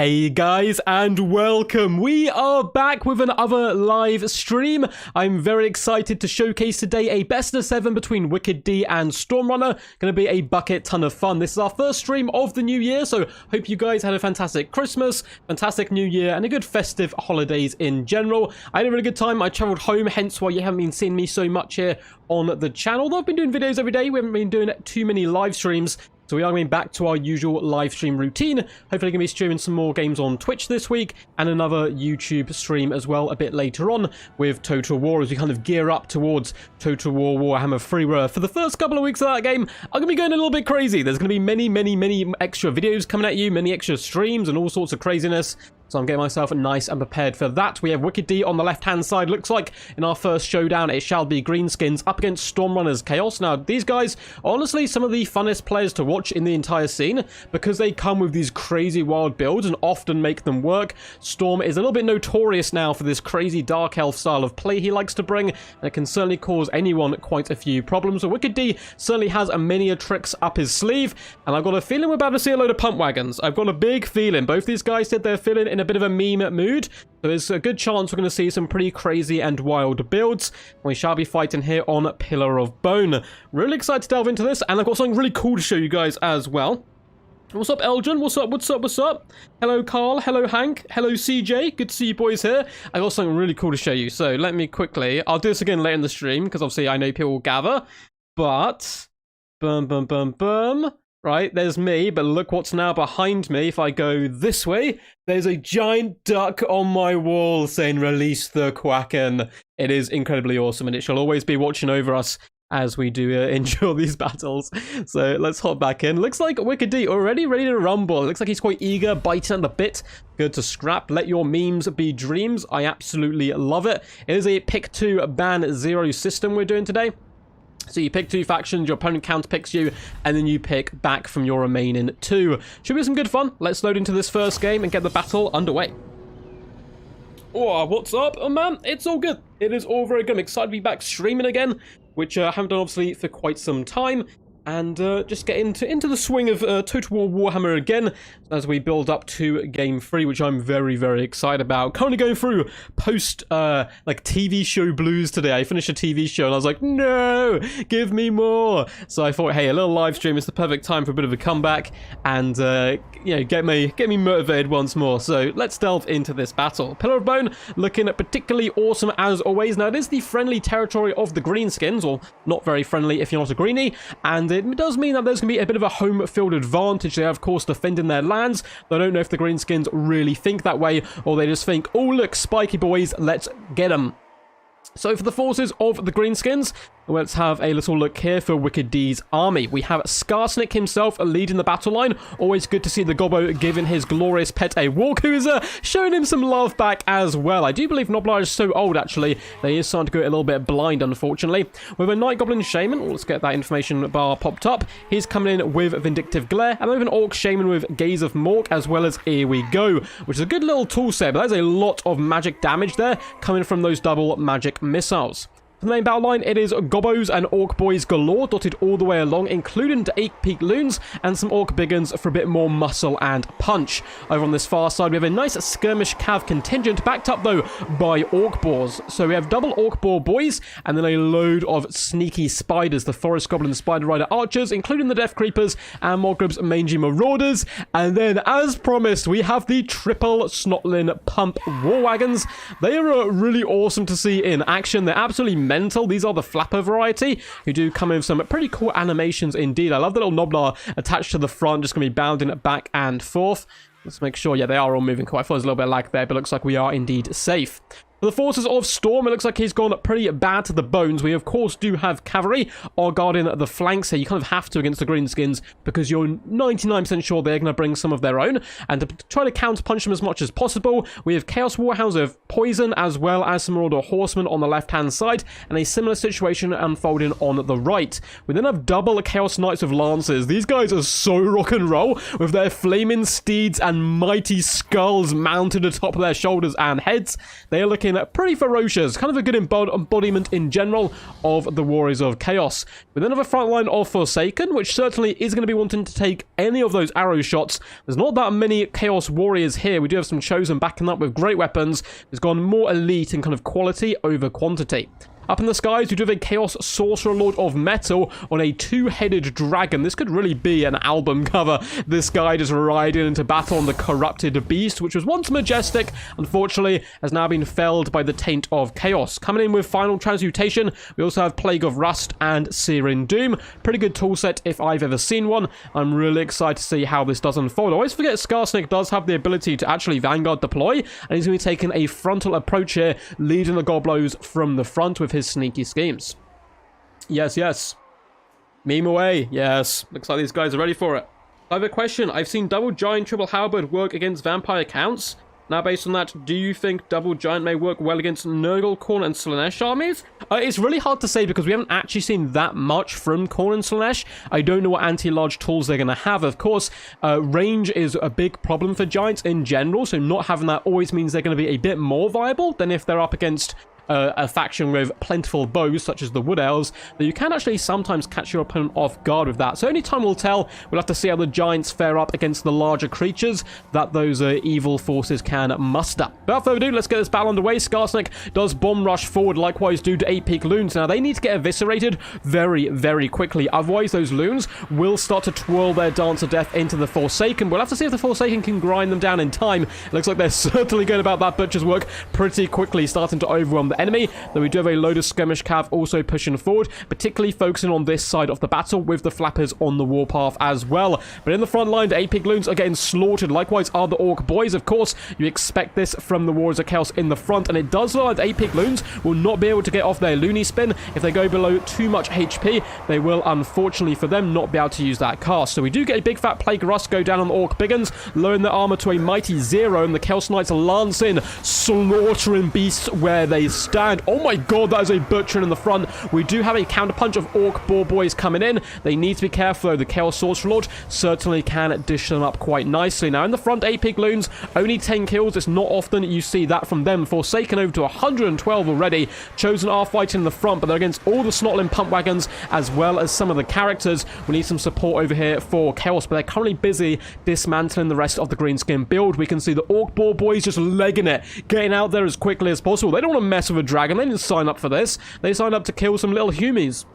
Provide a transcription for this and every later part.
Hey guys, and welcome. We are back with another live stream. I'm very excited to showcase today a best of 7 between WickD and Stormrunner. Going to be a bucket ton of fun. This is our first stream of the new year, so hope you guys had a fantastic Christmas, fantastic new year, and a good festive holidays in general. I had a really good time. I travelled home, hence why you haven't been seeing me so much here on the channel. Although I've been doing videos every day, we haven't been doing too many live streams. So we are going back to our usual live stream routine. Hopefully going to be streaming some more games on Twitch this week and another YouTube stream as well a bit later on with Total War as we kind of gear up towards Total War Warhammer 3. Where for the first couple of weeks of that game, I'm going to be going a little bit crazy. There's going to be many extra videos coming at you, many extra streams and all sorts of craziness. So I'm getting myself nice and prepared for that. We have WickD on the left-hand side. Looks like in our first showdown, it shall be Greenskins up against Stormrunner's Chaos. Now, these guys are honestly some of the funnest players to watch in the entire scene because they come with these crazy wild builds and often make them work. Storm is a little bit notorious now for this crazy Dark Elf style of play he likes to bring, and it can certainly cause anyone quite a few problems. So WickD certainly has a many tricks up his sleeve, and I've got a feeling we're about to see a load of pump wagons. I've got a big feeling. Both these guys said they're feeling in a bit of a meme mood, so there's a good chance we're going to see some pretty crazy and wild builds. We shall be fighting here on Pillar of Bone. Really excited to delve into this, and I've got something really cool to show you guys as well. What's up, Elgin? What's up? Hello, Carl. Hello, Hank. Hello, CJ. Good to see you boys here. I got something really cool to show you, so let me quickly... I'll do this again later in the stream, because obviously I know people will gather, but... boom. Right, there's me, but look what's now behind me. If I go this way, there's a giant duck on my wall saying, "Release the Kraken." It is incredibly awesome, and it shall always be watching over us as we do endure these battles. So let's hop back in. Looks like WickD already ready to rumble. It looks like he's quite eager, biting at the bit. Good to scrap. Let your memes be dreams. I absolutely love it. It is a pick 2 ban 0 system we're doing today. So you pick 2 factions, your opponent counterpicks you, and then you pick back from your remaining 2. Should be some good fun. Let's load into this first game and get the battle underway. Oh, what's up, man? It's all good. It is all very good. I'm excited to be back streaming again, which I haven't done, obviously, for quite some time. And just get into the swing of Total War Warhammer again as we build up to Game 3, which I'm very excited about. Currently going through post like TV show blues today. I finished a TV show and I was like, no, give me more. So I thought, hey, a little live stream is the perfect time for a bit of a comeback and you know, get me motivated once more. So let's delve into this battle. Pillar of Bone looking particularly awesome as always. Now it is the friendly territory of the Greenskins, or not very friendly if you're not a greenie, and it does mean that there's going to be a bit of a home field advantage. They are, of course, defending their lands. I don't know if the Greenskins really think that way, or they just think, oh, look, spiky boys, let's get them. So for the forces of the Greenskins, let's have a little look here for WickD's army. We have Skarsnik himself leading the battle line. Always good to see the Gobbo giving his glorious pet a walk, who is showing him some love back as well. I do believe Noblar is so old, actually, that he is starting to go a little bit blind, unfortunately. With a Night Goblin Shaman, let's get that information bar popped up. He's coming in with Vindictive Glare, and with an Orc Shaman with Gaze of Mork, as well as Here We Go, which is a good little tool set, but there's a lot of magic damage there coming from those double magic missiles. For the main battle line, it is Gobbos and Orc Boys galore, dotted all the way along, including the 8-peak loons and some Orc Biggins for a bit more muscle and punch. Over on this far side, we have a nice skirmish cav contingent, backed up though by Orc Boars. So we have double Orc Boar boys, and then a load of sneaky spiders, the Forest Goblin Spider Rider archers, including the Death Creepers and Morgrub's Mangy Marauders. And then, as promised, we have the triple Snotlin Pump War Wagons. They are really awesome to see in action. They're absolutely mental. These are the flapper variety, who do come in with some pretty cool animations indeed. I love the little Noblar attached to the front, just going to be bounding it back and forth. Let's make sure, yeah, they are all moving quite. I thought there was a little bit of lag there, but looks like we are indeed safe. For the forces of Storm, it looks like he's gone pretty bad to the bones. We, of course, do have cavalry are guarding the flanks here. You kind of have to against the Greenskins because you're 99% sure they're going to bring some of their own. And to try to counter-punch them as much as possible, we have Chaos Warhounds of Poison as well as some Marauder Horsemen on the left-hand side, and a similar situation unfolding on the right. We then have double Chaos Knights of Lancers. These guys are so rock and roll with their flaming steeds and mighty skulls mounted atop of their shoulders and heads. They are looking looking pretty ferocious. Kind of a good embodiment in general of the Warriors of Chaos. With another front line of Forsaken, which certainly is going to be wanting to take any of those arrow shots. There's not that many Chaos Warriors here. We do have some Chosen backing up with great weapons. It's gone more elite in kind of quality over quantity. Up in the skies, we do have a Chaos Sorcerer Lord of Metal on a two-headed dragon. This could really be an album cover. This guy just riding into battle on the Corrupted Beast, which was once majestic, unfortunately, has now been felled by the Taint of Chaos. Coming in with Final Transmutation, we also have Plague of Rust and Searing Doom. Pretty good tool set if I've ever seen one. I'm really excited to see how this does unfold. I always forget Skarsnik does have the ability to actually Vanguard deploy, and he's going to be taking a frontal approach here, leading the Goblos from the front with his sneaky schemes. Yes, yes. Meme away. Yes. Looks like these guys are ready for it. I have a question. I've seen Double Giant, Triple Halberd work against vampire counts. Now, based on that, do you think Double Giant may work well against Nurgle, Khorne, and Slaanesh armies? It's really hard to say because we haven't actually seen that much from Khorne and Slaanesh. I don't know what anti-large tools they're going to have. Of course, range is a big problem for Giants in general, so not having that always means they're going to be a bit more viable than if they're up against a faction with plentiful bows, such as the Wood Elves, that you can actually sometimes catch your opponent off guard with that. So only time will tell. We'll have to see how the Giants fare up against the larger creatures that those evil forces can muster. Without further ado, let's get this battle underway. Skarsnik does bomb rush forward, likewise do to 8-peak loons. Now, they need to get eviscerated very, very quickly. Otherwise, those loons will start to twirl their dance of death into the Forsaken. We'll have to see if the Forsaken can grind them down in time. It looks like they're certainly going about that butcher's work pretty quickly, starting to overwhelm the enemy, though we do have a load of skirmish cav also pushing forward, particularly focusing on this side of the battle with the flappers on the warpath as well. But in the front line, the 8-peak loons are getting slaughtered. Likewise are the orc boys. Of course, you expect this from the Warriors of Chaos in the front, and it does look like the 8-peak loons will not be able to get off their loony spin. If they go below too much HP, they will, unfortunately for them, not be able to use that cast. So we do get a big fat Plague Rust go down on the orc biggins, lowering their armor to a mighty 0, and the Chaos Knights lance in, slaughtering beasts where they stand. Oh my god, that is a butcher in the front. We do have a counterpunch of orc boar boys coming in. They need to be careful though. The Chaos Sorcerer Lord certainly can dish them up quite nicely. Now in the front, 8-peak loons, only 10 kills. It's not often you see that from them. Forsaken over to 112 already. Chosen are fighting in the front, but they're against all the Snotling pump wagons as well as some of the characters. We need some support over here for Chaos, but they're currently busy dismantling the rest of the greenskin build. We can see the orc boar boys just legging it, getting out there as quickly as possible. They don't want to mess with a dragon. They didn't sign up for this. They signed up to kill some little humies.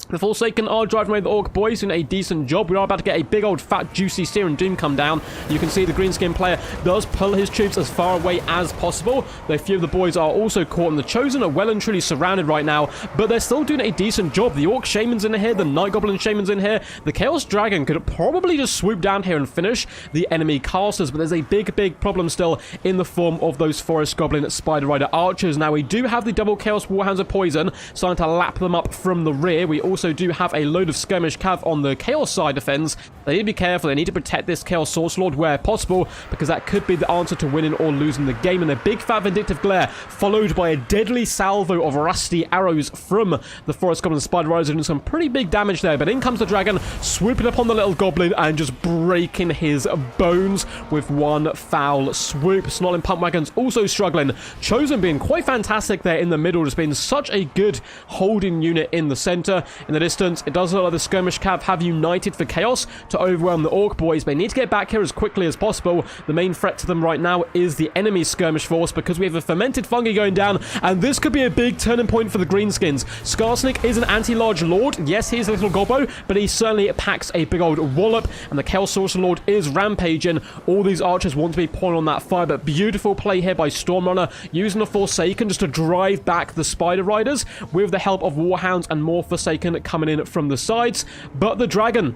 The Forsaken are driving away the Orc boys, doing a decent job. We are about to get a big old fat juicy Searing Doom come down. You can see the greenskin player does pull his troops as far away as possible. Though a few of the boys are also caught, and the Chosen are well and truly surrounded right now, but they're still doing a decent job. The Orc Shaman's in here, the Night Goblin Shaman's in here. The Chaos Dragon could probably just swoop down here and finish the enemy casters, but there's a big problem still in the form of those Forest Goblin Spider Rider archers. Now we do have the double Chaos Warhounds of Poison starting to lap them up from the rear. We also do have a load of skirmish cav on the Chaos side of things. They need to be careful. They need to protect this Chaos Sorcerer Lord where possible, because that could be the answer to winning or losing the game. And a big fat vindictive glare followed by a deadly salvo of rusty arrows from the Forest Goblin Spider Riders, doing some pretty big damage there. But in comes the dragon, swooping upon the little goblin and just breaking his bones with one foul swoop. Snotling pump wagons also struggling. Chosen being quite fantastic there in the middle, just being such a good holding unit in the center. In the distance, it does look like the skirmish cav have united for Chaos to overwhelm the orc boys. They need to get back here as quickly as possible. The main threat to them right now is the enemy skirmish force, because we have a fermented fungi going down, and this could be a big turning point for the greenskins. Skarsnik is an anti-large lord. Yes, he's a little gobbo, but he certainly packs a big old wallop, and the Chaos Sorcerer Lord is rampaging. All these archers want to be pouring on that fire, but beautiful play here by Stormrunner, using the Forsaken just to drive back the Spider Riders with the help of Warhounds and more Forsaken coming in from the sides. But the dragon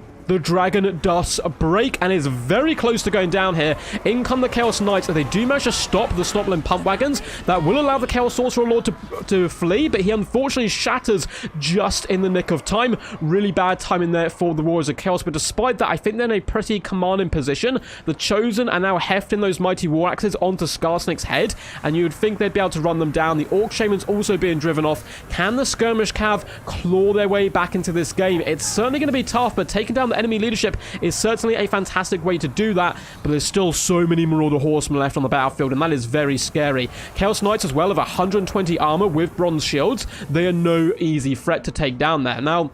does break and is very close to going down here. In come the Chaos Knights, and they do manage to stop the Snotling pump wagons. That will allow the Chaos Sorcerer Lord to flee, but he unfortunately shatters just in the nick of time. Really bad timing there for the Warriors of Chaos, but despite that, I think they're in a pretty commanding position. The Chosen are now hefting those mighty war axes onto Skarsnik's head, and you would think they'd be able to run them down. The Orc Shaman's also being driven off. Can the skirmish cav claw their way back into this game? It's certainly going to be tough, but taking down the enemy leadership is certainly a fantastic way to do that, but there's still so many Marauder Horsemen left on the battlefield, and that is very scary. Chaos Knights as well have 120 armor with bronze shields. They are no easy threat to take down there. Now,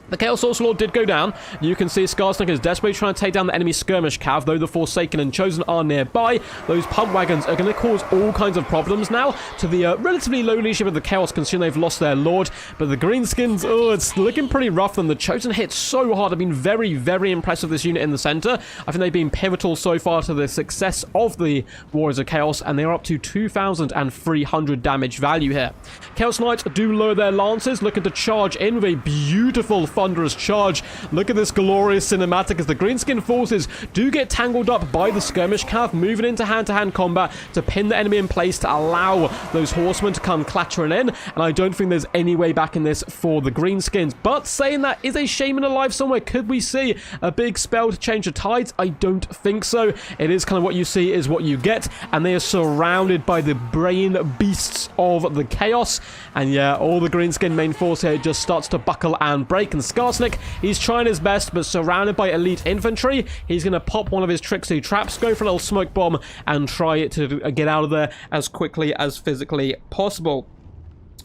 the Chaos Source Lord did go down. You can see Skarsnik is desperately trying to take down the enemy skirmish cav, though the Forsaken and Chosen are nearby. Those pump wagons are going to cause all kinds of problems now to the relatively low leadership of the Chaos, considering they've lost their Lord. But the Greenskins, oh, it's looking pretty rough. Them. The Chosen hit so hard. I've been very, very impressed with this unit in the center. I think they've been pivotal so far to the success of the Warriors of Chaos, and they're up to 2,300 damage value here. Chaos Knights do lower their lances, looking to charge in with a beautiful thunderous charge. Look at this glorious cinematic as the Greenskin forces do get tangled up by the skirmish cav, moving into hand-to-hand combat to pin the enemy in place to allow those horsemen to come clattering in, and I don't think there's any way back in this for the Greenskins. But saying that, is a shaman alive somewhere? Could we see a big spell to change the tides? I don't think so. It is kind of what you see is what you get, and they are surrounded by the brain beasts of the Chaos, and yeah, all the Greenskin main force here just starts to buckle and break, and Skarsnik, he's trying his best, but surrounded by elite infantry, he's going to pop one of his tricksy traps, go for a little smoke bomb, and try to get out of there as quickly as physically possible.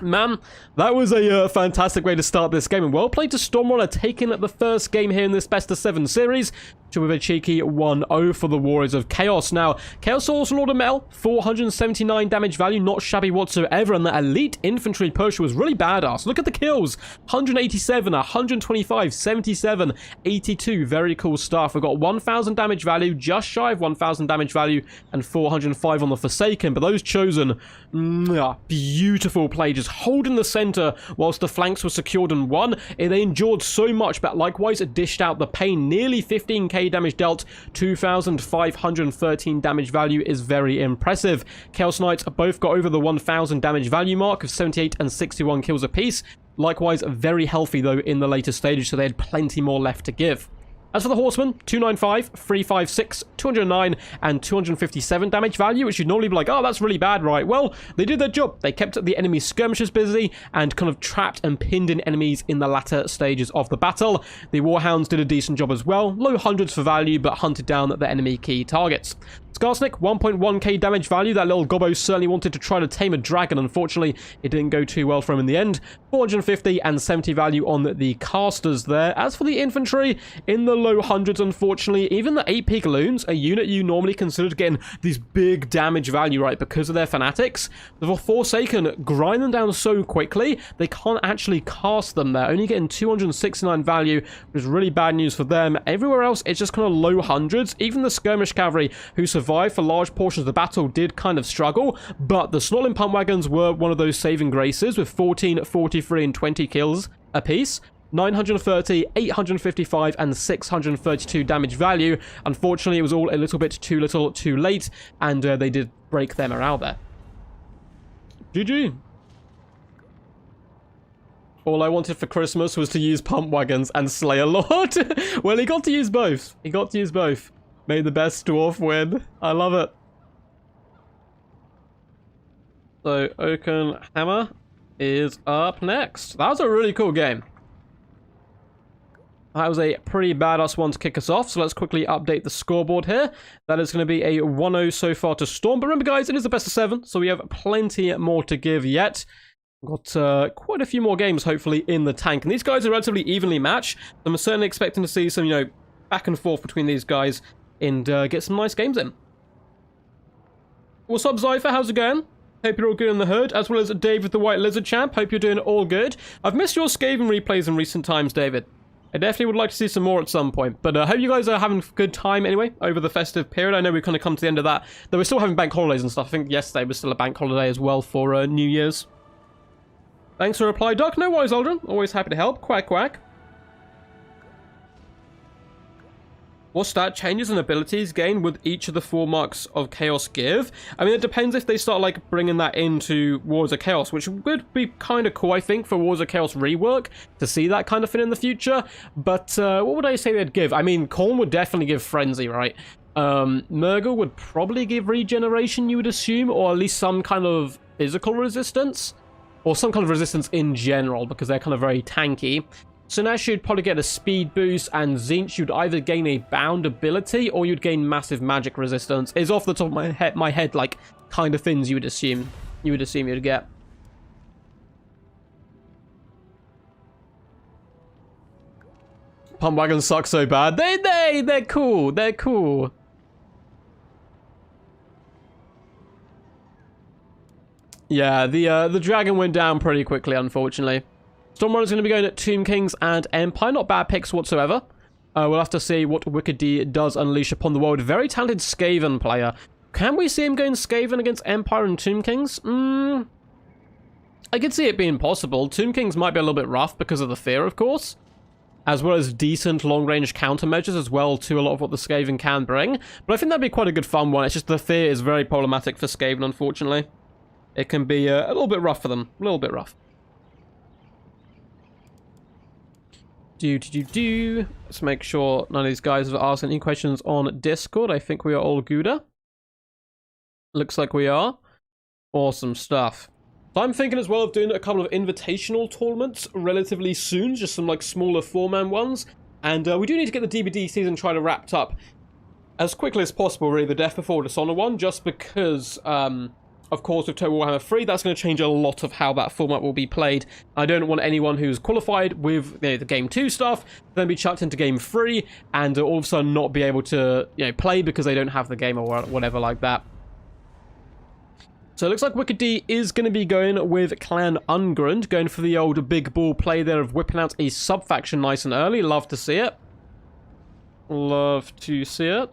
Man, that was a fantastic way to start this game, and well played to Stormrunner taking the first game here in this best of 7 series with a cheeky 1-0 for the Warriors of Chaos. Now, Chaos Source Lord Mel, 479 damage value, not shabby whatsoever, and the elite infantry push was really badass. Look at the kills, 187, 125, 77, 82, very cool stuff. We've got 1,000 damage value, just shy of 1,000 damage value, and 405 on the Forsaken, but those Chosen, beautiful play, just holding the center whilst the flanks were secured and won. They endured so much, but likewise it dished out the pain, nearly 15k damage dealt, 2,513 damage value is very impressive. Chaos Knights both got over the 1,000 damage value mark of 78 and 61 kills apiece. Likewise, very healthy though in the later stages, so they had plenty more left to give. As for the Horsemen, 295, 356, 209, and 257 damage value, which you'd normally be like, oh, that's really bad, right? Well, they did their job. They kept the enemy skirmishers busy and kind of trapped and pinned in enemies in the latter stages of the battle. The Warhounds did a decent job as well. Low hundreds for value, but hunted down the enemy key targets. Skarsnik, 1.1k damage value. That little gobbo certainly wanted to try to tame a dragon. Unfortunately, it didn't go too well for him in the end. 450 and 70 value on the casters there. As for the infantry, in the low hundreds, unfortunately. Even the 8 Pigaloons, a unit you normally consider getting these big damage value, right, because of their fanatics. The Forsaken grind them down so quickly, they can't actually cast them. They're only getting 269 value, which is really bad news for them. Everywhere else, it's just kind of low hundreds. Even the skirmish cavalry, who survived for large portions of the battle, did kind of struggle, but the Snortling pump wagons were one of those saving graces with 14, 43, and 20 kills apiece. 930, 855, and 632 damage value. Unfortunately, it was all a little bit too little too late, and they did break their morale there. GG. All I wanted for Christmas was to use pump wagons and slay a lord. Well, he got to use both. He got to use both. May the best dwarf win. I love it. So, Oaken Hammer is up next. That was a really cool game. That was a pretty badass one to kick us off, so let's quickly update the scoreboard here. That is going to be a 1-0 so far to Storm. But remember, guys, it is the best of 7, so we have plenty more to give yet. We've got quite a few more games, hopefully, in the tank. And these guys are relatively evenly matched. So I'm certainly expecting to see some, back and forth between these guys and get some nice games in. What's up, Zypher? How's it going? Hope you're all good in the hood, as well as Dave with the White Lizard Champ. Hope you're doing all good. I've missed your Skaven replays in recent times, David. I definitely would like to see some more at some point. But I hope you guys are having a good time anyway over the festive period. I know we've kind of come to the end of that. Though we're still having bank holidays and stuff. I think yesterday was still a bank holiday as well for New Year's. Thanks for the reply, Doc. No worries, Aldrin. Always happy to help. Quack, quack. What stat changes and abilities gained would each of the 4 marks of Chaos give? I mean, it depends if they start, like, bringing that into Wars of Chaos, which would be kind of cool, I think, for Wars of Chaos rework, to see that kind of thing in the future. But what would I say they'd give? I mean, Khorne would definitely give Frenzy, right? Nurgle would probably give Regeneration, you would assume, or at least some kind of physical resistance. Or some kind of resistance in general, because they're kind of very tanky. Sinesh, you'd probably get a speed boost, and Zinch, you'd either gain a bound ability or you'd gain massive magic resistance. It's off the top of my head, like, kind of things you would assume you'd get. Pump wagons suck so bad. They're cool. They're cool. Yeah, the dragon went down pretty quickly, unfortunately. Stormrunner's going to be going at Tomb Kings and Empire. Not bad picks whatsoever. We'll have to see what WickD does unleash upon the world. Very talented Skaven player. Can we see him going Skaven against Empire and Tomb Kings? I could see it being possible. Tomb Kings might be a little bit rough because of the fear, of course. As well as decent long-range countermeasures as well to a lot of what the Skaven can bring. But I think that'd be quite a good fun one. It's just the fear is very problematic for Skaven, unfortunately. It can be a little bit rough for them. A little bit rough. Let's make sure none of these guys have asked any questions on Discord. I think we are all gooder. Looks like we are. Awesome stuff. So I'm thinking as well of doing a couple of invitational tournaments relatively soon. Just some like smaller 4-man ones. And we do need to get the DBD season trying to wrapped up as quickly as possible, really, the Death Before Dishonor one. Just because... of course, with Total Warhammer 3, that's going to change a lot of how that format will be played. I don't want anyone who's qualified with the Game 2 stuff then be chucked into Game 3 and all of a sudden not be able to play because they don't have the game or whatever like that. So it looks like WickD is going to be going with Clan Ungrund, going for the old big ball play there of whipping out a sub-faction nice and early. Love to see it. Love to see it.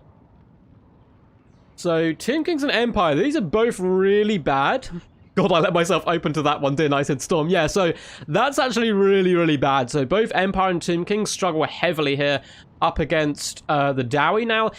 So, Tomb Kings and Empire, these are both really bad. God, I let myself open to that one, didn't I? Said Storm. Yeah, so that's actually really, really bad. So both Empire and Tomb Kings struggle heavily here up against the Dowie. Now,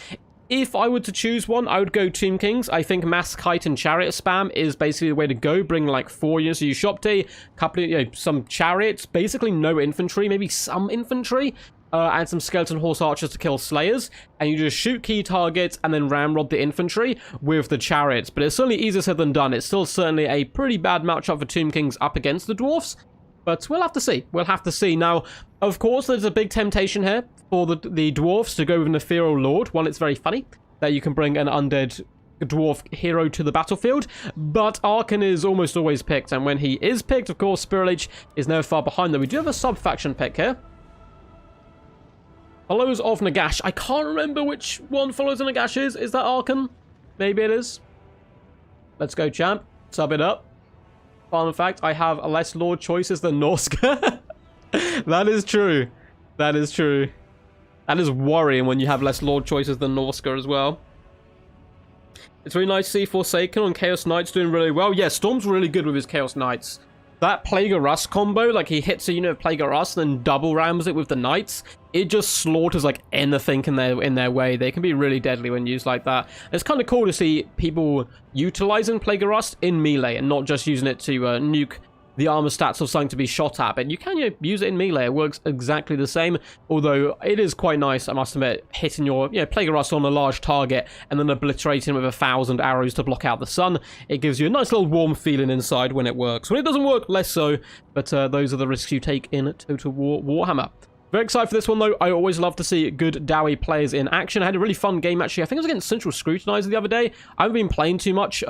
if I were to choose one, I would go Tomb Kings. I think mass kite and chariot spam is basically the way to go. Bring like 4 units of your shop D, couple of, some chariots, basically no infantry, maybe some infantry. And some skeleton horse archers to kill slayers, and you just shoot key targets and then ramrod the infantry with the chariots. But it's certainly easier said than done. It's still certainly a pretty bad matchup for Tomb Kings up against the dwarfs, but we'll have to see. We'll have to see. Now, of course, there's a big temptation here for the dwarfs to go with an Ethereal Lord. One, it's very funny that you can bring an undead dwarf hero to the battlefield, but Archon is almost always picked, and when he is picked, of course, Spirit Leech is never far behind them. We do have a sub-faction pick here. Follows of Nagash. I can't remember which one Follows of Nagash is. Is that Archon? Maybe it is. Let's go, champ. Sub it up. Fun fact, I have less Lord choices than Norska. That is true. That is true. That is worrying when you have less Lord choices than Norska as well. It's really nice to see Forsaken on Chaos Knights doing really well. Yeah, Storm's really good with his Chaos Knights. That Plague of Rust combo, like he hits a unit of Plague of Rust and then double rams it with the Knights, it just slaughters like anything in their way. They can be really deadly when used like that. And it's kind of cool to see people utilizing Plague of Rust in melee and not just using it to nuke the armor stats of something to be shot at. But you can use it in melee. It works exactly the same. Although it is quite nice, I must admit, hitting your Plague of Rust on a large target and then obliterating with 1,000 arrows to block out the sun. It gives you a nice little warm feeling inside when it works. When it doesn't work, less so. But those are the risks you take in Total War Warhammer. Very excited for this one, though. I always love to see good Dowie players in action. I had a really fun game, actually. I think it was against Central Scrutinizer the other day. I haven't been playing too much.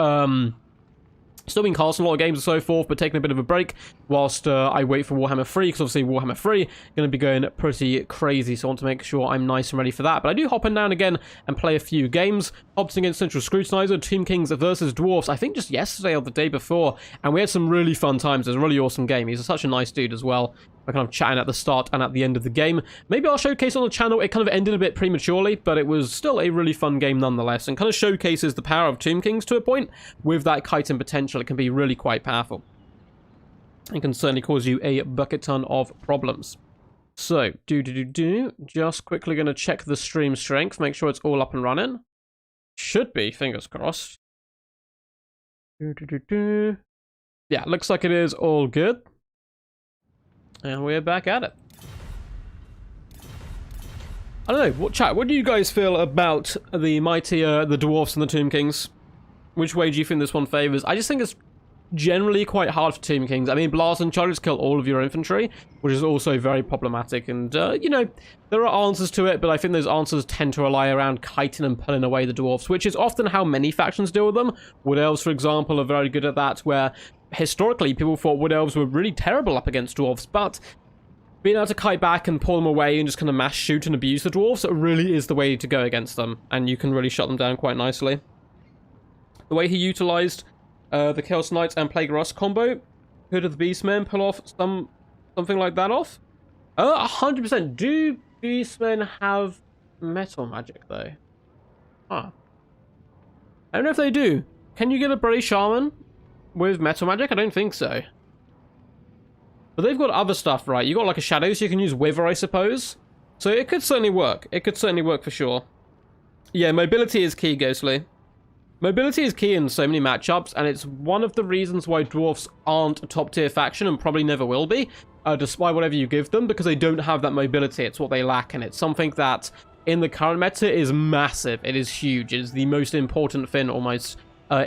Still been casting a lot of games and so forth, but taking a bit of a break whilst I wait for Warhammer 3, because obviously Warhammer 3 going to be going pretty crazy, so I want to make sure I'm nice and ready for that. But I do hop in now and again and play a few games. Hopped against Central Scrutinizer, Tomb Kings versus Dwarfs, I think just yesterday or the day before, and we had some really fun times. It was a really awesome game. He's such a nice dude as well. We're kind of chatting at the start and at the end of the game. Maybe I'll showcase on the channel. It kind of ended a bit prematurely, but it was still a really fun game nonetheless, and kind of showcases the power of Tomb Kings to a point. With that chitin potential, it can be really quite powerful. It can certainly cause you a bucket ton of problems. So, just quickly going to check the stream strength, make sure it's all up and running. Should be, fingers crossed. Yeah, looks like it is all good. And we're back at it. I don't know, chat, what do you guys feel about the mighty, the Dwarfs and the Tomb Kings? Which way do you think this one favors? I just think it's generally quite hard for Tomb Kings. I mean, Blast and Charges kill all of your infantry, which is also very problematic. And, you know, there are answers to it, but I think those answers tend to rely around kiting and pulling away the dwarves, which is often how many factions deal with them. Wood Elves, for example, are very good at that, where historically people thought Wood Elves were really terrible up against dwarves, but being able to kite back and pull them away and just kind of mass shoot and abuse the dwarves, it really is the way to go against them, and you can really shut them down quite nicely. The way he utilized the Chaos Knights and Plague Rust combo, could the Beastmen pull off something like that off? 100%. Do Beastmen have metal magic, though? Huh. I don't know if they do. Can you get a British Shaman with metal magic? I don't think so. But they've got other stuff, right? You got like a Shadow, so you can use Wither, I suppose. So it could certainly work. It could certainly work for sure. Yeah, mobility is key, Ghostly. Mobility is key in so many matchups, and it's one of the reasons why dwarfs aren't a top-tier faction and probably never will be, despite whatever you give them, because they don't have that mobility. It's what they lack, and it's something that in the current meta is massive. It is huge. It is the most important thing almost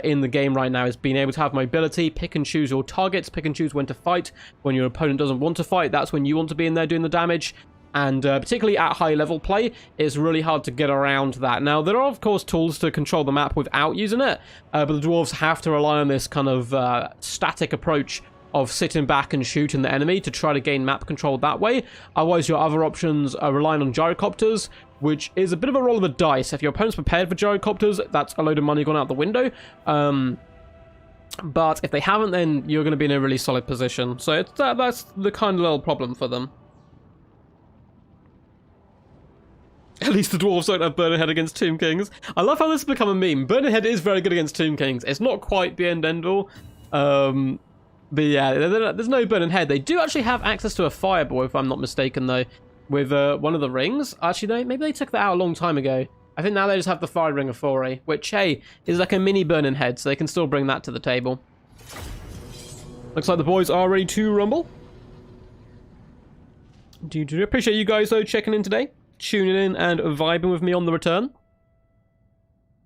in the game right now, is being able to have mobility, pick and choose your targets, pick and choose when to fight. When your opponent doesn't want to fight, that's when you want to be in there doing the damage. And particularly at high level play, it's really hard to get around that. Now, there are, of course, tools to control the map without using it, but the dwarves have to rely on this kind of static approach of sitting back and shooting the enemy to try to gain map control that way. Otherwise, your other options are relying on gyrocopters, which is a bit of a roll of the dice. If your opponent's prepared for gyrocopters, that's a load of money gone out the window. But if they haven't, then you're going to be in a really solid position. So that's the kind of little problem for them. At least the dwarves don't have Burning Head against Tomb Kings. I love how this has become a meme. Burning Head is very good against Tomb Kings. It's not quite the end all. But yeah, there's no Burning Head. They do actually have access to a Fireball, if I'm not mistaken, though, with one of the rings. Actually, no, maybe they took that out a long time ago. I think now they just have the Fire Ring of Foray, which, hey, is like a mini Burning Head, so they can still bring that to the table. Looks like the boys are ready to rumble. Appreciate you guys, though, checking in today, tuning in and vibing with me on the return.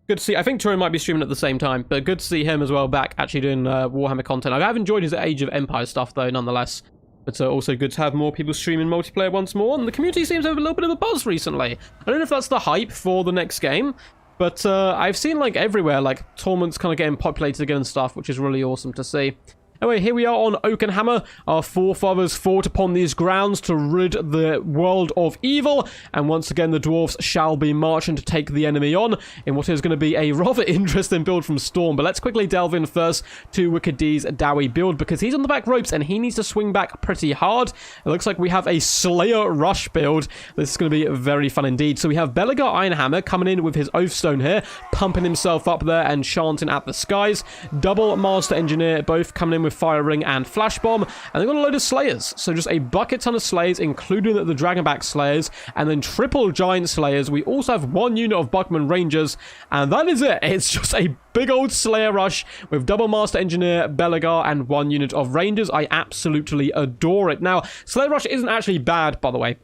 Good to see. I think Turin might be streaming at the same time, but good to see him as well back actually doing Warhammer content. I have enjoyed his Age of Empires stuff though, nonetheless. But also good to have more people streaming multiplayer once more, and the community seems to have a little bit of a buzz recently. I don't know if that's the hype for the next game, but I've seen like everywhere, like tournaments kind of getting populated again and stuff, which is really awesome to see. Anyway, here we are on Oakenhammer. Our forefathers fought upon these grounds to rid the world of evil, and once again the dwarves shall be marching to take the enemy on in what is going to be a rather interesting build from Storm. But let's quickly delve in first to WickD's Dowie build, because he's on the back ropes and he needs to swing back pretty hard. It looks like we have a Slayer Rush build. This is going to be very fun indeed. So we have Belagar Ironhammer coming in with his Oathstone here, pumping himself up there and chanting at the skies. Double Master Engineer, both coming in with Fire Ring and Flash Bomb, and they've got a load of Slayers, so just a bucket ton of Slayers, including the Dragonback Slayers, and then triple Giant Slayers. We also have one unit of Buckman Rangers, and that is it. It's just a big old Slayer Rush with double Master Engineer, Belagar, and one unit of Rangers. I absolutely adore it. Now, Slayer Rush isn't actually bad, by the way.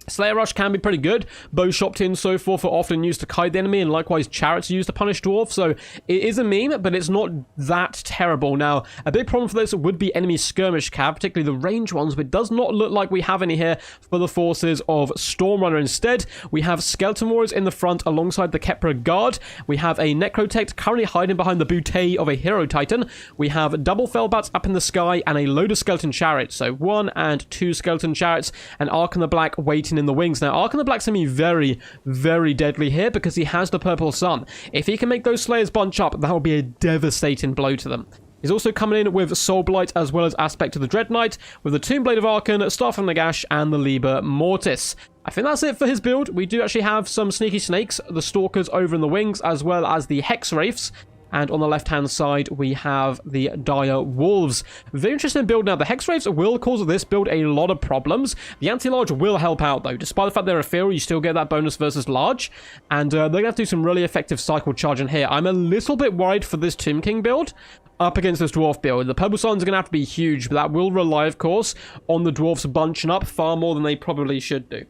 Slayer Rush can be pretty good. Bow Shop and so forth are often used to kite the enemy, and likewise Chariots are used to punish dwarves, so it is a meme, but it's not that terrible. Now, a big problem for this would be enemy skirmish cav, particularly the range ones, but it does not look like we have any here for the forces of Stormrunner. Instead, we have Skeleton Warriors in the front alongside the Kepra Guard. We have a Necrotect currently hiding behind the bouquet of a Hero Titan. We have double Fellbats up in the sky and a load of Skeleton Chariots, so 1 and 2 Skeleton Chariots, and Archon the Black waiting in the wings. Now, Archon the Black's going to be very, very deadly here because he has the Purple Sun. If he can make those Slayers bunch up, that will be a devastating blow to them. He's also coming in with Soul Blight as well as Aspect of the Dread Knight, with the Tomb Blade of Archon, Staff of Nagash, and the Liber Mortis. I think that's it for his build. We do actually have some Sneaky Snakes, the Stalkers over in the wings, as well as the Hex Wraiths. And on the left-hand side, we have the Dire Wolves. Very interesting build now. The Hex Wraiths will cause this build a lot of problems. The Anti-Large will help out, though. Despite the fact they're ethereal, you still get that bonus versus large. And they're going to have to do some really effective cycle charge in here. I'm a little bit worried for this Tomb King build up against this Dwarf build. The Purple Suns are going to have to be huge, but that will rely, of course, on the Dwarfs bunching up far more than they probably should do.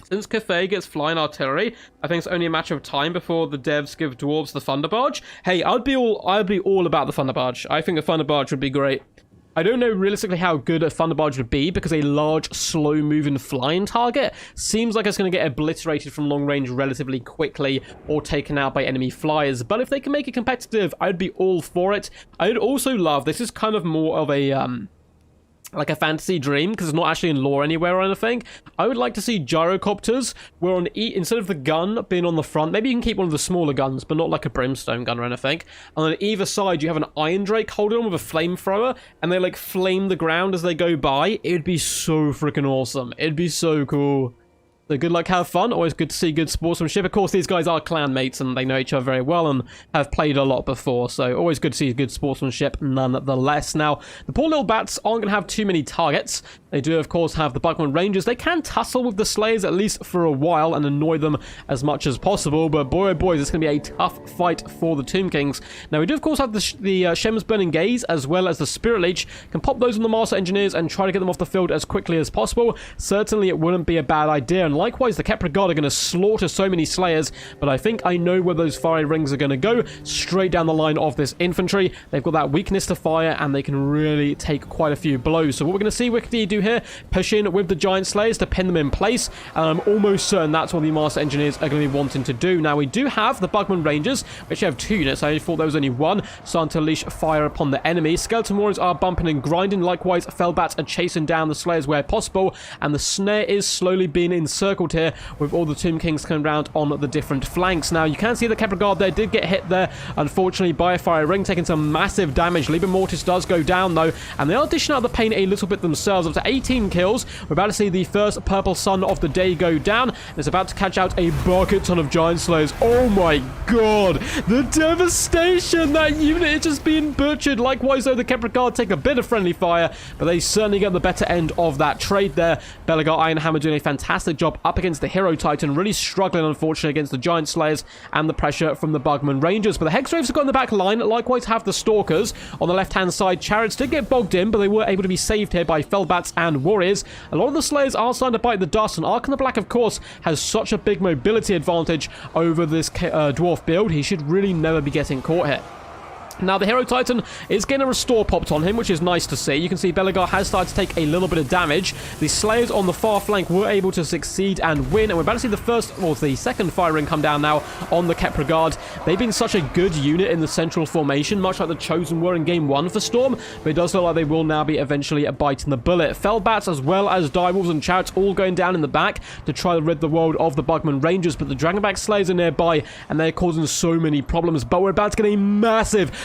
Since Cathay gets flying artillery, I think it's only a matter of time before the devs give dwarves the Thunder Barge. Hey, I'd be all about the Thunder Barge. I think the Thunder Barge would be great. I don't know realistically how good a Thunder Barge would be because a large, slow-moving flying target seems like it's going to get obliterated from long range relatively quickly or taken out by enemy flyers. But if they can make it competitive, I'd be all for it. I'd also love, this is kind of more of a like a fantasy dream, because it's not actually in lore anywhere or anything. I would like to see gyrocopters, where on instead of the gun being on the front, maybe you can keep one of the smaller guns, but not like a brimstone gun or anything. And on either side, you have an Iron Drake holding on with a flamethrower, and they like flame the ground as they go by. It would be so freaking awesome. It'd be so cool. So good luck, have fun. Always good to see good sportsmanship. Of course, these guys are clan mates and they know each other very well and have played a lot before. So always good to see good sportsmanship nonetheless. Now, the poor little bats aren't going to have too many targets. They do, of course, have the Bugman Rangers. They can tussle with the Slayers, at least for a while, and annoy them as much as possible. But boy, oh boy, this is going to be a tough fight for the Tomb Kings. Now, we do, of course, have the Shem's Burning Gaze, as well as the Spirit Leech. Can pop those on the Master Engineers and try to get them off the field as quickly as possible. Certainly, it wouldn't be a bad idea. And likewise, the Kepler Guard are going to slaughter so many Slayers. But I think I know where those fire rings are going to go. Straight down the line of this infantry. They've got that weakness to fire, and they can really take quite a few blows. So what we're going to see WickD do here, push in with the Giant Slayers to pin them in place, and I'm almost certain that's what the Master Engineers are going to be wanting to do. Now, we do have the Bugman Rangers, which have 2 units. I thought there was only 1, starting to unleash fire upon the enemy. Skeleton Warriors are bumping and grinding. Likewise, Fellbats are chasing down the Slayers where possible, and the snare is slowly being encircled here with all the Tomb Kings coming around on the different flanks. Now, you can see the Kepler Guard there did get hit there, unfortunately, by a fire ring, taking some massive damage. Liber Mortis does go down, though, and they are dishing out the pain a little bit themselves. Up to 18 kills. We're about to see the first purple sun of the day go down, and it's about to catch out a bucket ton of Giant Slayers. Oh my god, the devastation! That unit is just being butchered. Likewise, though, the Kepler Guard take a bit of friendly fire, but they certainly get the better end of that trade there. Belagar Ironhammer doing a fantastic job up against the Hero Titan, really struggling, unfortunately, against the Giant Slayers and the pressure from the Bugman Rangers. But the Hexgraves have got in the back line, likewise have the Stalkers on the left-hand side. Chariots did get bogged in, but they were able to be saved here by Fellbats and Warriors. A lot of the Slayers are starting to bite the dust, and Ark in the Black, of course, has such a big mobility advantage over this dwarf build. He should really never be getting caught here. Now, the Hero Titan is getting a restore popped on him, which is nice to see. You can see Belagar has started to take a little bit of damage. The Slayers on the far flank were able to succeed and win, and we're about to see the first, or the second firing come down now on the Kepler Guard. They've been such a good unit in the central formation, much like the Chosen were in Game 1 for Storm, but it does look like they will now be eventually biting the bullet. Fellbats, as well as Direwolves and Chariots, all going down in the back to try to rid the world of the Bugman Rangers, but the Dragonback Slayers are nearby, and they're causing so many problems. But we're about to get a massive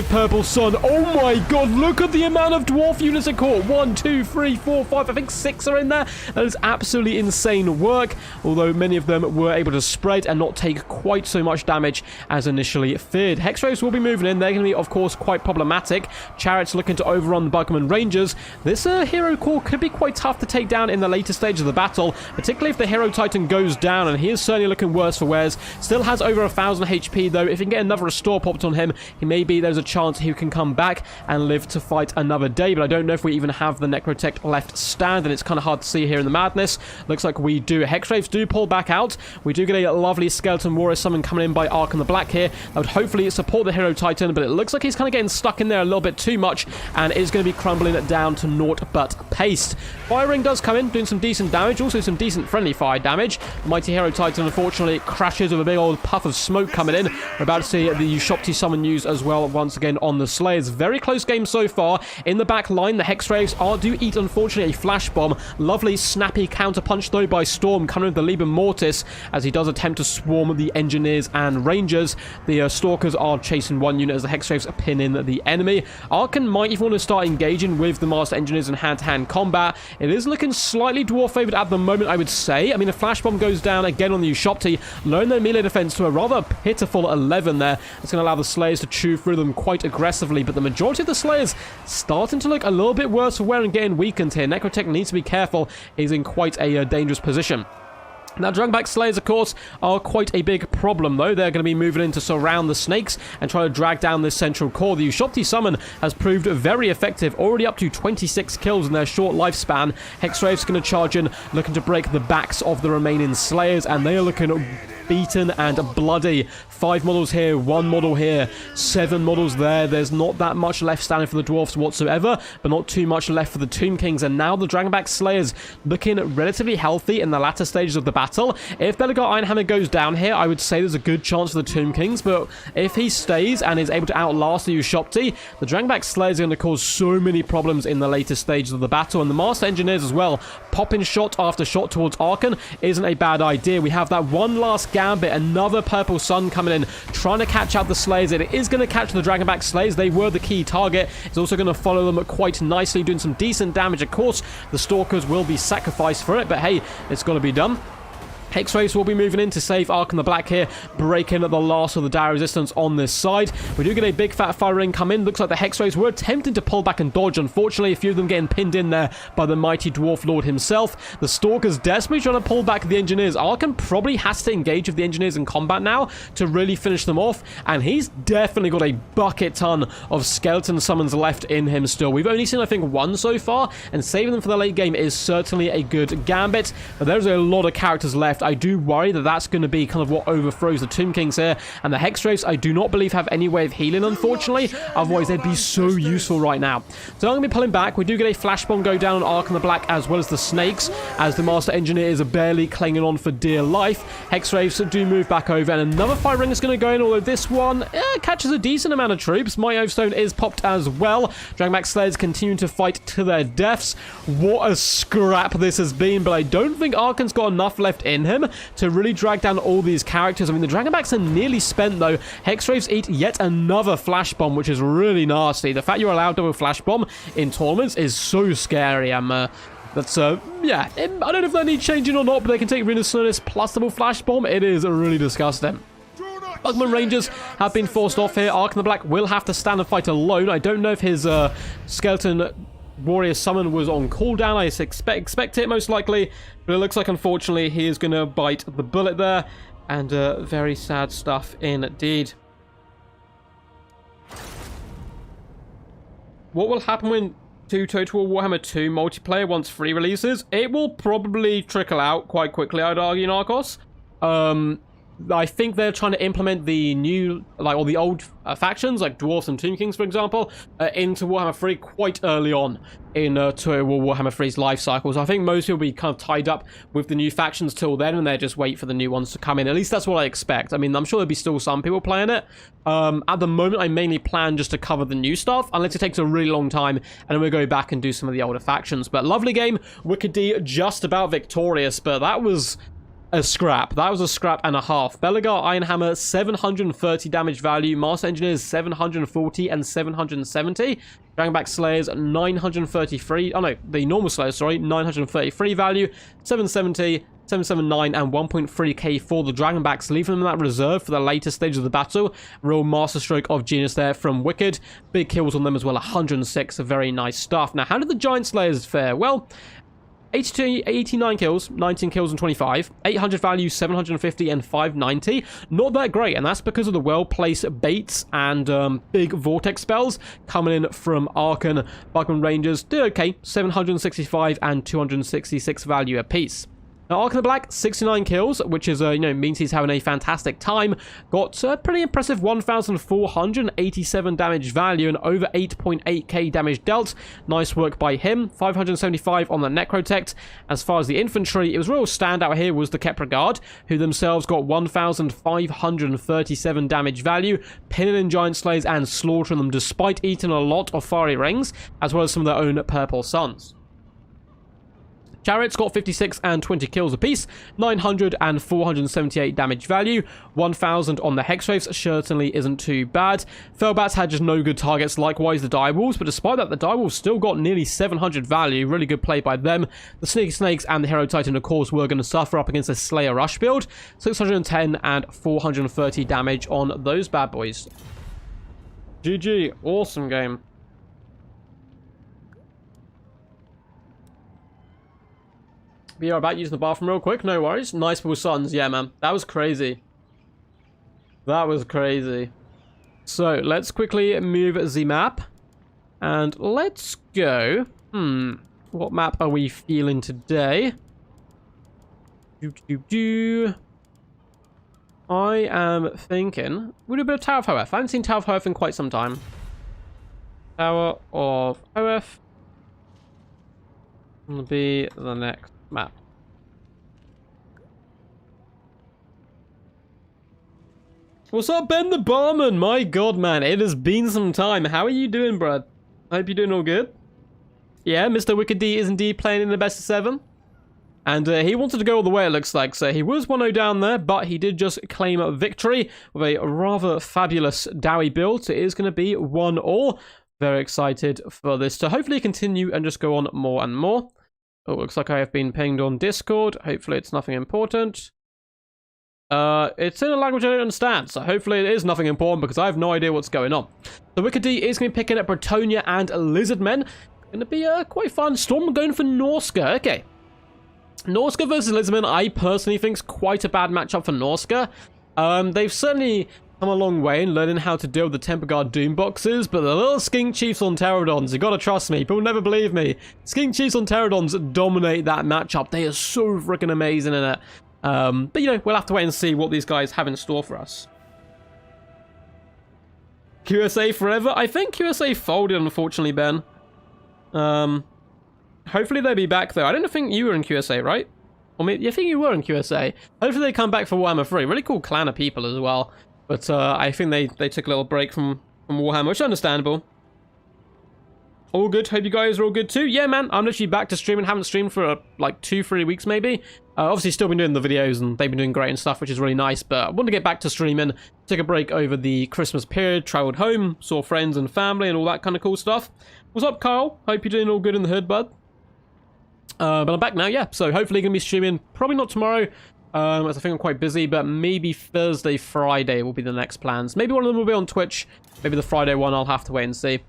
purple sun. Oh my god, look at the amount of dwarf units it caught. 1, 2, 3, 4, 5, I think 6 are in there. That is absolutely insane work, although many of them were able to spread and not take quite so much damage as initially feared. Hexgraves will be moving in. They're going to be, of course, quite problematic. Chariots looking to overrun the Bugman Rangers. This hero core could be quite tough to take down in the later stages of the battle, particularly if the Hero Titan goes down, and he is certainly looking worse for wears. Still has over 1,000 HP, though. If he can get another restore popped on him, he may be there's a chance he can come back and live to fight another day, but I don't know if we even have the Necrotech left stand, and it's kind of hard to see here in the madness. Looks like we do. Hexgraves do pull back out. We do get a lovely Skeleton Warrior summon coming in by Ark in the Black here. That would hopefully support the Hero Titan, but it looks like he's kind of getting stuck in there a little bit too much, and is going to be crumbling it down to naught but paste. Firing does come in, doing some decent damage, also some decent friendly fire damage. The mighty Hero Titan, unfortunately, crashes with a big old puff of smoke coming in. We're about to see the Ushopti summon used as well once again on the Slayers. Very close game so far. In the back line, the Hexgraves do eat, unfortunately, a flash bomb. Lovely, snappy counter punch, though, by Storm, coming with the Liber Mortis, as he does attempt to swarm the Engineers and Rangers. The Stalkers are chasing one unit as the Hexgraves pin in the enemy. Arkan might even want to start engaging with the Master Engineers in hand-to-hand combat. It is looking slightly dwarf-favored at the moment, I would say. I mean, a flash bomb goes down again on the Ushopti, lowering their melee defense to a rather pitiful 11 there. It's going to allow the Slayers to chew through them quite aggressively, but the majority of the Slayers starting to look a little bit worse for wear and getting weakened here. Necrotech needs to be careful. He's in quite a dangerous position. Now, Dragonback Slayers, of course, are quite a big problem, though. They're going to be moving in to surround the snakes and try to drag down this central core. The Ushopti summon has proved very effective, already up to 26 kills in their short lifespan. Hexwraith's going to charge in, looking to break the backs of the remaining Slayers, and they are looking beaten and bloody. 5 models here, 1 model here, 7 models there. There's not that much left standing for the Dwarfs whatsoever, but not too much left for the Tomb Kings. And now the Dragonback Slayers looking relatively healthy in the latter stages of the battle. If Belegar Ironhammer goes down here, I would say there's a good chance for the Tomb Kings, but if he stays and is able to outlast the Ushopti, the Dragonback Slayers are going to cause so many problems in the later stages of the battle. And the Master Engineers as well, popping shot after shot towards Archon isn't a bad idea. We have that one last gambit, another purple sun coming in, trying to catch out the Slayers. It is going to catch the Dragonback Slayers. They were the key target. It's also going to follow them quite nicely, doing some decent damage. Of course, the Stalkers will be sacrificed for it, but hey, it's got to be done. Hexwraiths will be moving in to save Archon the Black here, breaking the last of the dire resistance on this side. We do get a big fat fire ring come in. Looks like the Hexwraiths were attempting to pull back and dodge. Unfortunately, a few of them getting pinned in there by the mighty Dwarf Lord himself. The Stalkers desperately trying to pull back the Engineers. Archon probably has to engage with the Engineers in combat now to really finish them off, and he's definitely got a bucket ton of skeleton summons left in him still. We've only seen, I think, 1 so far, and saving them for the late game is certainly a good gambit, but there's a lot of characters left. I do worry that that's going to be kind of what overthrows the Tomb Kings here, and the Hexwraiths I do not believe have any way of healing, unfortunately. Otherwise they'd be so useful right now. So I'm going to be pulling back. We do get a flash bomb go down on Archon the Black as well as the Snakes, as the Master Engineer is barely clinging on for dear life. Hexwraiths do move back over, and another fire ring is going to go in, although this one catches a decent amount of troops. My Ovestone is popped as well. Dragonback Slayers continue to fight to their deaths. What a scrap this has been, but I don't think Archon's got enough left in him to really drag down all these characters. I mean, the Dragonbacks are nearly spent, though. Hexwraiths eat yet another flash bomb, which is really nasty. The fact you're allowed to have a flash bomb in tournaments is so scary. Yeah, I don't know if they need changing or not, but they can take Renaissance plus double flash bomb. It is really disgusting. Bugman Rangers have been forced off here. Archon the Black will have to stand and fight alone. I don't know if his skeleton warrior summon was on cooldown. I expect it most likely, but it looks like unfortunately he is going to bite the bullet there, and very sad stuff indeed. What will happen when Total Warhammer 2 multiplayer once free releases? It will probably trickle out quite quickly, I'd argue, Narcos. I think they're trying to implement the new, or the old factions, like Dwarfs and Tomb Kings, for example, into Warhammer 3 quite early on in Total War Warhammer 3's life cycle. So I think most people will be kind of tied up with the new factions till then, and they just wait for the new ones to come in. At least that's what I expect. I mean, I'm sure there'll be still some people playing it. At the moment, I mainly plan just to cover the new stuff, unless it takes a really long time, and then we'll go back and do some of the older factions. But lovely game. WickD just about victorious, but that was a scrap. That was a scrap and a half. Belegar Ironhammer, 730 damage value. Master Engineers, 740 and 770. Dragonback Slayers, 933. Oh no, the normal Slayers, sorry, 933 value. 770, 779, and 1.3k for the Dragonbacks, leaving them in that reserve for the later stage of the battle. Real masterstroke of genius there from WickD. Big kills on them as well, 106. Very nice stuff. Now, how did the Giant Slayers fare? Well, 89 kills, 19 kills and 25, 800 value, 750 and 590. Not that great, and that's because of the well-placed baits and big vortex spells coming in from Archon. Bugman Rangers did okay, 765 and 266 value apiece. Now, Archon the Black, 69 kills, which is, means he's having a fantastic time. Got a pretty impressive 1,487 damage value and over 8.8k damage dealt. Nice work by him. 575 on the Necrotect. As far as the infantry, it was real standout here was the Kepra Guard, who themselves got 1,537 damage value, pinning in Giant Slayers and slaughtering them despite eating a lot of fiery rings, as well as some of their own purple suns. Chariots got 56 and 20 kills apiece, 900 and 478 damage value, 1,000 on the Hexwraiths certainly isn't too bad. Fellbats had just no good targets, likewise the Direwolves, but despite that, the Direwolves still got nearly 700 value, really good play by them. The Sneaky Snakes and the Hero Titan, of course, were going to suffer up against a Slayer Rush build, 610 and 430 damage on those bad boys. GG, awesome game. Be right back, using the bathroom real quick. No worries. Nice with sons. Yeah, man. That was crazy. That was crazy. So, let's quickly move the map. And let's go. What map are we feeling today? I am thinking... We'll do a bit of Tower of Hoeth. I haven't seen Tower of Hoeth in quite some time. Tower of Hoeth will be the next map. What's up, Ben the Barman? My god, man, it has been some time. How are you doing, bruh? I hope you're doing all good. Yeah, Mr. WickD is indeed playing in the best of 7. And he wanted to go all the way, it looks like. So he was 1-0 down there, but he did just claim a victory with a rather fabulous Dowie build. So it is going to be 1-1. Very excited for this to hopefully continue and just go on more and more. Oh, looks like I have been pinged on Discord. Hopefully it's nothing important. It's in a language I don't understand, so hopefully it is nothing important because I have no idea what's going on. So WickD is going to be picking up Bretonia and Lizardmen. Going to be quite fun. Storm going for Norska. Okay. Norska versus Lizardmen, I personally think is quite a bad matchup for Norska. They've certainly come a long way in learning how to deal with the Temple Guard Doom boxes, but the little Skink Chiefs on Pterodons, you gotta trust me, people never believe me. Skink Chiefs on Pterodons dominate that matchup. They are so freaking amazing in it. But, you know, we'll have to wait and see what these guys have in store for us. QSA forever? I think QSA folded, unfortunately, Ben. Hopefully they'll be back, though. I don't think you were in QSA, right? Or maybe, I think you were in QSA. Hopefully they come back for Warhammer 3. Really cool clan of people as well. But I think they took a little break from Warhammer, which is understandable. All good. Hope you guys are all good too. Yeah, man. I'm literally back to streaming. Haven't streamed for like 2-3 weeks maybe. Obviously still been doing the videos and they've been doing great and stuff, which is really nice. But I want to get back to streaming. Take a break over the Christmas period. Traveled home. Saw friends and family and all that kind of cool stuff. What's up, Kyle? Hope you're doing all good in the hood, bud. But I'm back now, yeah. So hopefully going to be streaming. Probably not tomorrow. As I think I'm quite busy, but maybe Thursday, Friday will be the next plans. Maybe one of them will be on Twitch. Maybe the Friday one, I'll have to wait and see.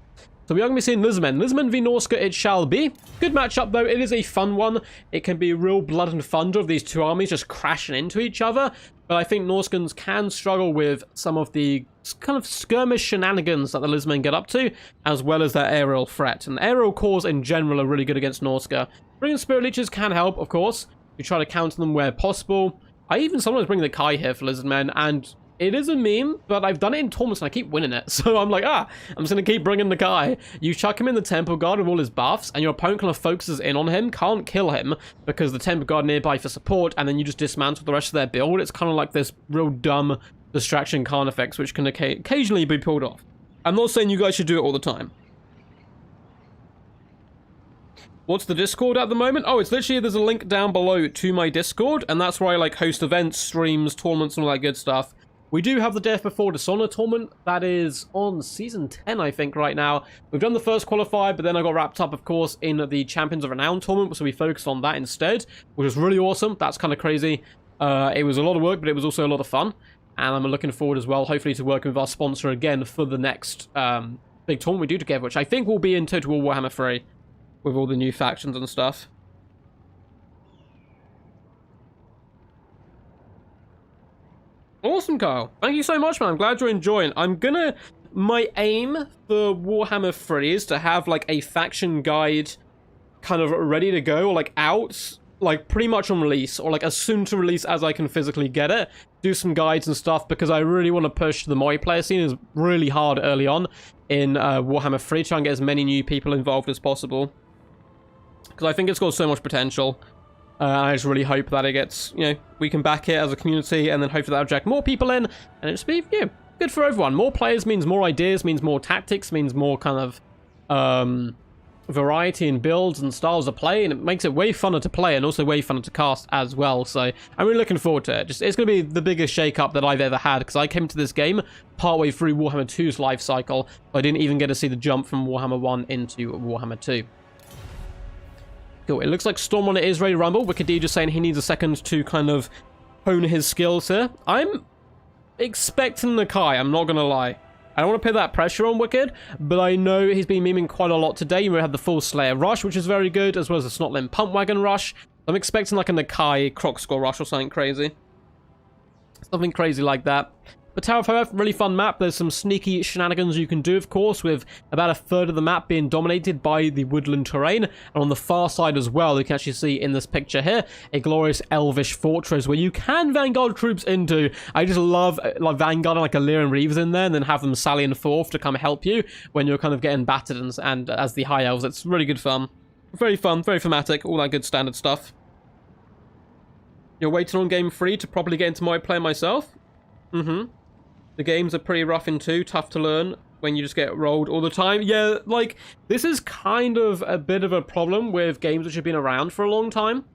So we are going to be seeing Lizardmen. Lizardmen v Norska it shall be. Good matchup, though. It is a fun one. It can be real blood and thunder of these two armies just crashing into each other. But I think Norskans can struggle with some of the kind of skirmish shenanigans that the Lizardmen get up to, as well as their aerial threat. And aerial cores in general are really good against Norska. Bringing Spirit Leeches can help, of course. You try to counter them where possible. I even sometimes bring the Kai here for Lizardmen, and it is a meme, but I've done it in tournaments and I keep winning it. So I'm like, I'm just going to keep bringing the Kai. You chuck him in the Temple Guard with all his buffs, and your opponent kind of focuses in on him, can't kill him, because the Temple Guard nearby for support, and then you just dismantle the rest of their build. It's kind of like this real dumb distraction Khan effects, which can occasionally be pulled off. I'm not saying you guys should do it all the time. What's the Discord at the moment? Oh, it's literally, there's a link down below to my Discord, and that's where I like host events, streams, tournaments, and all that good stuff. We do have the Death Before Dishonor tournament. That is on Season 10, I think, right now. We've done the first qualifier, but then I got wrapped up, of course, in the Champions of Renown tournament, so we focused on that instead, which was really awesome. That's kind of crazy. It was a lot of work, but it was also a lot of fun. And I'm looking forward as well, hopefully, to working with our sponsor again for the next big tournament we do together, which I think will be in Total War Warhammer 3, with all the new factions and stuff. Awesome, Kyle. Thank you so much, man. I'm glad you're enjoying. My aim for Warhammer 3 is to have, like, a faction guide kind of ready to go, or, like, out, like, pretty much on release, or, like, as soon to release as I can physically get it. Do some guides and stuff, because I really want to push the multiplayer scene is really hard early on in Warhammer 3, try and get as many new people involved as possible. Because I think it's got so much potential. I just really hope that it gets, you know, we can back it as a community, and then hopefully that'll jack more people in, and it's be, you know, good for everyone. More players means more ideas, means more tactics, means more kind of variety in builds and styles of play, and it makes it way funner to play and also way funner to cast as well. So I'm really looking forward to it. Just, it's going to be the biggest shake-up that I've ever had, because I came to this game partway through Warhammer 2's life cycle. I didn't even get to see the jump from Warhammer 1 into Warhammer 2. Cool. It looks like Stormrunner is ready to rumble. WickD just saying he needs a second to kind of hone his skills here. I'm expecting the Kai, I'm not going to lie. I don't want to put that pressure on Wicked, but I know he's been memeing quite a lot today. You have the full Slayer Rush, which is very good, as well as the Snotland Pump Wagon Rush. I'm expecting like a Nakai Croc Score Rush or something crazy. Something crazy like that. But Tower of Hope, really fun map. There's some sneaky shenanigans you can do, of course, with about a third of the map being dominated by the woodland terrain. And on the far side as well, you can actually see in this picture here, a glorious elvish fortress where you can vanguard troops into. I just love like vanguarding like Illyrian Reavers in there and then have them sally in forth to come help you when you're kind of getting battered and as the high elves. It's really good fun. Very fun, very thematic, all that good standard stuff. You're waiting on Game 3 to properly get into multiplayer myself? The games are pretty rough in 2, tough to learn when you just get rolled all the time. Yeah, like, this is kind of a bit of a problem with games which have been around for a long time,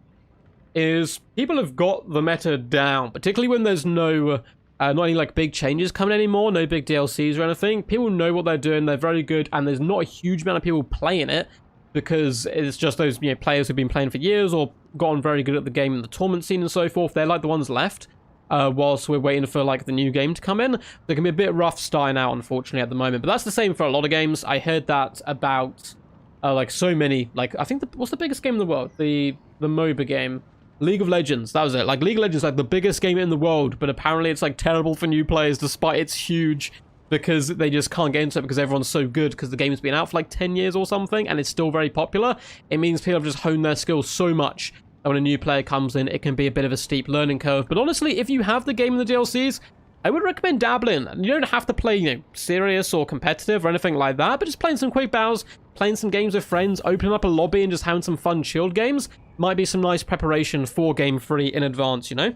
is people have got the meta down, particularly when there's no, not any, like, big changes coming anymore, no big DLCs or anything. People know what they're doing, they're very good, and there's not a huge amount of people playing it, because it's just those, you know, players who've been playing for years or gotten very good at the game in the tournament scene and so forth. They're, like, the ones left. Whilst we're waiting for like the new game to come in. They can be a bit rough starting out, unfortunately, at the moment. But that's the same for a lot of games. I heard that about like so many. Like I think what's the biggest game in the world? The MOBA game, League of Legends. That was it. Like League of Legends, is like the biggest game in the world, but apparently it's like terrible for new players, despite it's huge, because they just can't get into it because everyone's so good because the game's been out for like 10 years or something, and it's still very popular. It means people have just honed their skills so much. When a new player comes in, it can be a bit of a steep learning curve. But honestly, if you have the game and the DLCs, I would recommend dabbling. You don't have to play, you know, serious or competitive or anything like that, but just playing some quick battles, playing some games with friends, opening up a lobby and just having some fun chilled games might be some nice preparation for Game 3 in advance, you know?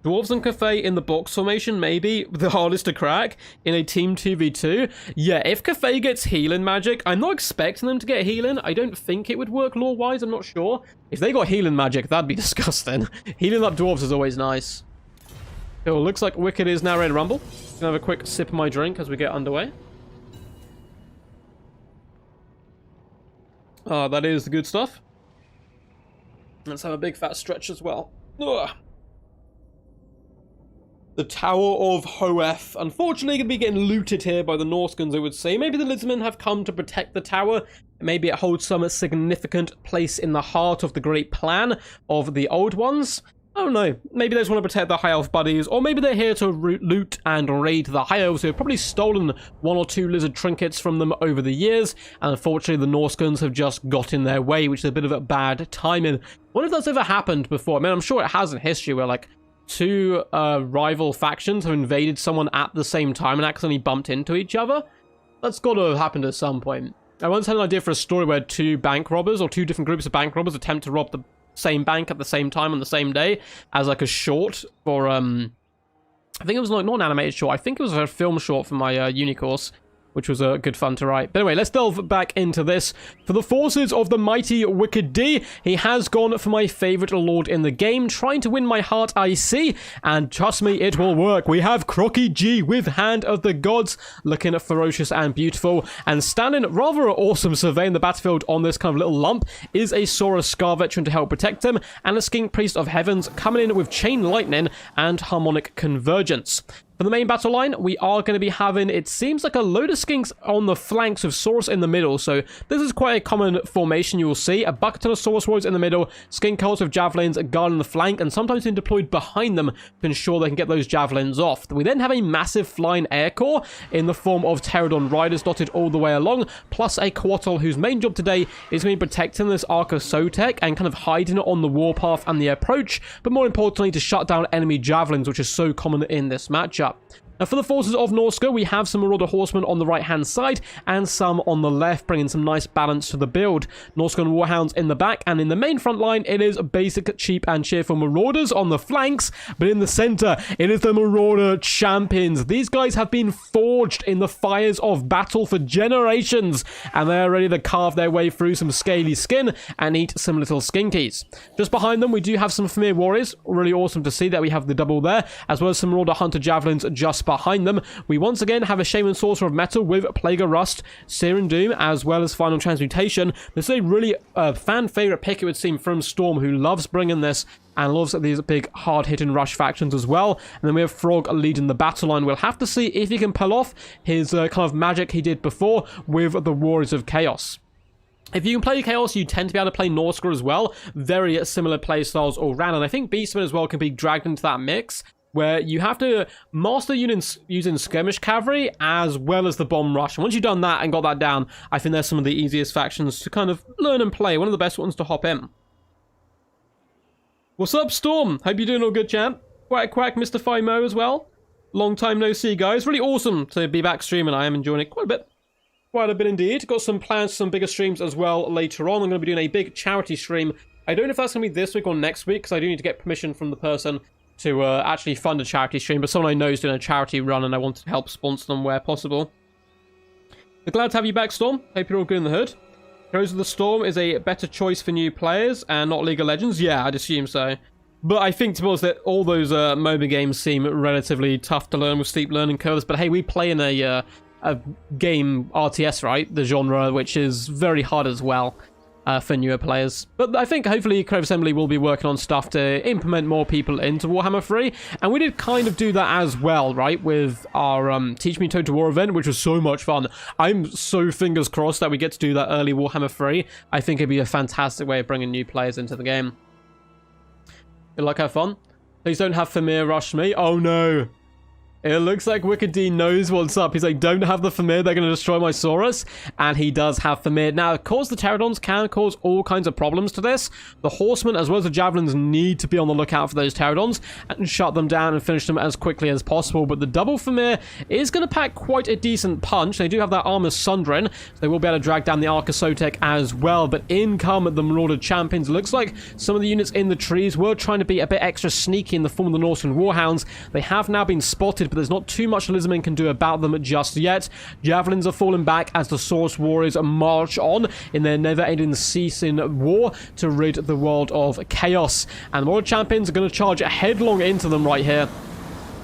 Dwarves and Cathay in the box formation, maybe the hardest to crack in a team 2v2. Yeah, if Cathay gets healing magic, I'm not expecting them to get healing. I don't think it would work lore-wise, I'm not sure. If they got healing magic, that'd be disgusting. Healing up dwarves is always nice. Cool, looks like WickD is now ready to rumble. Gonna have a quick sip of my drink as we get underway. That is the good stuff. Let's have a big fat stretch as well. Ugh. The Tower of Hoef. Unfortunately, going to be getting looted here by the Norskins, I would say. Maybe the Lizardmen have come to protect the tower. Maybe it holds some significant place in the heart of the great plan of the Old Ones. I don't know. Maybe they just want to protect the High Elf buddies, or maybe they're here to loot and raid the High Elves who have probably stolen 1 or 2 lizard trinkets from them over the years, and unfortunately the Norskins have just got in their way, which is a bit of a bad timing. I wonder if that's ever happened before. I mean, I'm sure it has in history where, like, 2 rival factions have invaded someone at the same time and accidentally bumped into each other. That's got to have happened at some point. I once had an idea for a story where 2 bank robbers, or 2 different groups of bank robbers, attempt to rob the same bank at the same time on the same day as like a short for I think it was like not an animated short, I think it was a film short for my uni course, which was good fun to write. But anyway, let's delve back into this. For the forces of the mighty WickD, he has gone for my favorite lord in the game, trying to win my heart, I see, and trust me, it will work. We have Crocky G with Hand of the Gods, looking ferocious and beautiful, and standing rather awesome surveying the battlefield on this kind of little lump is a Sora Scar veteran to help protect him, and a Skink Priest of Heavens coming in with Chain Lightning and Harmonic Convergence. For the main battle line, we are going to be having, it seems like a load of skinks on the flanks with Saurus in the middle. So this is quite a common formation you will see. A bucket ton of Saurus warriors in the middle, skink cults with javelins guarding the flank, and sometimes being deployed behind them to ensure they can get those javelins off. We then have a massive flying air corps in the form of Pterodon riders dotted all the way along, plus a Coatl whose main job today is going to be protecting this Arc of Sotek and kind of hiding it on the warpath and the approach, but more importantly to shut down enemy javelins, which is so common in this matchup. Now for the forces of Norska, we have some Marauder Horsemen on the right-hand side and some on the left, bringing some nice balance to the build. Norska and Warhounds in the back, and in the main front line, it is basic, cheap, and cheerful Marauders on the flanks, but in the center, it is the Marauder Champions. These guys have been forged in the fires of battle for generations, and they're ready to carve their way through some scaly skin and eat some little skinkies. Just behind them, we do have some Familiar Warriors. Really awesome to see that we have the double there, as well as some Marauder Hunter Javelins just behind them. We once again have a Shaman Sorcerer of Metal with Plague of Rust, Searing Doom, as well as Final Transmutation. This is a really fan favorite pick, it would seem, from Storm, who loves bringing this and loves these big hard-hitting rush factions as well. And then we have Frog leading the battle line. We'll have to see if he can pull off his kind of magic he did before with the Warriors of Chaos. If you can play Chaos, you tend to be able to play Norska as well. Very similar play styles all round. And I think Beastmen as well can be dragged into that mix, where you have to master units using skirmish cavalry as well as the bomb rush. And once you've done that and got that down, I think they're some of the easiest factions to kind of learn and play. One of the best ones to hop in. What's up, Storm? Hope you're doing all good, champ. Quack, quack, Mr. Fimo as well. Long time no see, guys. Really awesome to be back streaming. I am enjoying it quite a bit. Quite a bit indeed. Got some plans for some bigger streams as well later on. I'm going to be doing a big charity stream. I don't know if that's going to be this week or next week, because I do need to get permission from the person to actually fund a charity stream. But someone I know is doing a charity run, and I wanted to help sponsor them where possible. But glad to have you back, Storm. Hope you're all good in the hood. Heroes of the Storm is a better choice for new players, and not League of Legends. Yeah, I'd assume so. But I think, to be honest, that all those MOBA games seem relatively tough to learn with steep learning curves. But hey, we play in a game RTS, right? The genre, which is very hard as well for newer players. But I think hopefully Crave Assembly will be working on stuff to implement more people into Warhammer 3. And we did kind of do that as well, right? With our Teach Me Total War event, which was so much fun. I'm so fingers crossed that we get to do that early Warhammer 3. I think it'd be a fantastic way of bringing new players into the game. Good luck, have fun. Please don't have Famir rush me. Oh no. It looks like WickD knows what's up. He's like, don't have the Famir, they're going to destroy my Saurus. And he does have Famir. Now, of course, the Pterodons can cause all kinds of problems to this. The Horsemen, as well as the Javelins, need to be on the lookout for those Pterodons and shut them down and finish them as quickly as possible. But the double Famir is going to pack quite a decent punch. They do have that Armor Sundrin, so they will be able to drag down the Arca Sotek as well. But in come the Marauder Champions. Looks like some of the units in the trees were trying to be a bit extra sneaky in the form of the Norseman Warhounds. They have now been spotted, but there's not too much Lizardmen can do about them just yet. Javelins are falling back as the Source Warriors march on in their never-ending ceasing war to rid the world of chaos. And the World Champions are going to charge headlong into them right here.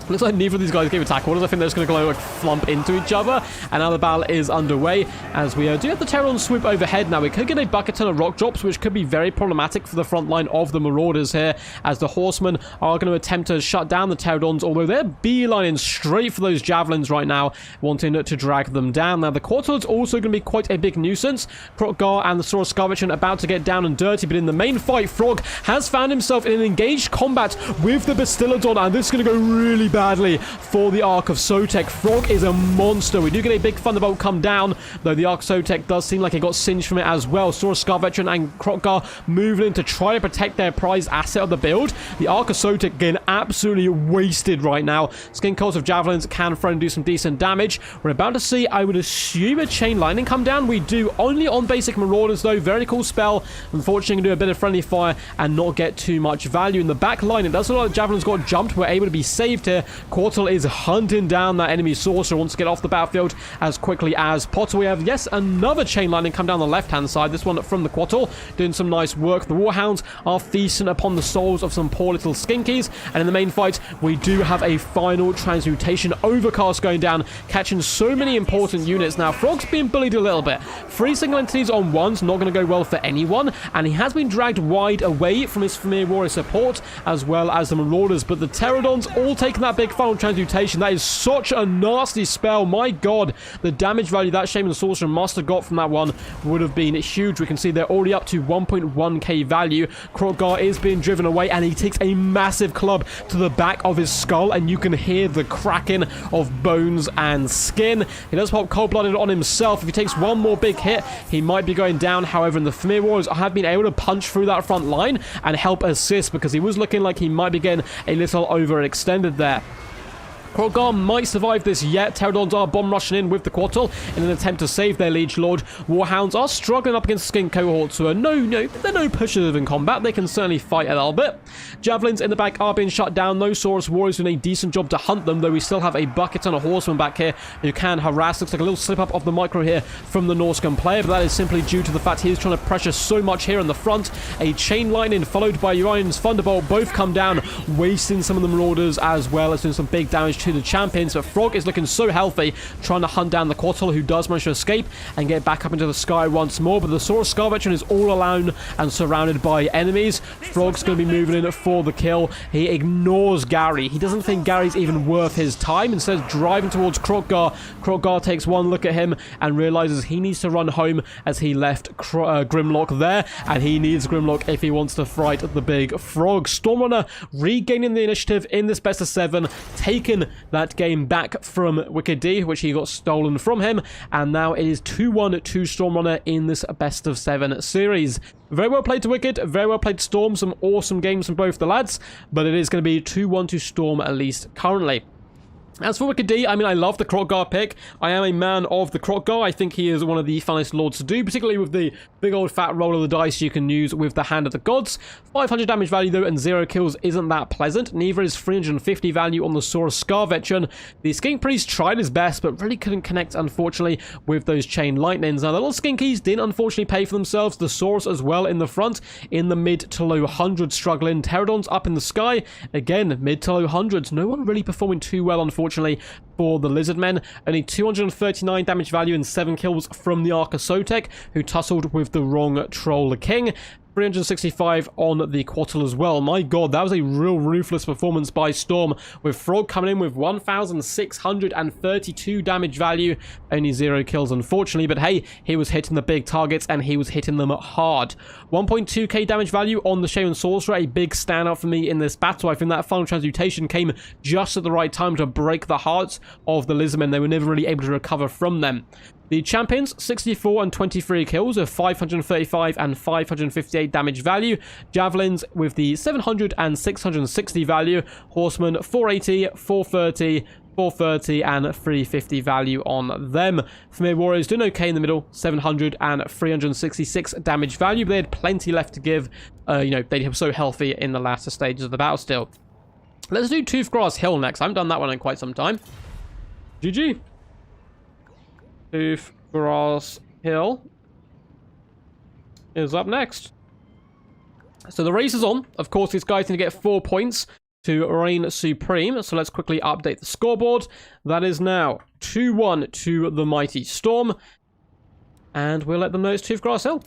Looks like neither of these guys gave attack orders. I think they're just going to go like flump into each other. And now the battle is underway as we do have the Pterodon swoop overhead. Now we could get a bucket ton of rock drops, which could be very problematic for the front line of the Marauders here, as the Horsemen are going to attempt to shut down the Pterodons, although they're beelining straight for those Javelins right now, wanting to drag them down. Now the Quartel's also going to be quite a big nuisance. Krokgar and the Saurus Scarvichan about to get down and dirty, but in the main fight, Frog has found himself in an engaged combat with the Bastiladon, and this is going to go really badly for the Ark of Sotek. Frog is a monster. We do get a big Thunderbolt come down, though the Ark of Sotek does seem like it got singed from it as well. Saurus Scar Veteran and Krokgar moving in to try to protect their prized asset of the build. The Ark of Sotek getting absolutely wasted right now. Skin Coils of Javelins can throw and do some decent damage. We're about to see, I would assume, a Chain Lightning come down. We do, only on basic Marauders though. Very cool spell. Unfortunately, can do a bit of friendly fire and not get too much value. In the back line, it does look like Javelins got jumped. We're able to be saved here. Quartel is hunting down that enemy sorcerer, wants to get off the battlefield as quickly as possible. We have, yes, another Chain Lightning come down the left-hand side, this one from the Quartel, doing some nice work. The Warhounds are feasting upon the souls of some poor little skinkies, and in the main fight, we do have a final transmutation overcast going down, catching so many important units. Now, Frog's being bullied a little bit. 3 single entities on one's not going to go well for anyone, and he has been dragged wide away from his Famir Warrior support, as well as the Marauders, but the Pterodons all taking that big final transmutation. That is such a nasty spell. My god, the damage value that Shaman Sorcerer must have got from that one would have been huge. We can see they're already up to 1.1k value. Krokgar is being driven away, and he takes a massive club to the back of his skull, and you can hear the cracking of bones and skin. He does pop cold-blooded on himself. If he takes one more big hit, he might be going down. However, the Famir Warriors have been able to punch through that front line and help assist, because he was looking like he might be getting a little overextended there. Krokgar might survive this yet. Pterodons are bomb rushing in with the Quartel in an attempt to save their Liege Lord. Warhounds are struggling up against Skin Cohorts, who are they're no pushes in combat. They can certainly fight a little bit. Javelins in the back are being shut down. No Saurus Warriors doing a decent job to hunt them, though we still have a bucket and a Horseman back here who can harass. Looks like a little slip up of the micro here from the Norscan player, but that is simply due to the fact he is trying to pressure so much here in the front. A Chain Lightning followed by Orion's Thunderbolt both come down, wasting some of the Marauders as well as doing some big damage to the champions, but Frog is looking so healthy, trying to hunt down the Quattle, who does manage to escape and get back up into the sky once more, but the Saurus Scar Veteran is all alone and surrounded by enemies. Frog's going to be moving in for the kill. He ignores Gary. He doesn't think Gary's even worth his time. Instead of driving towards Kroggar, Kroggar takes one look at him and realizes he needs to run home, as he left Grimlock there, and he needs Grimlock if he wants to fight the big Frog. Stormrunner regaining the initiative in this best of 7, taking that game back from WickD, which he got stolen from him, and now it is 2-1 to Stormrunner in this best of 7 series. Very well played to Wicked, very well played to Storm, some awesome games from both the lads, but it is going to be 2-1 to Storm, at least currently. As for WickD, I mean, I love the Kroggar pick. I am a man of the Kroggar. I think he is one of the funnest lords to do, particularly with the big old fat roll of the dice you can use with the Hand of the Gods. 500 damage value, though, and 0 kills isn't that pleasant. Neither is 350 value on the Saurus Scar Veteran. The Skink Priest tried his best, but really couldn't connect, unfortunately, with those Chain Lightnings. Now, the little Skinkies didn't, unfortunately, pay for themselves. The Saurus as well in the front, in the mid to low hundreds struggling. Pterodons up in the sky, again, mid to low hundreds. No one really performing too well, unfortunately, for the Lizardmen. Only 239 damage value and 7 kills from the Archosotek, who tussled with the wrong Troll King. 365 on the Quattle as well. My god, that was a real ruthless performance by Storm, with Frog coming in with 1,632 damage value. Only 0 kills, unfortunately, but hey, he was hitting the big targets, and he was hitting them hard. 1.2k damage value on the Shaman Sorcerer, a big standout for me in this battle. I think that final transmutation came just at the right time to break the hearts of the Lizardmen. They were never really able to recover from them. The champions, 64 and 23 kills of 535 and 558 damage value. Javelins with the 700 and 660 value. Horsemen, 480, 430, 430 and 350 value on them. Famir Warriors doing okay in the middle, 700 and 366 damage value, but they had plenty left to give. You know, they were so healthy in the latter stages of the battle still. Let's do Toothgrass Hill next. I haven't done that one in quite some time. GG. Toothgrass Hill is up next. So the race is on. Of course, these guys need to get 4 points to reign supreme. So let's quickly update the scoreboard. That is now 2-1 to the mighty Storm. And we'll let them know it's Toothgrass Hill.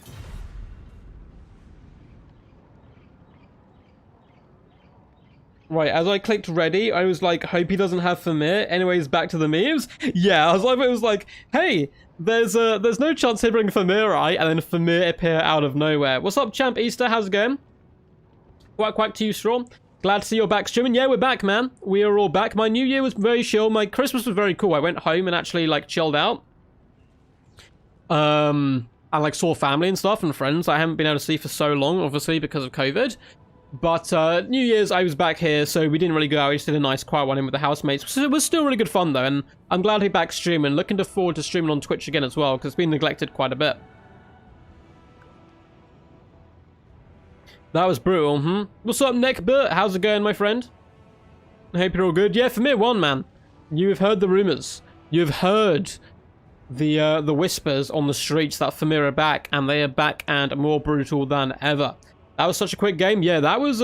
Right, as I clicked ready, I was like, hope he doesn't have Famir. Anyways, back to the memes. Yeah, it was like, hey, there's no chance he'll bring Famir, right? And then Famir appear out of nowhere. What's up, Champ Easter? How's it going? Quack quack to you, Straw. Glad to see you're back streaming. Yeah, we're back, man. We are all back. My New Year was very chill. My Christmas was very cool. I went home and actually, like, chilled out. I, like, saw family and stuff and friends I haven't been able to see for so long, obviously, because of COVID. But New Year's, I was back here, so we didn't really go out. We just did a nice quiet one in with the housemates. So it was still really good fun, though, and I'm glad to be back streaming. Looking forward to streaming on Twitch again as well, because it's been neglected quite a bit. That was brutal, What's up, Neckbert? How's it going, my friend? I hope you're all good. Yeah, Famir won, man. You've heard the rumors. You've heard the whispers on the streets that Famir are back, and they are back and more brutal than ever. That was such a quick game. Yeah, that was,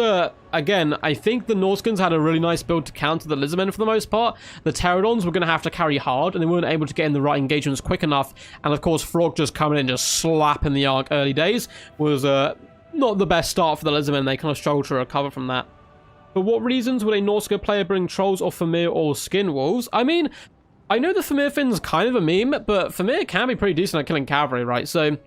again, I think the Norskins had a really nice build to counter the Lizardmen for the most part. The Pterodons were going to have to carry hard, and they weren't able to get in the right engagements quick enough. And, of course, Frog just coming in, just slapping the arc early days was not the best start for the Lizardmen. They kind of struggled to recover from that. For what reasons would a Norska player bring Trolls or Famir or Skin Wolves? I mean, I know the Famir Finn's kind of a meme, but Famir can be pretty decent at killing cavalry, right? So,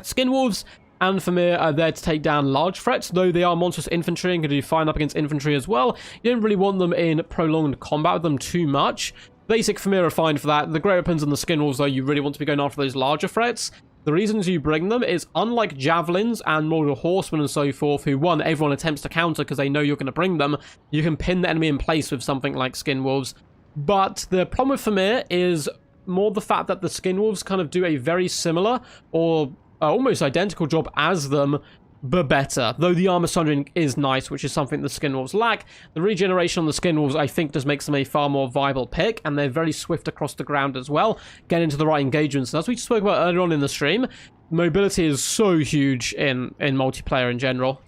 Skin Wolves and Famir are there to take down large threats, though they are monstrous infantry and can do fine up against infantry as well. You don't really want them in prolonged combat with them too much. Basic Famir are fine for that. The Great Weapons and the Skin Wolves, though, you really want to be going after those larger threats. The reasons you bring them is, unlike Javelins and Mortal Horsemen and so forth, who, one, everyone attempts to counter because they know you're going to bring them, you can pin the enemy in place with something like Skin Wolves. But the problem with Famir is more the fact that the Skin Wolves kind of do a very similar or almost identical job as them, but better. Though the armor sundering is nice, which is something the Skin Wolves lack. The regeneration on the Skin Wolves, I think, just makes them a far more viable pick, and they're very swift across the ground as well, get into the right engagements. And as we spoke about earlier on in the stream, mobility is so huge in multiplayer in general.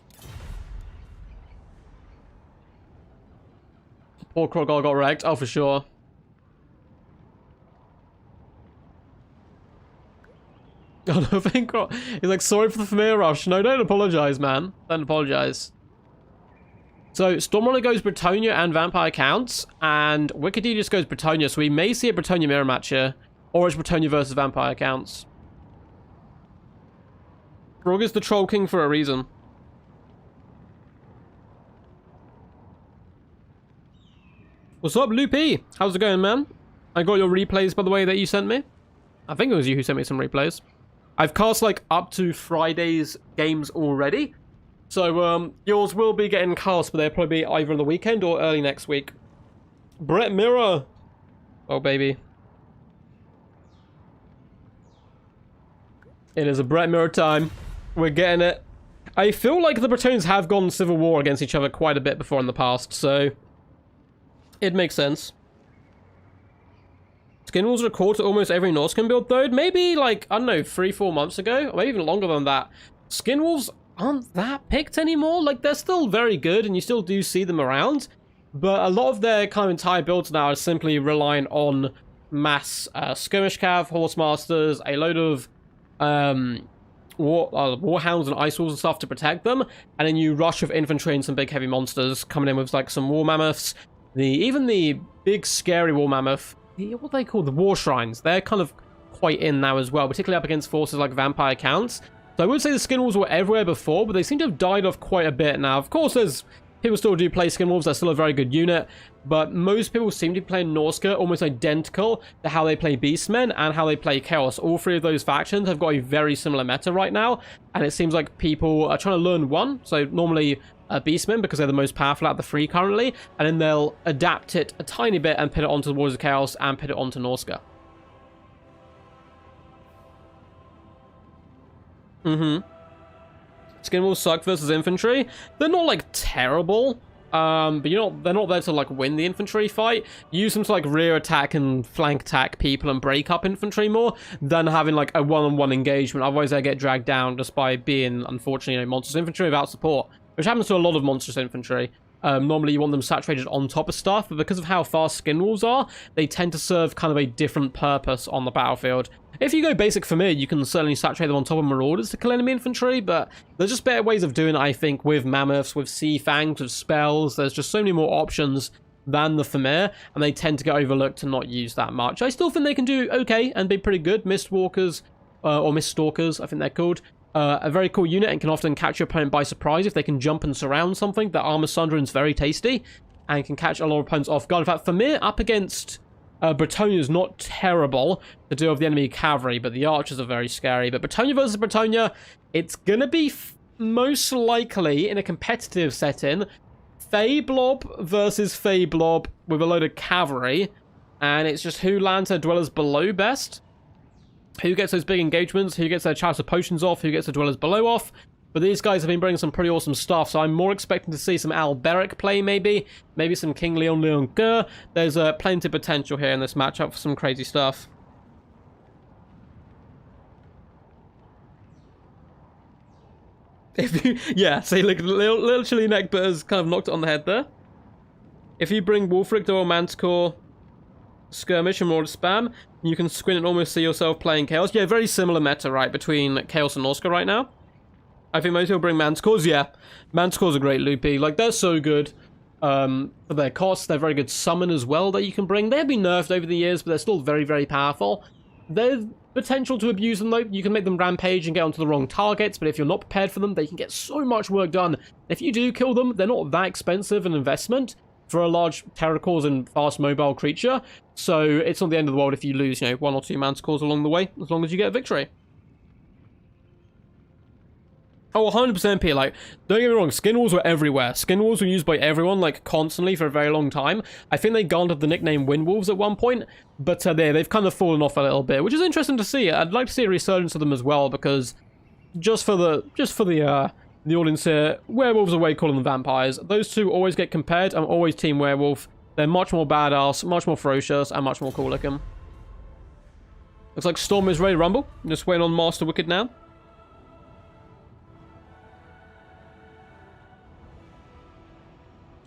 Poor Crocodile got wrecked. Oh, for sure. Oh, no, thank God. He's like, sorry for the Familiar Rush. No, don't apologize, man. Don't apologize. So, Stormrunner goes Bretonia and Vampire counts, and WickD just goes Bretonia, so we may see a Bretonia mirror match here, or it's Bretonia versus Vampire counts. Frog is the Troll King for a reason. What's up, Loopy? How's it going, man? I got your replays, by the way, that you sent me. I think it was you who sent me some replays. I've cast, like, up to Friday's games already. So, yours will be getting cast, but they'll probably be either on the weekend or early next week. Brett Mirror. Oh, baby. It is a Brett Mirror time. We're getting it. I feel like the Bretonians have gone civil war against each other quite a bit before in the past, so it makes sense. Skin Wolves are core to almost every Norscan build, though. Maybe, like, I don't know, 3-4 months ago, or maybe even longer than that. Skin Wolves aren't that picked anymore. Like, they're still very good, and you still do see them around. But a lot of their kind of entire builds now are simply relying on mass skirmish cav, horse masters, a load of warhounds and ice wolves and stuff to protect them, and then you rush with infantry and some big heavy monsters coming in with like some war mammoths. Even the big scary war mammoth, what they call the war shrines, they're kind of quite in now as well, particularly up against forces like vampire counts. So I would say the skin wolves were everywhere before, but they seem to have died off quite a bit now. Of course, there's people still do play skin wolves. They're still a very good unit, but most people seem to be playing Norska almost identical to how they play Beastmen and how they play Chaos. All three of those factions have got a very similar meta right now, and it seems like people are trying to learn one. So normally Beastmen, because they're the most powerful out of the three currently, and then they'll adapt it a tiny bit and put it onto the Warriors of Chaos and put it onto Norska. Skin wolves suck versus infantry. They're not like terrible, but they're not there to like win the infantry fight. Use them to like rear attack and flank attack people and break up infantry more than having like a one-on-one engagement. Otherwise they get dragged down just by being, unfortunately, monstrous infantry without support, which happens to a lot of monstrous infantry. Normally you want them saturated on top of stuff, but because of how fast skin wolves are, they tend to serve kind of a different purpose on the battlefield. If you go basic for me, you can certainly saturate them on top of marauders to kill enemy infantry, but there's just better ways of doing it, I think, with mammoths, with sea fangs, with spells. There's just so many more options than the Thamir, and they tend to get overlooked and not used that much. I still think they can do okay and be pretty good. Mistwalkers, or Miststalkers, I think they're called. A very cool unit and can often catch your opponent by surprise if they can jump and surround something. The Armor Sundering's very tasty and can catch a lot of opponents off guard. In fact, Thamir up against Bretonia is not terrible to deal with the enemy cavalry, but the archers are very scary. But Bretonia versus Bretonia, it's going to be most likely in a competitive setting, Fey-Blob versus Fey-Blob with a load of cavalry, and it's just who lands their dwellers below best. Who gets those big engagements, who gets their Chalice of Potions off, who gets the dwellers below off. But these guys have been bringing some pretty awesome stuff, so I'm more expecting to see some Alberic play, maybe some King Leon Leoncoeur. There's plenty of potential here in this matchup for some crazy stuff. Yeah, see, look, little chilly neck has kind of knocked it on the head there. If you bring Wolfric or Manticore, Skirmish and more spam, you can squint and almost see yourself playing Chaos. Yeah, very similar meta, right, between Chaos and Norska right now. I think most people bring Manticores. Yeah, Manticores are great, Loopy. Like, they're so good for their cost. They're very good summon as well that you can bring. They have been nerfed over the years, but they're still very, very powerful. There's potential to abuse them, though. You can make them rampage and get onto the wrong targets, but if you're not prepared for them, they can get so much work done. If you do kill them, they're not that expensive an investment for a large Terracores and fast mobile creature, so it's not the end of the world if you lose, 1 or 2 Manticores along the way, as long as you get a victory. Oh, 100% P. Like, don't get me wrong, skin walls were everywhere. Skin walls were used by everyone, like, constantly for a very long time. I think they garnered the nickname Wind Wolves at one point, but they've kind of fallen off a little bit, which is interesting to see. I'd like to see a resurgence of them as well, because just for the audience here, werewolves are way cooler than vampires. Those two always get compared. I'm always team werewolf. They're much more badass, much more ferocious, and much more cool looking. Looks like Storm is ready to rumble. Just waiting on Master Wicked now.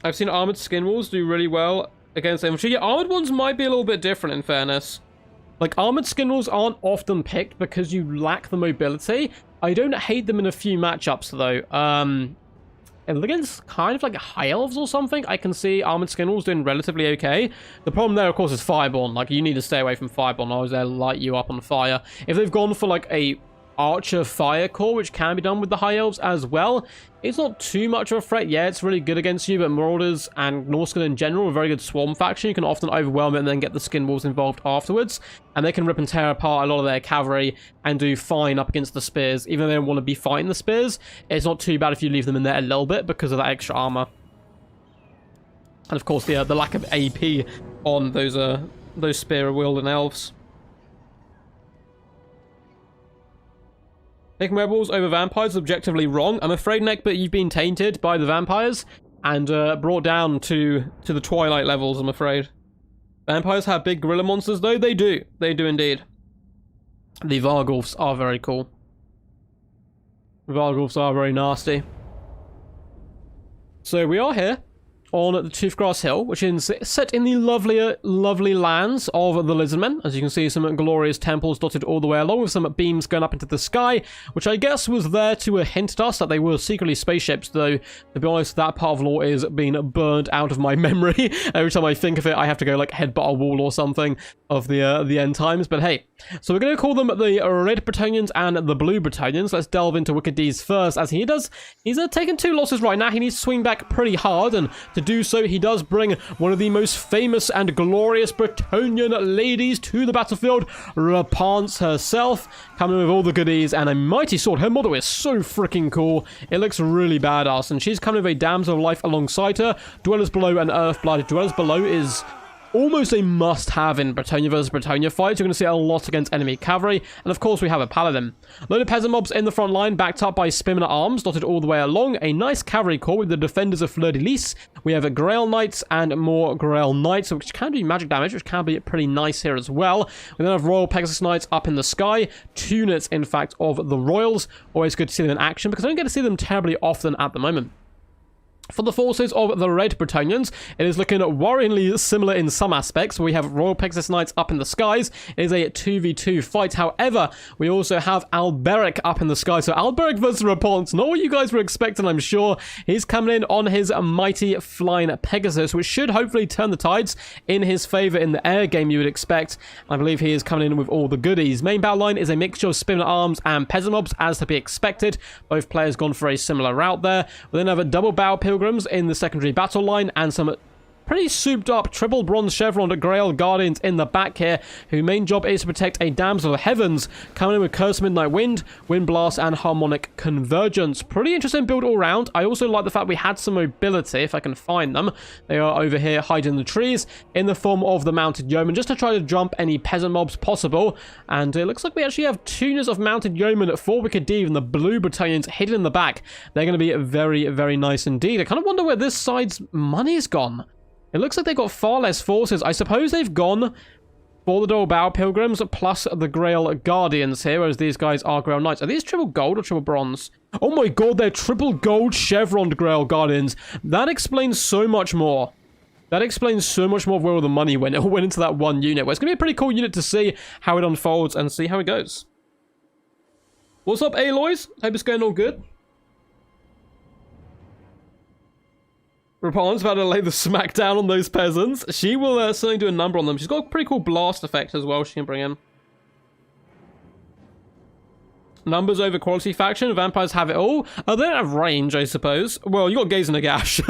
I've seen armored skin walls do really well against infantry. Yeah, armored ones might be a little bit different in fairness. Like, armored skin walls aren't often picked because you lack the mobility. I don't hate them in a few matchups, though. Against kind of like high elves or something, I can see armored skin walls doing relatively okay. The problem there, of course, is fireborn. Like, you need to stay away from fireborn, otherwise they'll light you up on fire. If they've gone for like a archer fire core, which can be done with the high elves as well, it's not too much of a threat. Yeah, it's really good against you, but Marauders and Norskin in general are a very good swarm faction. You can often overwhelm it and then get the skin walls involved afterwards, and they can rip and tear apart a lot of their cavalry and do fine up against the spears. Even though they don't want to be fighting the spears, it's not too bad if you leave them in there a little bit because of that extra armor. And of course the lack of AP on those spear wielding elves. Picking rebels over vampires is objectively wrong. I'm afraid, Nick, but you've been tainted by the vampires and brought down to the Twilight levels, I'm afraid. Vampires have big gorilla monsters, though. They do. They do indeed. The Varghulfs are very cool. Varghulfs are very nasty. So we are here on the Toothgrass Hill, which is set in the lovely lands of the Lizardmen. As you can see, some glorious temples dotted all the way along with some beams going up into the sky, which I guess was there to hint at us that they were secretly spaceships, though, to be honest, that part of lore is being burned out of my memory. Every time I think of it, I have to go, like, headbutt a wall or something of the end times. But hey, so we're going to call them the Red Bretonnians and the Blue Bretonnians. Let's delve into WickD's first, as he's taking 2 losses right now. He needs to swing back pretty hard, and to do so, he does bring one of the most famous and glorious Bretonnian ladies to the battlefield, Rapance herself, coming with all the goodies and a mighty sword. Her model is so freaking cool. It looks really badass, and she's coming with a Damsel of Life alongside her. Dwellers Below and Earthblood. Dwellers Below is almost a must-have in Bretonnia versus Bretonnia fights. You're going to see a lot against enemy cavalry. And of course, we have a paladin. Load of peasant mobs in the front line, backed up by spearmen at arms, dotted all the way along. A nice cavalry corps with the defenders of Fleur-de-Lis. We have Grail Knights and more Grail Knights, which can do magic damage, which can be pretty nice here as well. We then have Royal Pegasus Knights up in the sky. 2 units, in fact, of the Royals. Always good to see them in action, because I don't get to see them terribly often at the moment. For the forces of the Red Bretonnians, it is looking worryingly similar in some aspects. We have Royal Pegasus Knights up in the skies. It is a 2v2 fight. However, we also have Alberic up in the sky. So Alberic versus Rapance, not what you guys were expecting, I'm sure. He's coming in on his mighty flying Pegasus, which should hopefully turn the tides in his favor in the air game, you would expect. I believe he is coming in with all the goodies. Main battle line is a mixture of spearmen at arms and peasant mobs, as to be expected. Both players gone for a similar route there. We then have a double bow pilgrims in the secondary battle line, and some pretty souped up triple bronze chevron Grail Guardians in the back here, whose main job is to protect a Damsel of Heavens, coming in with Curse Midnight Wind, Wind Blast, and Harmonic Convergence. Pretty interesting build all round. I also like the fact we had some mobility, if I can find them. They are over here hiding in the trees in the form of the Mounted Yeoman, just to try to jump any peasant mobs possible. And it looks like we actually have 2 units of Mounted Yeoman for WickD and the Blue Bretonnians hidden in the back. They're going to be very, very nice indeed. I kind of wonder where this side's money's gone. It looks like they've got far less forces. I suppose they've gone for the Double Bow Pilgrims plus the Grail Guardians here, whereas these guys are Grail Knights. Are these triple gold or triple bronze? Oh my god, they're triple gold chevroned Grail Guardians. That explains so much more. That explains so much more of where all the money went. It all went into that one unit. Well, it's going to be a pretty cool unit to see how it unfolds and see how it goes. What's up, Aloys? Hope it's going all good. Rapon's about to lay the smack down on those peasants. She will certainly do a number on them. She's got a pretty cool blast effect as well she can bring in. Numbers over quality faction. Vampires have it all. They don't have range, I suppose. Well, you got Gaze and a Gash.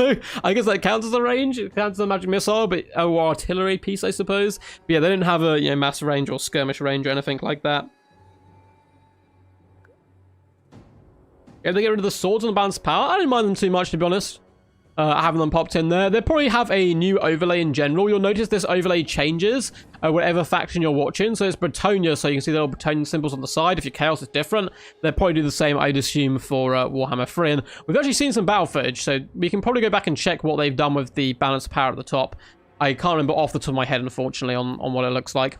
I guess that counts as a range. It counts as a magic missile, but artillery piece, I suppose. But yeah, they didn't have a mass range or skirmish range or anything like that. If they get rid of the swords and the balanced power, I didn't mind them too much, to be honest. Having them popped in there. They probably have a new overlay in general. You'll notice this overlay changes whatever faction you're watching. So it's Bretonnia, so you can see the little Bretonnian symbols on the side. If you're Chaos, it's different. They'll probably do the same, I'd assume, for Warhammer 3. And we've actually seen some battle footage, so we can probably go back and check what they've done with the balanced power at the top. I can't remember off the top of my head, unfortunately, on what it looks like.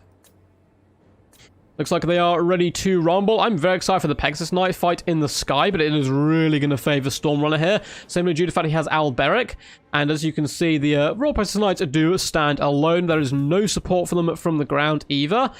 Looks like they are ready to rumble. I'm very excited for the Pegasus Knight fight in the sky, but it is really going to favor Stormrunner here. Simply due to the fact he has Alberic. And as you can see, the Royal Pegasus Knights do stand alone. There is no support for them from the ground either.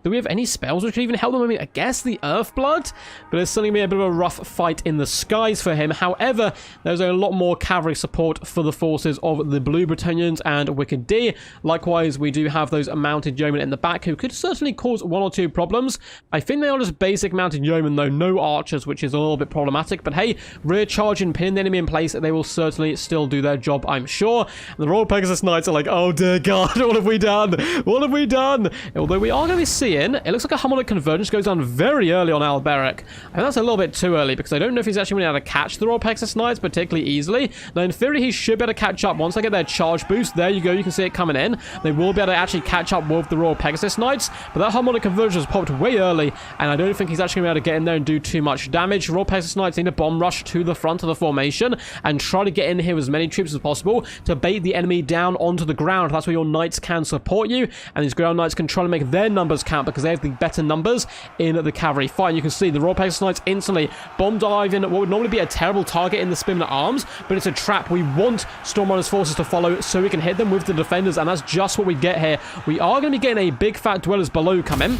Do we have any spells which could even help them? I mean, I guess the Earthblood, but it's certainly going to be a bit of a rough fight in the skies for him. However, there's a lot more cavalry support for the forces of the Blue Bretonnians and WickD. Likewise, we do have those mounted yeomen in the back who could certainly cause one or two problems. I think they are just basic mounted yeomen though, no archers, which is a little bit problematic. But hey, rear charge and pinning the enemy in place, they will certainly still do their job, I'm sure. And the Royal Pegasus Knights are like, oh dear God, what have we done? What have we done? Although we are going to be seeing, it looks like a harmonic convergence goes on very early on Alberic. I think that's a little bit too early because I don't know if he's actually going to be able to catch the Royal Pegasus Knights particularly easily. Now, in theory, he should be able to catch up once they get their charge boost. There you go, you can see it coming in. They will be able to actually catch up with the Royal Pegasus Knights, but that harmonic convergence popped way early, and I don't think he's actually going to be able to get in there and do too much damage. Royal Pegasus Knights need a bomb rush to the front of the formation and try to get in here with as many troops as possible to bait the enemy down onto the ground. That's where your knights can support you, and these ground knights can try to make their numbers count because they have the better numbers in the cavalry fight. And you can see the Royal Pegasus Knights instantly bomb dive in what would normally be a terrible target in the Spinning Arms, but it's a trap. We want Stormrunner's forces to follow so we can hit them with the defenders, and that's just what we get here. We are going to be getting a big fat Dwellers below come in.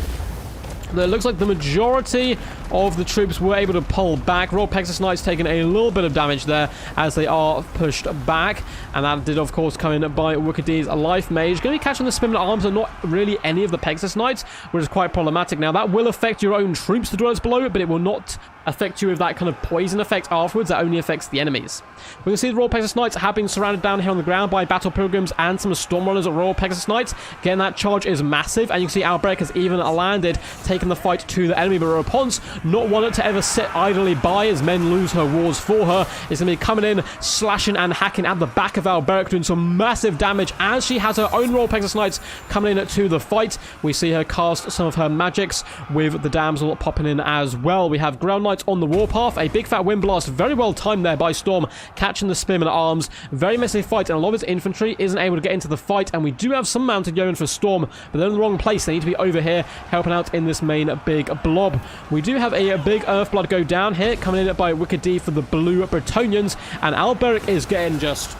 It looks like the majority of the troops were able to pull back. Royal Pegasus Knights taking a little bit of damage there as they are pushed back. And that did, of course, come in by WickD's Life Mage. Going to be catching the Spinning Arms and not really any of the Pegasus Knights, which is quite problematic. Now, that will affect your own troops, the Dwellers below, but it will not affect you with that kind of poison effect afterwards. That only affects the enemies. We can see the Royal Pegasus Knights have been surrounded down here on the ground by Battle Pilgrims and some Stormrunners of Royal Pegasus Knights. Again, that charge is massive, and you can see Alberic has even landed, taking the fight to the enemy, but Rapunzel, not one to ever sit idly by as men lose her wars for her, is going to be coming in, slashing and hacking at the back of Alberic, doing some massive damage as she has her own Royal Pegasus Knights coming in to the fight. We see her cast some of her magics with the damsel popping in as well. We have ground knights on the warpath, a big fat wind blast, very well timed there by Storm, catching the Spearman Arms. Very messy fight, and a lot of his infantry isn't able to get into the fight, and we do have some mounted yeomen for Storm, but they're in the wrong place. They need to be over here helping out in this main big blob. We do have a big Earthblood go down here, coming in by WickD for the Blue Bretonnians, and Alberic is getting just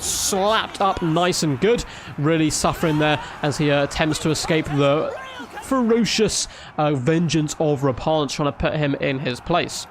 slapped up nice and good, really suffering there as he attempts to escape the ferocious vengeance of Rapunzel, trying to put him in his place.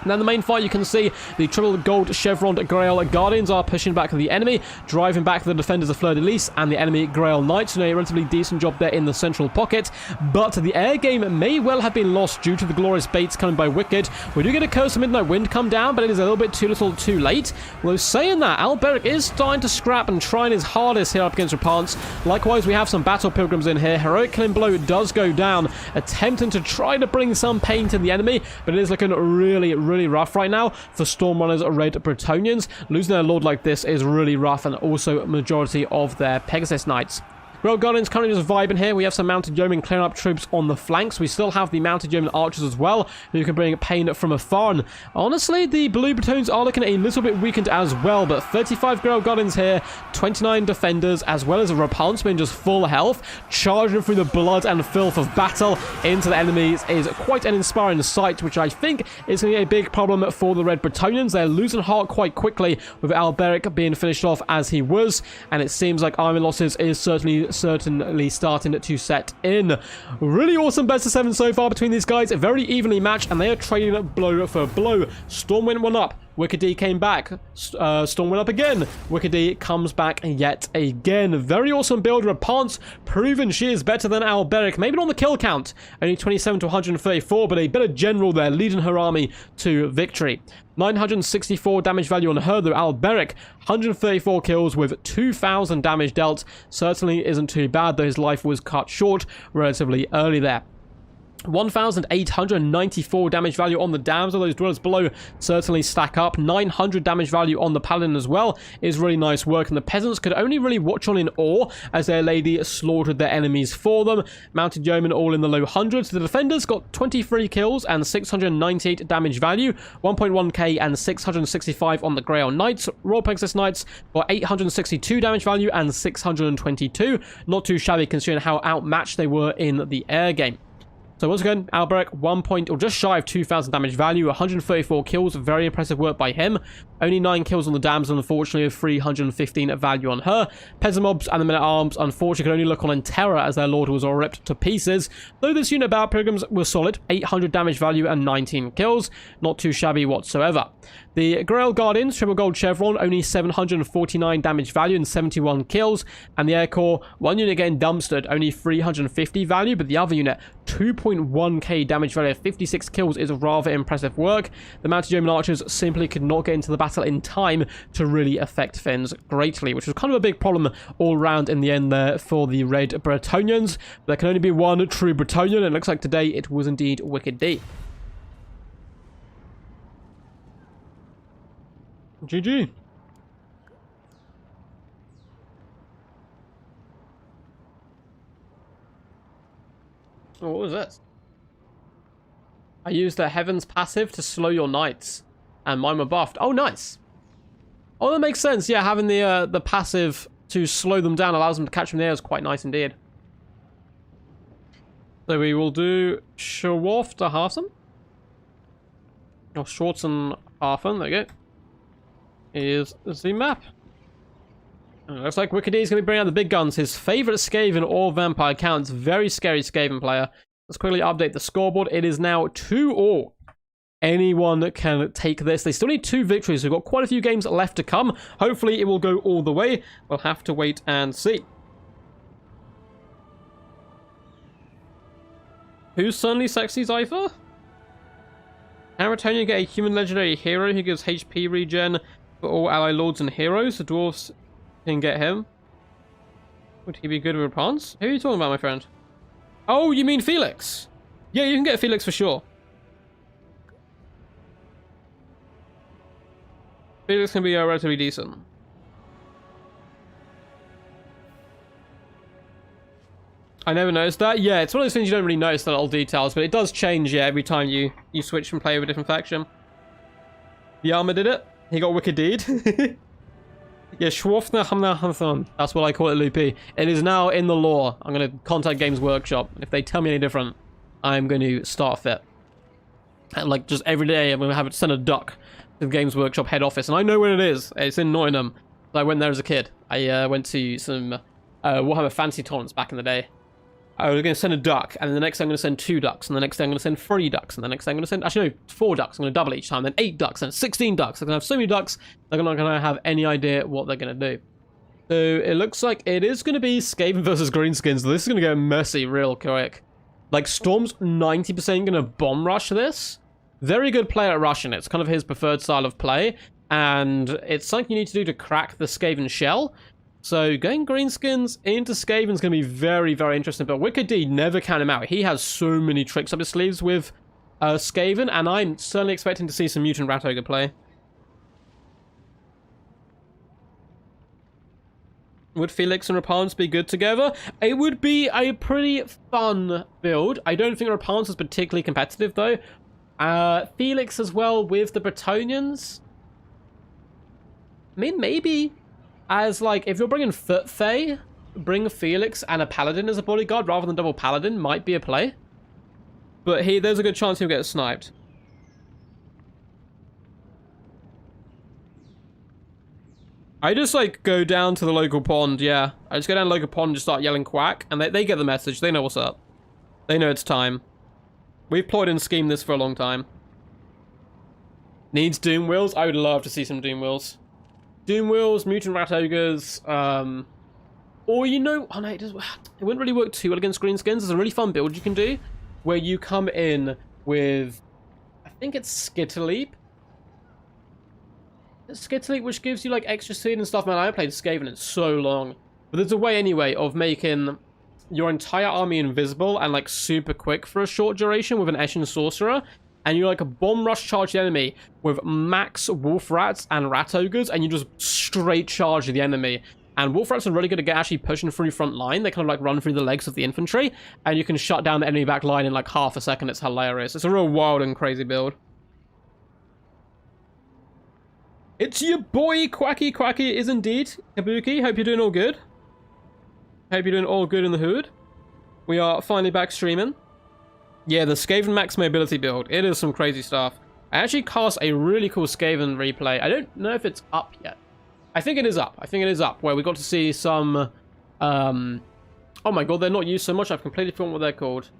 Now in the main fight, you can see the triple gold chevroned Grail Guardians are pushing back the enemy, driving back the defenders of Fleur-de-Lis and the enemy Grail Knights, doing a relatively decent job there in the central pocket. But the air game may well have been lost due to the glorious baits coming by WickD. We do get a Curse of Midnight Wind come down, but it is a little bit too little too late. Although saying that, Alberic is starting to scrap and trying his hardest here up against Rapunzel. Likewise, we have some Battle Pilgrims in here. Heroic Killing Blow does go down, attempting to try to bring some pain to the enemy, but it is looking really rough right now for Stormrunner's Red Bretonnians. Losing their lord like this is really rough, and also majority of their Pegasus Knights. Grail Guardians currently just vibing here. We have some mounted yeomen clearing up troops on the flanks. We still have the mounted yeomen archers as well, who can bring pain from afar. And honestly, the Blue Bretonnians are looking a little bit weakened as well, but 35 Grail Guardians here, 29 defenders, as well as a Rapunzel being just full health, charging through the blood and filth of battle into the enemies is quite an inspiring sight, which I think is going to be a big problem for the Red Bretonnians. They're losing heart quite quickly with Alberic being finished off as he was, and it seems like army losses is certainly starting to set in. Really awesome best of 7 so far between these guys, very evenly matched, and they are trading blow for blow. Storm went one up, WickD came back, Storm went up again, WickD comes back yet again. Very awesome build. Rapunzel proven she is better than Alberic, maybe not on the kill count, only 27 to 134, but a better general there leading her army to victory. 964 damage value on her, though Alberic 134 kills with 2,000 damage dealt. Certainly isn't too bad, though his life was cut short relatively early there. 1,894 damage value on the damsel. Those dwellers below certainly stack up. 900 damage value on the paladin as well is really nice work, and the peasants could only really watch on in awe as their lady slaughtered their enemies for them. Mounted yeomen all in the low hundreds. The defenders got 23 kills and 698 damage value, 1.1k and 665 on the Grail Knights. Royal Pegasus Knights got 862 damage value and 622. Not too shabby considering how outmatched they were in the air game. So once again, Albrecht, 1 point, or just shy of 2,000 damage value, 134 kills, very impressive work by him. Only 9 kills on the damsel, unfortunately, with 315 value on her. Peasant mobs and the men-at-arms, unfortunately, could only look on in terror as their lord was all ripped to pieces. Though this unit of Battle Pilgrims was solid, 800 damage value and 19 kills, not too shabby whatsoever. The Grail Guardians, triple gold chevron, only 749 damage value and 71 kills. And the Air Corps, one unit getting dumpstered, only 350 value, but the other unit, 2.1k damage value, 56 kills is rather impressive work. The Mounted Yeoman Archers simply could not get into the battle in time to really affect Finns greatly, which was kind of a big problem all round in the end there for the Red Bretonians. There can only be one true Bretonian, and it looks like today it was indeed WickD. GG. Oh, what was this? I used the Heaven's passive to slow your knights, and mine were buffed. Oh, nice. Oh, that makes sense. Yeah, having the passive to slow them down allows them to catch them there is quite nice indeed. So we will do Schwarf to Hafen. Or Schwarzen Hafen, there you go. Is the map. And it looks like WickD is going to be bringing out the big guns. His favorite Skaven or Vampire counts. Very scary Skaven player. Let's quickly update the scoreboard. It is now 2-all. Anyone can take this. They still need 2 victories. We've got quite a few games left to come. Hopefully it will go all the way. We'll have to wait and see. Who's suddenly sexy Zypher? Can Retonia get a human legendary hero who gives HP regen for all ally lords and heroes? The dwarves can get him. Would he be good with pawns? Who are you talking about, my friend? Oh, you mean Felix? Yeah, you can get Felix for sure. Felix can be relatively decent. I never noticed that. Yeah, it's one of those things you don't really notice the little details, but it does change, yeah, every time you switch from play with a different faction. The armor did it. He got WickD. Yeah, Schwarfner Hamna. That's what I call it, Loopy. It is now in the lore. I'm going to contact Games Workshop. If they tell me any different, I'm going to start fit. And like just every day, I'm going to have it send a duck to the Games Workshop head office. And I know where it is. It's in Nottingham. I went there as a kid. I went to some Warhammer Fantasy tournaments back in the day. I was going to send a duck, and then the next day I'm going to send 2 ducks, and the next day I'm going to send 3 ducks, and the next day I'm going to send, actually no, 4 ducks. I'm going to double each time, then 8 ducks, and 16 ducks. I'm going to have so many ducks, they're not going to have any idea what they're going to do. So it looks like it is going to be Skaven versus Greenskins. This is going to go messy real quick. Like, Storm's 90% going to bomb rush this. Very good player at rushing it. It's kind of his preferred style of play, and it's something you need to do to crack the Skaven shell. So going Greenskins into Skaven is going to be very, very interesting. But WickD, never count him out. He has so many tricks up his sleeves with Skaven, and I'm certainly expecting to see some Mutant Rat Ogre play. Would Felix and Rapans be good together? It would be a pretty fun build. I don't think Rapans is particularly competitive, though. Felix as well with the Bretonians. I mean, maybe... As, like, if you're bringing Fae, bring Felix and a Paladin as a bodyguard rather than double Paladin might be a play. But there's a good chance he'll get sniped. I just, like, go down to the local pond, yeah. I just go down to the local pond and just start yelling quack. And they get the message. They know what's up. They know it's time. We've plotted and schemed this for a long time. Needs Doom Wheels? I would love to see some Doom Wheels. Doom Wheels, Mutant Rat Ogres, or you know, oh no, it wouldn't really work too well against Greenskins. There's a really fun build you can do where you come in with, I think it's Skitterleap. Skitterleap, which gives you like extra speed and stuff. Man, I haven't played Skaven in so long, but there's a way anyway of making your entire army invisible and like super quick for a short duration with an Eshin Sorcerer. And you like a bomb rush charge the enemy with max wolf rats and rat ogres, and you just straight charge the enemy. And wolf rats are really good at actually pushing through front line. They kind of like run through the legs of the infantry, and you can shut down the enemy back line in like half a second. It's hilarious. It's a real wild and crazy build. It's your boy Quacky. Quacky is indeed Kabuki. Hope you're doing all good. Hope you're doing all good in the hood. We are finally back streaming. Yeah, the Skaven max mobility build. It is some crazy stuff. I actually cast a really cool Skaven replay. I don't know if it's up yet. I think it is up. I think it is up, where we got to see some... oh my god, they're not used so much. I've completely forgotten what they're called.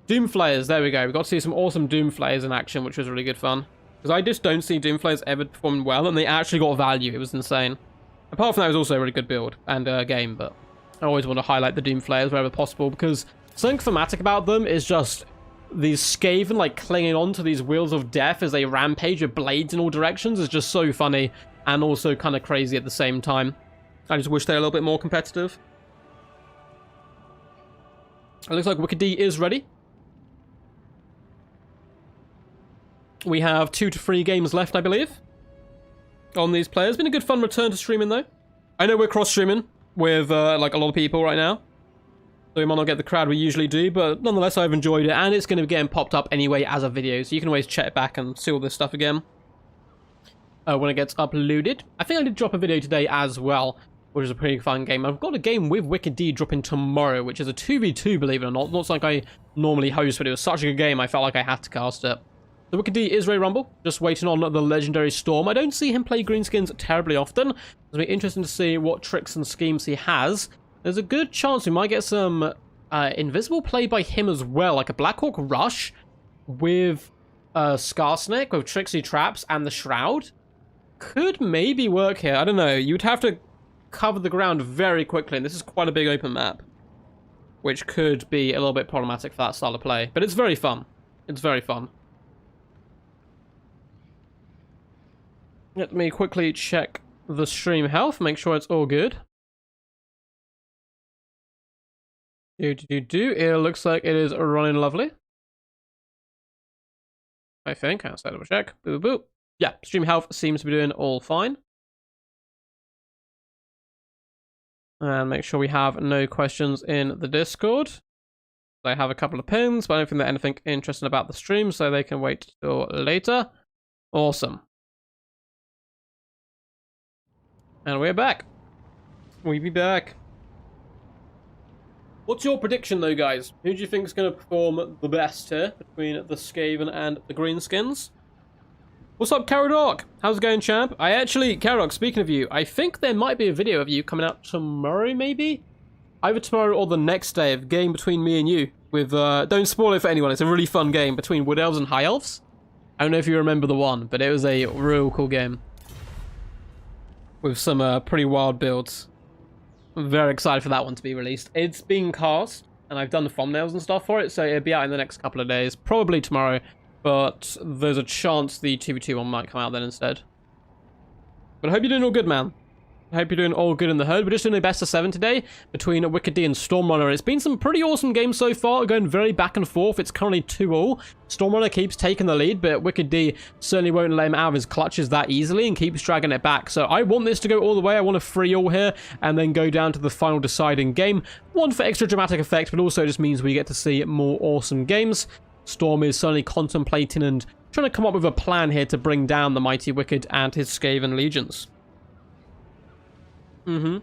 Doomflayers, there we go. We got to see some awesome Doomflayers in action, which was really good fun. Because I just don't see Doomflayers ever performing well, and they actually got value. It was insane. Apart from that, it was also a really good build and game, but I always want to highlight the Doomflayers wherever possible, because something thematic about them is just these Skaven, like, clinging on to these wheels of death as they rampage with blades in all directions is just so funny, and also kind of crazy at the same time. I just wish they were a little bit more competitive. It looks like WickD is ready. We have 2 to 3 games left, I believe, on these players. Been a good fun return to streaming, though. I know we're cross-streaming with, like, a lot of people right now, so we might not get the crowd we usually do, but nonetheless, I've enjoyed it, and it's going to be getting popped up anyway as a video, so you can always check back and see all this stuff again when it gets uploaded. I think I did drop a video today as well, which is a pretty fun game. I've got a game with WickD dropping tomorrow, which is a 2v2, believe it or not. Not like I normally host, but it was such a good game, I felt like I had to cast it. The WickD is ready Rumble, just waiting on the legendary Storm. I don't see him play greenskins terribly often. It'll be interesting to see what tricks and schemes he has. There's a good chance we might get some invisible play by him as well, like a Blackhawk Rush with Scarsnake, with Tricksy Traps and the Shroud. Could maybe work here. I don't know. You'd have to cover the ground very quickly, and this is quite a big open map, which could be a little bit problematic for that style of play. But it's very fun. It's very fun. Let me quickly check the stream health, make sure it's all good. It looks like it is running lovely. I think. I'll double check. Boop, boop. Yeah, stream health seems to be doing all fine. And make sure we have no questions in the Discord. I have a couple of pins, but I don't think there's anything interesting about the stream, so they can wait till later. Awesome. And we're back. We be back. What's your prediction, though, guys? Who do you think is going to perform the best here between the Skaven and the Greenskins? What's up, Caradoc? How's it going, champ? Caradoc, speaking of you, I think there might be a video of you coming out tomorrow, maybe? Either tomorrow or the next day, of game between me and you. With, don't spoil it for anyone, it's a really fun game between Wood Elves and High Elves. I don't know if you remember the one, but it was a real cool game. With some pretty wild builds. I'm very excited for that one to be released. It's being cast, and I've done the thumbnails and stuff for it, so it'll be out in the next couple of days. Probably tomorrow, but there's a chance the 2v2 one might come out then instead. But I hope you're doing all good, man. I hope you're doing all good in the herd. We're just doing a best of 7 today between WickD and Stormrunner. It's been some pretty awesome games so far, going very back and forth. It's currently 2-all. Stormrunner keeps taking the lead, but WickD certainly won't let him out of his clutches that easily and keeps dragging it back. So I want this to go all the way. I want a 3-all here and then go down to the final deciding game. One for extra dramatic effect, but also just means we get to see more awesome games. Storm is certainly contemplating and trying to come up with a plan here to bring down the mighty Wicked and his Skaven legions. Wood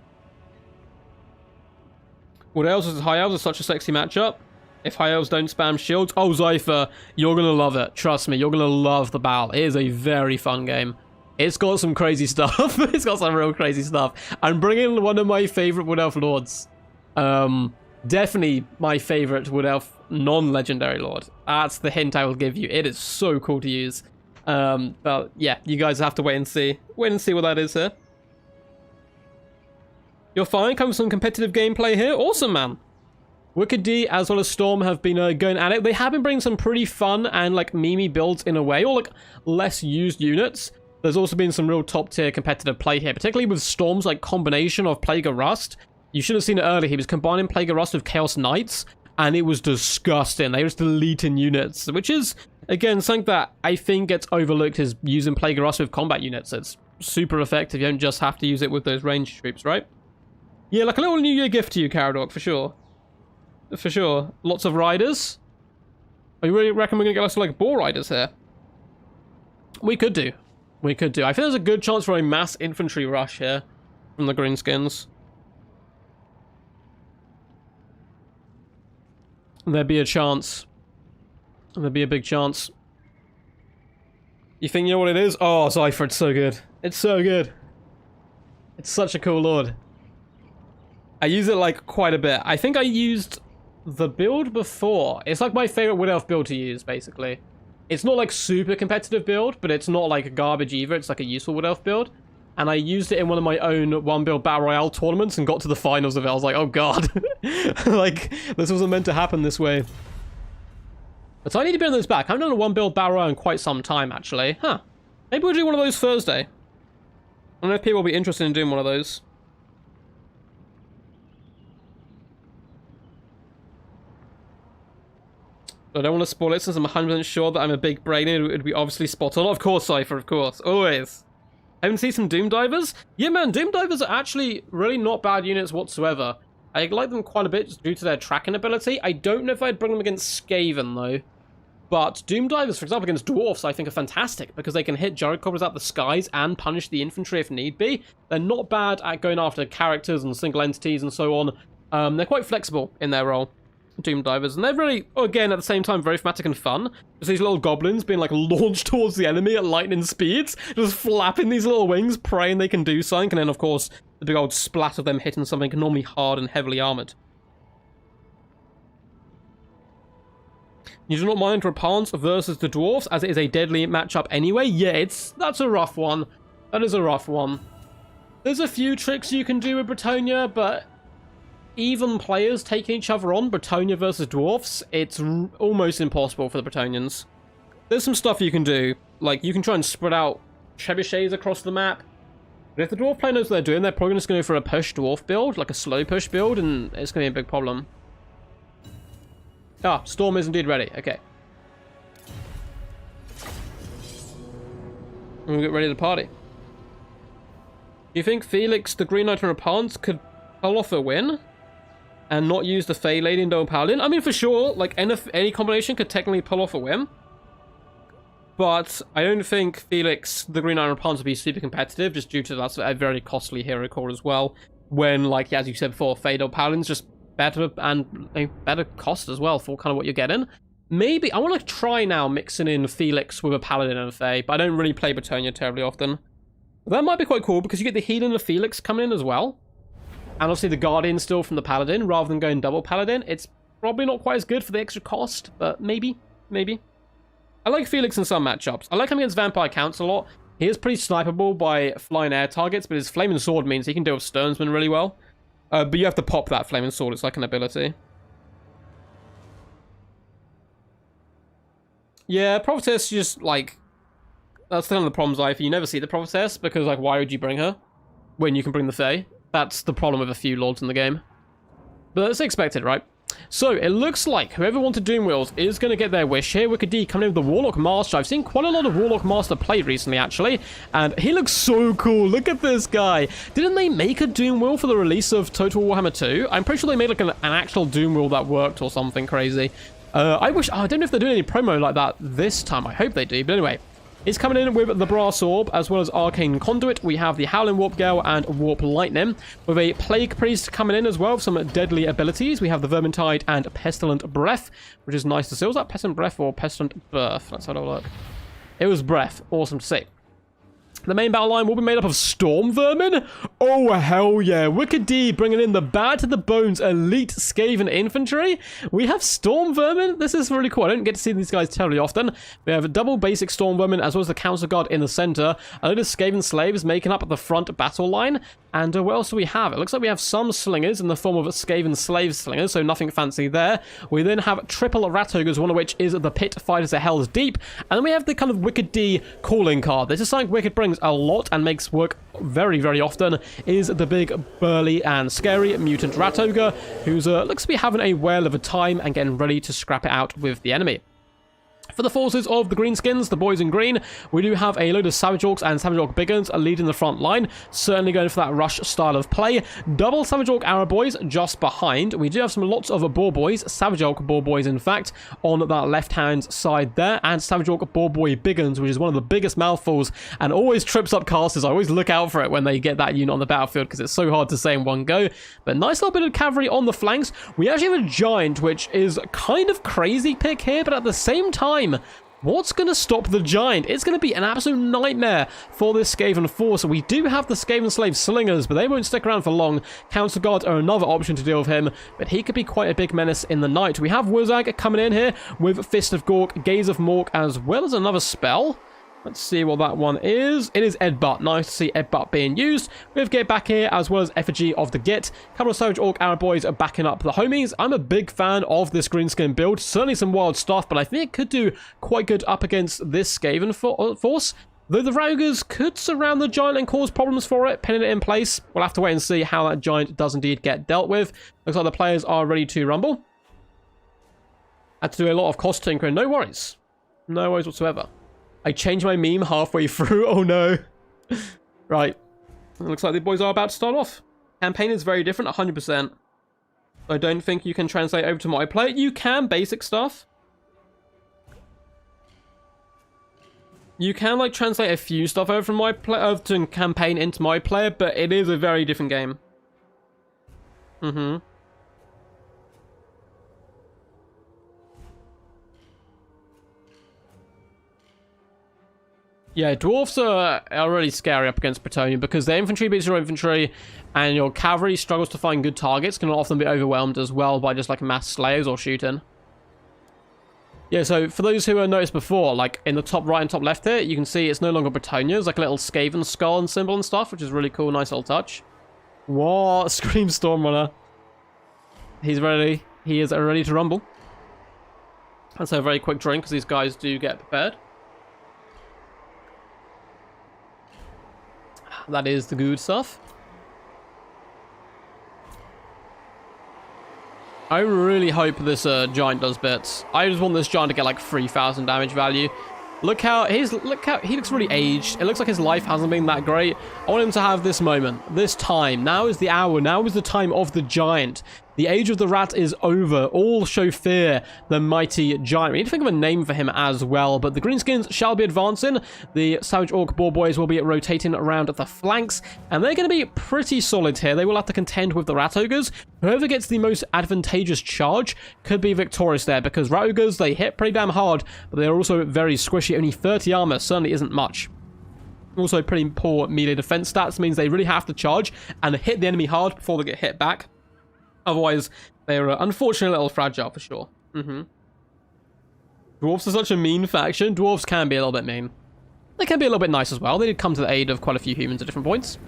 Elves versus High Elves is such a sexy matchup. If High Elves don't spam shields, oh Zypher, you're gonna love it. Trust me, you're gonna love the battle. It is a very fun game. It's got some crazy stuff. It's got some real crazy stuff. I'm bringing one of my favorite Wood Elf lords. Definitely my favorite Wood Elf non-legendary lord. That's the hint I will give you. It is so cool to use. But yeah, you guys have to wait and see. Wait and see what that is here. You're fine. Comes some competitive gameplay here. Awesome, man. WickD as well as Storm have been going at it. They have been bringing some pretty fun and like memey builds in a way, or like less used units. There's also been some real top tier competitive play here, particularly with Storm's like combination of Plague of Rust. You should have seen it earlier. He was combining Plague of Rust with Chaos Knights, and it was disgusting. They were just deleting units, which is again something that I think gets overlooked, is using Plague of Rust with combat units. It's super effective. You don't just have to use it with those ranged troops, right? Yeah, like a little New Year gift to you, Caradoc, for sure. For sure. Lots of riders. I really reckon we're going to get lots of, like, boar riders here. We could do. We could do. I think there's a good chance for a mass infantry rush here from the Greenskins. There'd be a chance. There'll be a big chance. You think you know what it is? Oh, Zypher, it's so good. It's so good. It's such a cool lord. I use it, like, quite a bit. I think I used the build before. It's, like, my favorite Wood Elf build to use, basically. It's not, like, super competitive build, but it's not, like, garbage either. It's, like, a useful Wood Elf build. And I used it in one of my own one-build Battle Royale tournaments and got to the finals of it. I was like, oh, God. Like, this wasn't meant to happen this way. But I need to bring those back. I haven't done a one-build Battle Royale in quite some time, actually. Huh. Maybe we'll do one of those Thursday. I don't know if people will be interested in doing one of those. I don't want to spoil it since I'm 100% sure that I'm a big brain. It would be obviously spot on. Of course, Cypher, of course. Always. Haven't seen some Doom Divers? Yeah, man, Doom Divers are actually really not bad units whatsoever. I like them quite a bit just due to their tracking ability. I don't know if I'd bring them against Skaven, though. But Doom Divers, for example, against Dwarfs, I think are fantastic because they can hit Gyrocopters out the skies and punish the infantry if need be. They're not bad at going after characters and single entities and so on. They're quite flexible in their role, Doom Divers. And they're really, again, at the same time, very thematic and fun. Just these little goblins being, like, launched towards the enemy at lightning speeds. Just flapping these little wings, praying they can do something. And then, of course, the big old splat of them hitting something normally hard and heavily armored. You do not mind Rapans versus the Dwarfs, as it is a deadly matchup anyway. Yeah, that's a rough one. That is a rough one. There's a few tricks you can do with Bretonia, but even players taking each other on, Bretonia versus Dwarfs, it's almost impossible for the Bretonians. There's some stuff you can do. Like, you can try and spread out trebuchets across the map. But if the Dwarf player knows what they're doing, they're probably just going to go for a push Dwarf build, like a slow push build, and it's going to be a big problem. Ah, Storm is indeed ready. Okay. We'll get ready to party. Do you think Felix, the Green Knight, and Rapans could pull off a win and not use the Fey Lady and Double Paladin? I mean, for sure, like, any combination could technically pull off a win. But I don't think Felix, the Green Knight, and Rapans would be super competitive, just due to that's a very costly hero core as well. When, like, as you said before, Fey Double Paladin's just better and a better cost as well for kind of what you're getting. Maybe I want to try now mixing in Felix with a Paladin and a Fey, but I don't really play Bretonia terribly often. But that might be quite cool because you get the healing of Felix coming in as well. And obviously the Guardian still from the Paladin rather than going double Paladin. It's probably not quite as good for the extra cost, but maybe. I like Felix in some matchups. I like him against Vampire Counts a lot. He is pretty snipeable by flying air targets, but his Flaming Sword means he can deal with Sternsman really well. But you have to pop that Flaming Sword. It's like an ability. Yeah, Prophetess just, like... That's kind of the problem, Zypher. You never see the Prophetess, because, like, why would you bring her when you can bring the Fae? That's the problem with a few lords in the game. But that's expected, right? So, it looks like whoever wanted Doom Wheels is going to get their wish here. WickD coming in with the Warlock Master. I've seen quite a lot of Warlock Master played recently, actually. And he looks so cool. Look at this guy. Didn't they make a Doom Wheel for the release of Total Warhammer 2? I'm pretty sure they made like an actual Doom Wheel that worked or something crazy. I don't know if they're doing any promo like that this time. I hope they do. But anyway, it's coming in with the Brass Orb, as well as Arcane Conduit. We have the Howling Warp Gale and Warp Lightning, with a Plague Priest coming in as well, with some deadly abilities. We have the Vermintide and Pestilent Breath, which is nice to see. Was that Pestilent Breath or Pestilent Birth? Let's have a look. It was Breath. Awesome to see. The main battle line will be made up of Storm Vermin. Oh, hell yeah. WickD bringing in the bad to the bones elite Skaven infantry. We have Storm Vermin. This is really cool. I don't get to see these guys terribly often. We have a double basic Storm Vermin as well as the Council Guard in the center. A load of Skaven slaves making up the front battle line. And what else do we have? It looks like we have some slingers in the form of Skaven slave slingers, so nothing fancy there. We then have triple rat ogres, one of which is the Pit Fighters of Hell's Deep. And then we have the kind of WickD calling card. This is something Wicked brings a lot and makes work very, very often, is the big, burly, and scary mutant rat ogre, who's looks to be having a whale of a time and getting ready to scrap it out with the enemy. For the forces of the Greenskins, the boys in green, we do have a load of Savage Orcs and Savage Orc Biggins leading the front line, certainly going for that rush style of play. Double Savage Orc Arrow Boys just behind. We do have lots of Boar Boys, Savage Orc Boar Boys in fact, on that left-hand side there, and Savage Orc Boar Boy Biggins, which is one of the biggest mouthfuls and always trips up casters. I always look out for it when they get that unit on the battlefield because it's so hard to say in one go. But nice little bit of cavalry on the flanks. We actually have a Giant, which is kind of crazy pick here, but at the same time, what's going to stop the Giant? It's going to be an absolute nightmare for this Skaven force. We do have the Skaven Slave Slingers, but they won't stick around for long. Council Guards are another option to deal with him, but he could be quite a big menace in the night. We have Wuzag coming in here with Fist of Gork, Gaze of Mork, as well as another spell. Let's see what that one is. It is Edbutt. Nice to see Edbutt being used. We have Get back here, as well as Effigy of the Git. A couple of Savage Orc Arrow Boys are backing up the homies. I'm a big fan of this Greenskin build. Certainly some wild stuff, but I think it could do quite good up against this Skaven force. Though the Raugers could surround the Giant and cause problems for it, pinning it in place. We'll have to wait and see how that Giant does indeed get dealt with. Looks like the players are ready to rumble. Had to do a lot of cost tinkering. No worries. No worries whatsoever. I changed my meme halfway through. Oh no. Right. It looks like the boys are about to start off. Campaign is very different, 100%. I don't think you can translate over to my player. You can, basic stuff. You can, like, translate a few stuff over from my player to campaign into my player, but it is a very different game. Yeah, dwarfs are really scary up against Bretonnia because their infantry beats your infantry and your cavalry struggles to find good targets, can often be overwhelmed as well by just like mass slayers or shooting. Yeah, so for those who have noticed before, like in the top right and top left here, you can see it's no longer Bretonnia. It's like a little Skaven skull and symbol and stuff, which is really cool, nice little touch. What? Scream Stormrunner. He's ready. He is ready to rumble. That's a very quick drink because these guys do get prepared. That is the good stuff. I really hope this Giant does bits. I just want this Giant to get like 3,000 damage value. Look how he looks really aged. It looks like his life hasn't been that great. I want him to have this moment, this time. Now is the hour. Now is the time of the Giant. The age of the rat is over. All show fear the mighty Giant. We need to think of a name for him as well, but the Greenskins shall be advancing. The Savage Orc Boar Boys will be rotating around the flanks, and they're going to be pretty solid here. They will have to contend with the Rat Ogres. Whoever gets the most advantageous charge could be victorious there, because Rat Ogres, they hit pretty damn hard, but they're also very squishy. Only 30 armor certainly isn't much. Also, pretty poor melee defense stats means they really have to charge and hit the enemy hard before they get hit back. Otherwise, they're unfortunately a little fragile for sure. Dwarves are such a mean faction. Dwarves can be a little bit mean. They can be a little bit nice as well. They did come to the aid of quite a few humans at different points.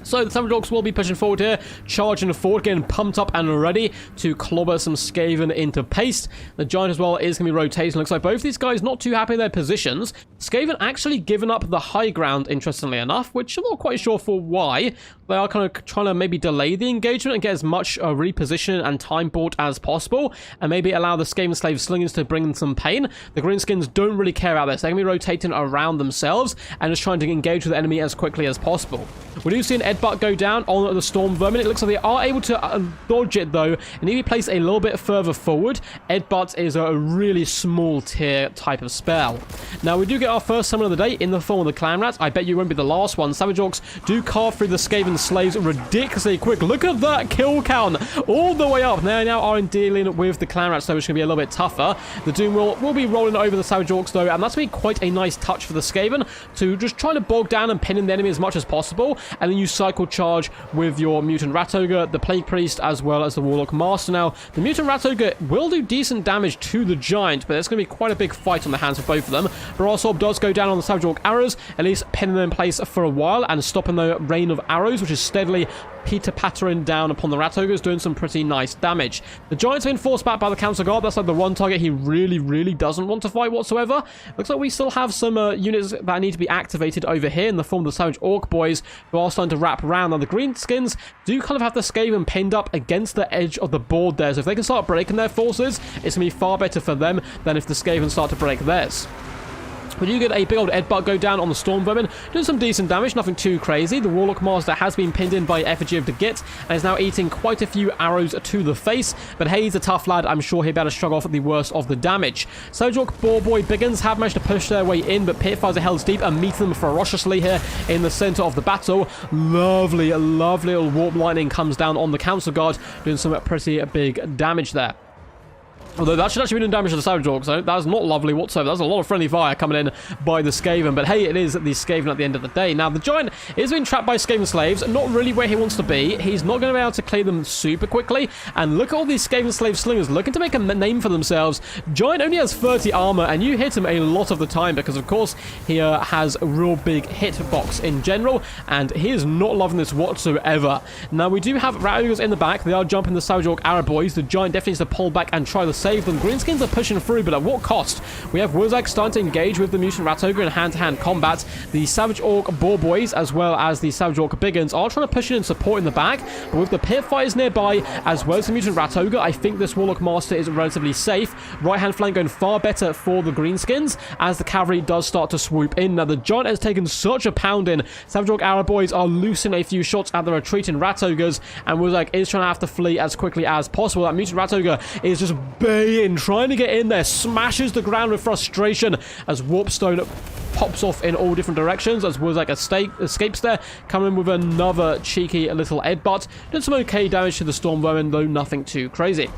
So the Savage Orcs will be pushing forward here, charging forward, getting pumped up and ready to clobber some Skaven into paste. The Giant as well is going to be rotating. Looks like both these guys not too happy in their positions. Skaven actually given up the high ground, interestingly enough, which I'm not quite sure for why. They are kind of trying to maybe delay the engagement and get as much reposition and time bought as possible, and maybe allow the Skaven Slave Slingers to bring them some pain. The Greenskins don't really care about this. They're going to be rotating around themselves and just trying to engage with the enemy as quickly as possible. We do see an Edbutt go down on the Storm Vermin. It looks like they are able to dodge it though, and need to be placed a little bit further forward. Edbutt is a really small tier type of spell. Now we do get our first summon of the day in the form of the Clan Rats. I bet you won't be the last one. Savage Orcs do carve through the Skaven Slaves ridiculously quick. Look at that kill count all the way up. They now are dealing with the Clan Rats, though, which is going to be a little bit tougher. The Doom will be rolling over the Savage Orcs though, and that's going to be quite a nice touch for the Skaven to just try to bog down and pin in the enemy as much as possible, and then you cycle charge with your Mutant Rat Ogre, the Plague Priest, as well as the Warlock Master. Now, the Mutant Rat Ogre will do decent damage to the Giant, but it's going to be quite a big fight on the hands of both of them. Barassorb does go down on the Savage Orc arrows, at least pinning them in place for a while and stopping the rain of arrows, which is steadily pitter-pattering down upon the Rat Ogres, doing some pretty nice damage. The Giants have been forced back by the Council Guard. That's like the one target he really doesn't want to fight whatsoever. Looks like we still have some units that need to be activated over here in the form of the Savage Orc boys, who are starting to wrap around. Now, the Greenskins do kind of have the Skaven pinned up against the edge of the board there, so if they can start breaking their forces, it's going to be far better for them than if the Skaven start to break theirs. We do get a big old headbutt go down on the Storm Vermin, doing some decent damage, nothing too crazy. The Warlock Master has been pinned in by Effigy of the Git and is now eating quite a few arrows to the face, but hey, he's a tough lad. I'm sure he'll be able to shrug off the worst of the damage. Savage Orc Boar Boy Biggins have managed to push their way in, but Pitfires are held deep and meet them ferociously here in the center of the battle. Lovely little Warp Lightning comes down on the Council Guard, doing some pretty big damage there. Although that should actually be doing damage to the Savage Orcs, so that's not lovely whatsoever. That's a lot of friendly fire coming in by the Skaven, but hey, it is the Skaven at the end of the day. Now, the Giant is being trapped by Skaven slaves, not really where he wants to be. He's not going to be able to clear them super quickly, and look at all these Skaven slave slingers looking to make a name for themselves. Giant only has 30 armor, and you hit him a lot of the time because, of course, he has a real big hitbox in general, and he is not loving this whatsoever. Now, we do have Rat Ogres in the back. They are jumping the Savage Orc Arrow boys. The Giant definitely needs to pull back and try to save them. Greenskins are pushing through, but at what cost? We have Wurzag starting to engage with the Mutant Rat Ogre in hand-to-hand combat. The Savage Orc Boar Boys, as well as the Savage Orc Biggins, are trying to push in and support in the back, but with the Pitfires nearby, as well as the Mutant Rat Ogre, I think this Warlock Master is relatively safe. Right-hand flank going far better for the Greenskins, as the cavalry does start to swoop in. Now, the Giant has taken such a pounding. Savage Orc Arrow Boys are losing a few shots at the retreating Rat Ogres, and Wurzag is trying to have to flee as quickly as possible. That Mutant Rat Ogre is just baying, trying to get in there, smashes the ground with frustration as Warpstone pops off in all different directions as Wurzag escapes there, coming in with another cheeky little headbutt. Did some okay damage to the Storm Vermin, though nothing too crazy.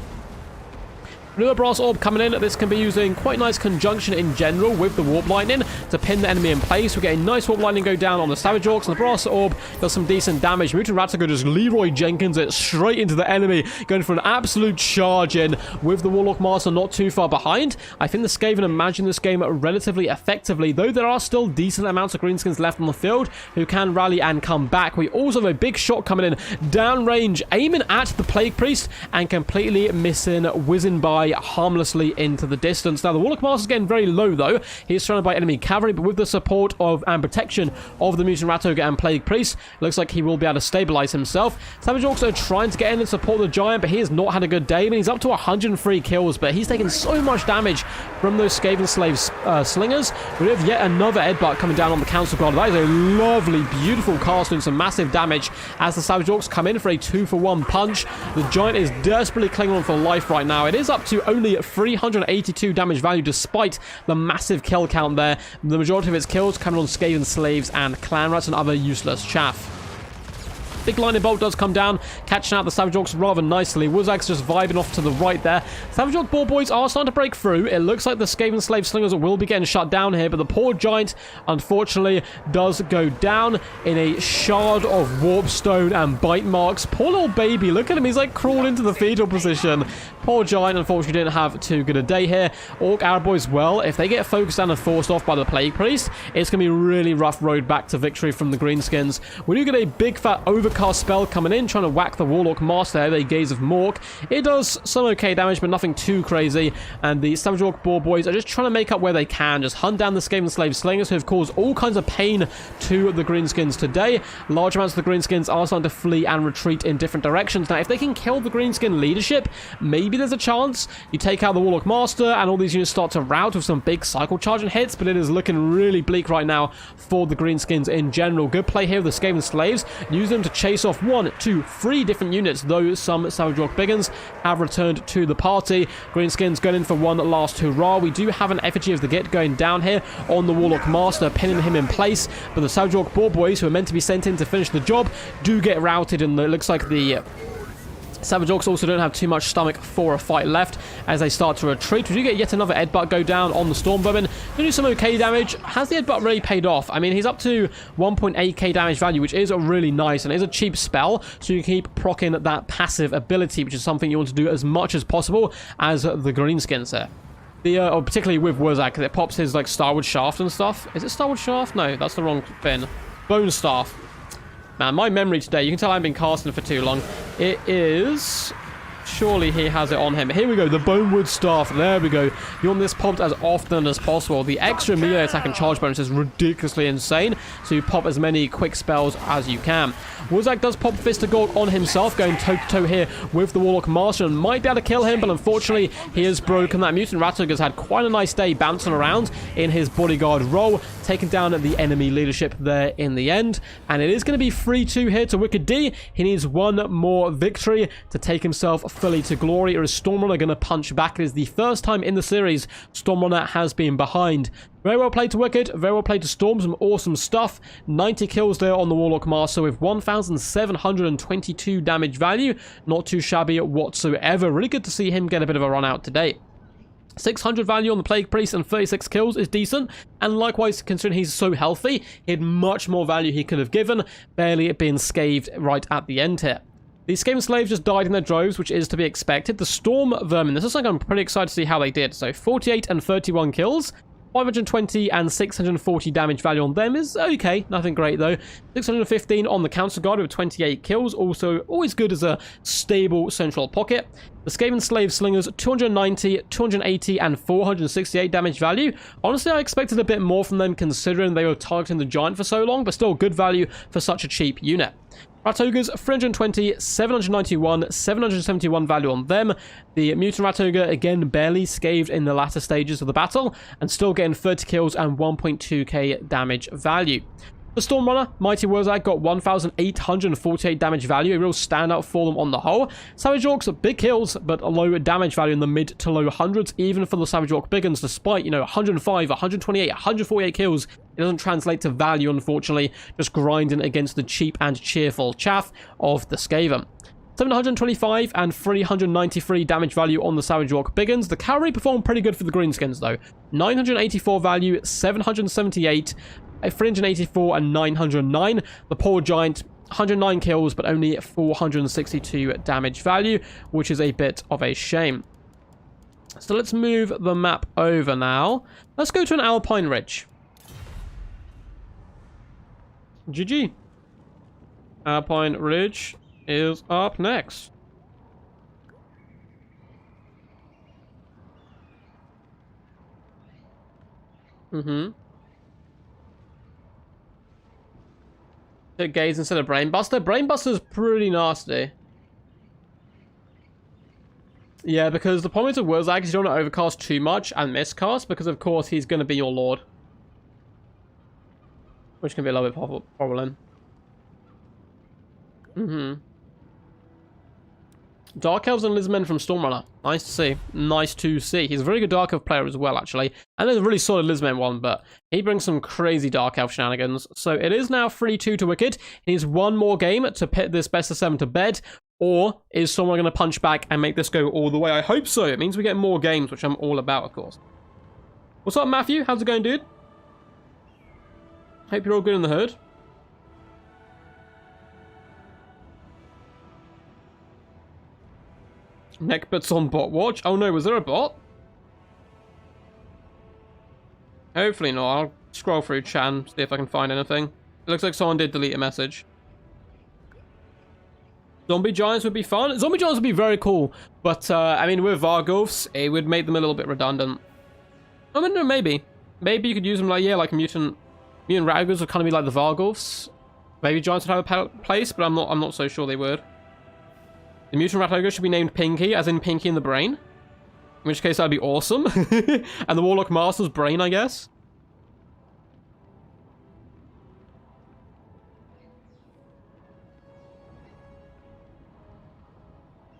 Another Brass Orb coming in. This can be used in quite nice conjunction in general with the Warp Lightning to pin the enemy in place. We get a nice Warp Lightning go down on the Savage Orcs, and the Brass Orb does some decent damage. Mutant Rat Ogre just Leroy Jenkins it straight into the enemy, going for an absolute charge in with the Warlock Master not too far behind. I think the Skaven are managing this game relatively effectively, though there are still decent amounts of Greenskins left on the field who can rally and come back. We also have a big shot coming in downrange, aiming at the Plague Priest and completely missing, whizzing by harmlessly into the distance. Now, the Warlock Master is getting very low, though. He is surrounded by enemy cavalry, but with the support of and protection of the Mutant Rat Ogre and Plague Priest, looks like he will be able to stabilize himself. Savage Orcs are trying to get in and support the Giant, but he has not had a good day. I mean, he's up to 103 kills, but he's taken so much damage from those Skaven slaves slingers. We have yet another headbutt coming down on the Council Guard. That is a lovely, beautiful cast doing some massive damage as the Savage Orcs come in for a 2-for-1 punch. The Giant is desperately clinging on for life right now. It is up to only 382 damage value despite the massive kill count there. The majority of its kills coming on Skaven slaves and clan rats and other useless chaff. Big lightning bolt does come down, catching out the Savage Orcs rather nicely. Wurzag's just vibing off to the right there. Savage Orc Boar Boys are starting to break through. It looks like the Skaven Slave Slingers will be getting shut down here, but the poor Giant, unfortunately, does go down in a shard of Warpstone and bite marks. Poor little baby, look at him. He's like crawling into the fetal position. Poor Giant, unfortunately, didn't have too good a day here. Orc Arrow Boys, well, if they get focused down and forced off by the Plague Priest, it's going to be a really rough road back to victory from the Greenskins. We do get a big fat overcast spell coming in, trying to whack the Warlock Master, the Gaze of Mork. It does some okay damage, but nothing too crazy. And the Savage Orc Boar Boys are just trying to make up where they can, just hunt down the Skaven Slave Slingers who have caused all kinds of pain to the Greenskins today. Large amounts of the Greenskins are starting to flee and retreat in different directions. Now, if they can kill the Greenskin leadership, maybe there's a chance. You take out the Warlock Master, and all these units start to rout with some big cycle charging hits, but it is looking really bleak right now for the Greenskins in general. Good play here with the Skaven Slaves. Use them to chase off 1, 2, 3 different units, though some Savage Orc Biggins have returned to the party. Greenskins going in for one last hurrah. We do have an Effigy of the Git going down here on the Warlock Master, pinning him in place, but the Savage Orc Boar Boys, who are meant to be sent in to finish the job, do get routed, and it looks like the Savage Orcs also don't have too much stomach for a fight left as they start to retreat. We do get yet another headbutt go down on the Storm Vermin. They do some okay damage. Has the headbutt really paid off? I mean, he's up to 1.8k damage value, which is really nice, and it is a cheap spell, so you keep proccing that passive ability, which is something you want to do as much as possible as the Greenskins there. Or particularly with Wurzag, because it pops his like Starwood Shaft and stuff. Is it Starwood Shaft? No, that's the wrong thing. Bone Staff. Man, my memory today, you can tell I haven't been casting for too long. It is... Surely he has it on him. Here we go, the Bonewood Staff. There we go. You want this popped as often as possible. The extra melee attack and charge bonus is ridiculously insane, so you pop as many quick spells as you can. Wurzak does pop Fist of Gork on himself, going toe-to-toe here with the Warlock Master, and might be able to kill him, but unfortunately, he is broken. That Mutant Ratogur's had quite a nice day bouncing around in his bodyguard role, taking down the enemy leadership there in the end, and it is going to be 3-2 here to WickD. He needs one more victory to take himself fully to glory, or is Stormrunner going to punch back? It is the first time in the series Stormrunner has been behind. Very well played to Wicked, very well played to Storm, some awesome stuff. 90 kills there on the Warlock Master with 1,722 damage value. Not too shabby whatsoever. Really good to see him get a bit of a run out today. 600 value on the Plague Priest and 36 kills is decent, and likewise, considering he's so healthy, he had much more value he could have given, barely being scathed right at the end here. The Skaven Slaves just died in their droves, which is to be expected. The Storm Vermin, this is something I'm pretty excited to see how they did. So 48 and 31 kills, 520 and 640 damage value on them is okay. Nothing great though. 615 on the Council Guard with 28 kills. Also always good as a stable central pocket. The Skaven Slave Slingers, 290, 280 and 468 damage value. Honestly, I expected a bit more from them considering they were targeting the Giant for so long, but still good value for such a cheap unit. Ratogurs, 320, 791, 771 value on them. The Mutant Ratogr, again, barely scathed in the latter stages of the battle, and still getting 30 kills and 1.2k damage value. The Stormrunner, Mighty Wurzak, got 1,848 damage value, a real standout for them on the whole. Savage Orcs, big kills, but a low damage value in the mid to low hundreds, even for the Savage Orc Biggins, despite, 105, 128, 148 kills. It doesn't translate to value, unfortunately, just grinding against the cheap and cheerful chaff of the Skaven. 725 and 393 damage value on the Savage Orc Biggins. The cavalry performed pretty good for the Greenskins, though. 984 value, 778, 384 and 909. The poor Giant, 109 kills, but only 462 damage value, which is a bit of a shame. So let's move the map over now. Let's go to an Alpine Ridge. GG. Alpine Ridge is up next. Hit Gaze instead of Brainbuster. Brainbuster's pretty nasty. Yeah, because the problem with Wurzak is you don't want to overcast too much and miscast, because of course he's going to be your lord. Which can be a little bit problem. Dark Elves and Lizmen from Stormrunner. Nice to see. Nice to see. He's a very good Dark Elf player as well, actually. And there's a really solid Lizmen one, but he brings some crazy Dark Elf shenanigans. So it is now 3-2 to Wicked. He needs one more game to pit this best of 7 to bed. Or is someone going to punch back and make this go all the way? I hope so. It means we get more games, which I'm all about, of course. What's up, Matthew? How's it going, dude? Hope you're all good in the hood. Neckbutts on bot watch. Oh no, was there a bot? Hopefully not. I'll scroll through chat and see if I can find anything. It looks like someone did delete a message. Zombie Giants would be fun. Zombie Giants would be very cool. But, I mean, with Vargulfs, it would make them a little bit redundant. I mean, no, maybe. Maybe you could use them like, yeah, like Mutant Ratogurs would kind of be like the Vargulfs. Maybe Giants would have a place, but I'm not so sure they would. The Mutant Ratogr should be named Pinky, as in Pinky in the Brain. In which case, that'd be awesome. And the Warlock Master's Brain, I guess.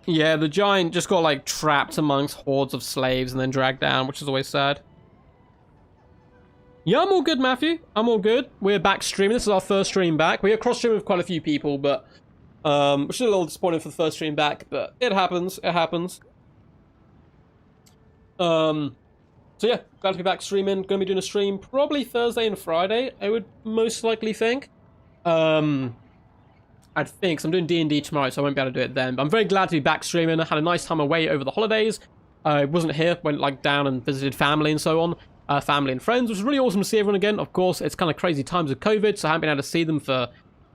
Yeah, the Giant just got, like, trapped amongst hordes of slaves and then dragged down, which is always sad. Yeah, I'm all good, Matthew. I'm all good. We're back streaming. This is our first stream back. We are cross-streaming with quite a few people, but... which is a little disappointing for the first stream back, but it happens. It happens. So yeah, glad to be back streaming. Going to be doing a stream probably Thursday and Friday, I would most likely think. I'd think, so I'm doing D&D tomorrow, so I won't be able to do it then. But I'm very glad to be back streaming. I had a nice time away over the holidays. I wasn't here, went like down and visited family and so on. Family and friends, which was really awesome to see everyone again. Of course, it's kind of crazy times of COVID, so I haven't been able to see them for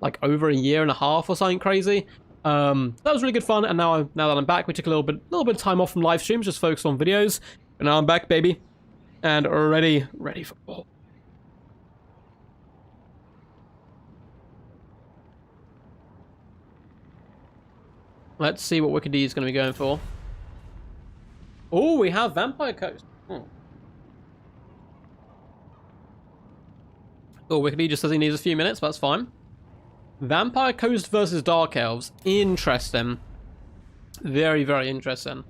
like over a year and a half or something crazy. That was really good fun, and now that I'm back, we took a little bit of time off from live streams, just focused on videos. But now I'm back, baby, and ready for war. Let's see what WickD is going to be going for. Oh, we have Vampire Coast. Oh, WickD just says he needs a few minutes, but that's fine. Vampire Coast versus Dark Elves. Interesting. Very, very interesting.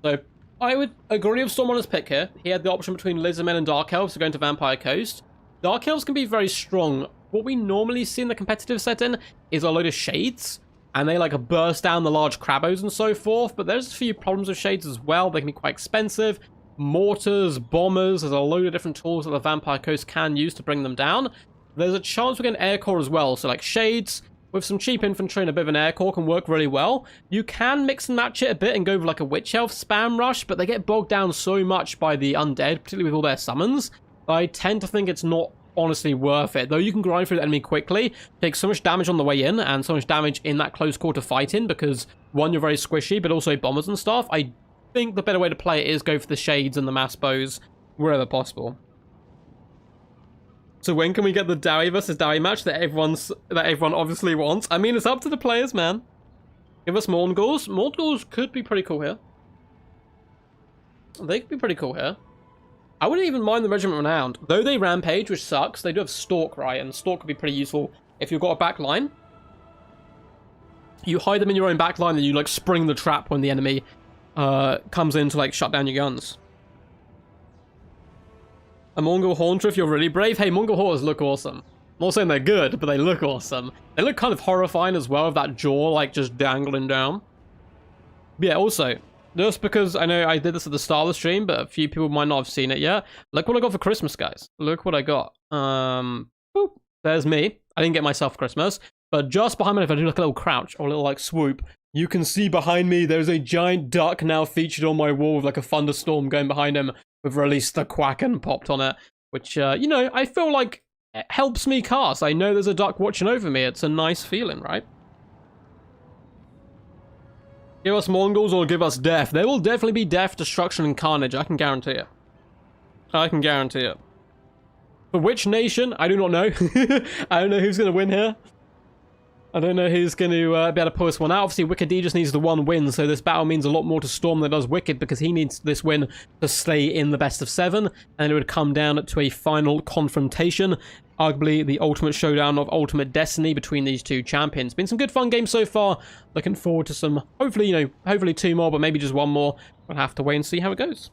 So, I would agree with Stormrunner's pick here. He had the option between Lizardmen and Dark Elves, so going to Vampire Coast. Dark Elves can be very strong. What we normally see in the competitive setting is a load of Shades, and they like burst down the large Crabos and so forth, but there's a few problems with Shades as well. They can be quite expensive. Mortars, bombers, there's a load of different tools that the Vampire Coast can use to bring them down. There's a chance we get an Air Core as well, so like Shades with some cheap infantry and a bit of an Air Core can work really well. You can mix and match it a bit and go with like a Witch Elf spam rush, but they get bogged down so much by the undead, particularly with all their summons. I tend to think it's not honestly worth it. Though you can grind through the enemy quickly, take so much damage on the way in, and so much damage in that close quarter fight in, because one, you're very squishy, but also bombers and stuff. I think the better way to play it is go for the Shades and the mass bows wherever possible. So when can we get the Dowie versus Dowie match that everyone obviously wants? I mean, it's up to the players, man. Give us Morngulls. Morngulls could be pretty cool here. They could be pretty cool here. I wouldn't even mind the Regiment Renowned. Though they rampage, which sucks, they do have Stalk, right? And Stalk could be pretty useful if you've got a back line. You hide them in your own back line, and you like spring the trap when the enemy comes in to like shut down your guns. A Mongol Haunter if you're really brave. Hey, Mongol Haunters look awesome. I'm not saying they're good, but they look awesome. They look kind of horrifying as well, with that jaw like just dangling down. But yeah, also, just because I know I did this at the start of the stream, but a few people might not have seen it yet. Look what I got for Christmas, guys. Look what I got. Boop. There's me. I didn't get myself Christmas, but just behind me, if I do like a little crouch or a little like swoop, you can see behind me there's a giant duck now featured on my wall with like a thunderstorm going behind him with Release the Quacken popped on it, which, you know, I feel like it helps me cast. I know there's a duck watching over me. It's a nice feeling, right? Give us Mongols or give us death. There will definitely be death, destruction, and carnage. I can guarantee it. I can guarantee it. For which nation? I do not know. I don't know who's going to win here. I don't know who's going to be able to pull this one out. Obviously, WickD just needs the one win, so this battle means a lot more to Storm than it does Wicked, because he needs this win to stay in the best of 7, and it would come down to a final confrontation, arguably the ultimate showdown of ultimate destiny between these two champions. Been some good fun games so far. Looking forward to some, hopefully, you know, hopefully 2 more, but maybe just 1 more. We'll have to wait and see how it goes.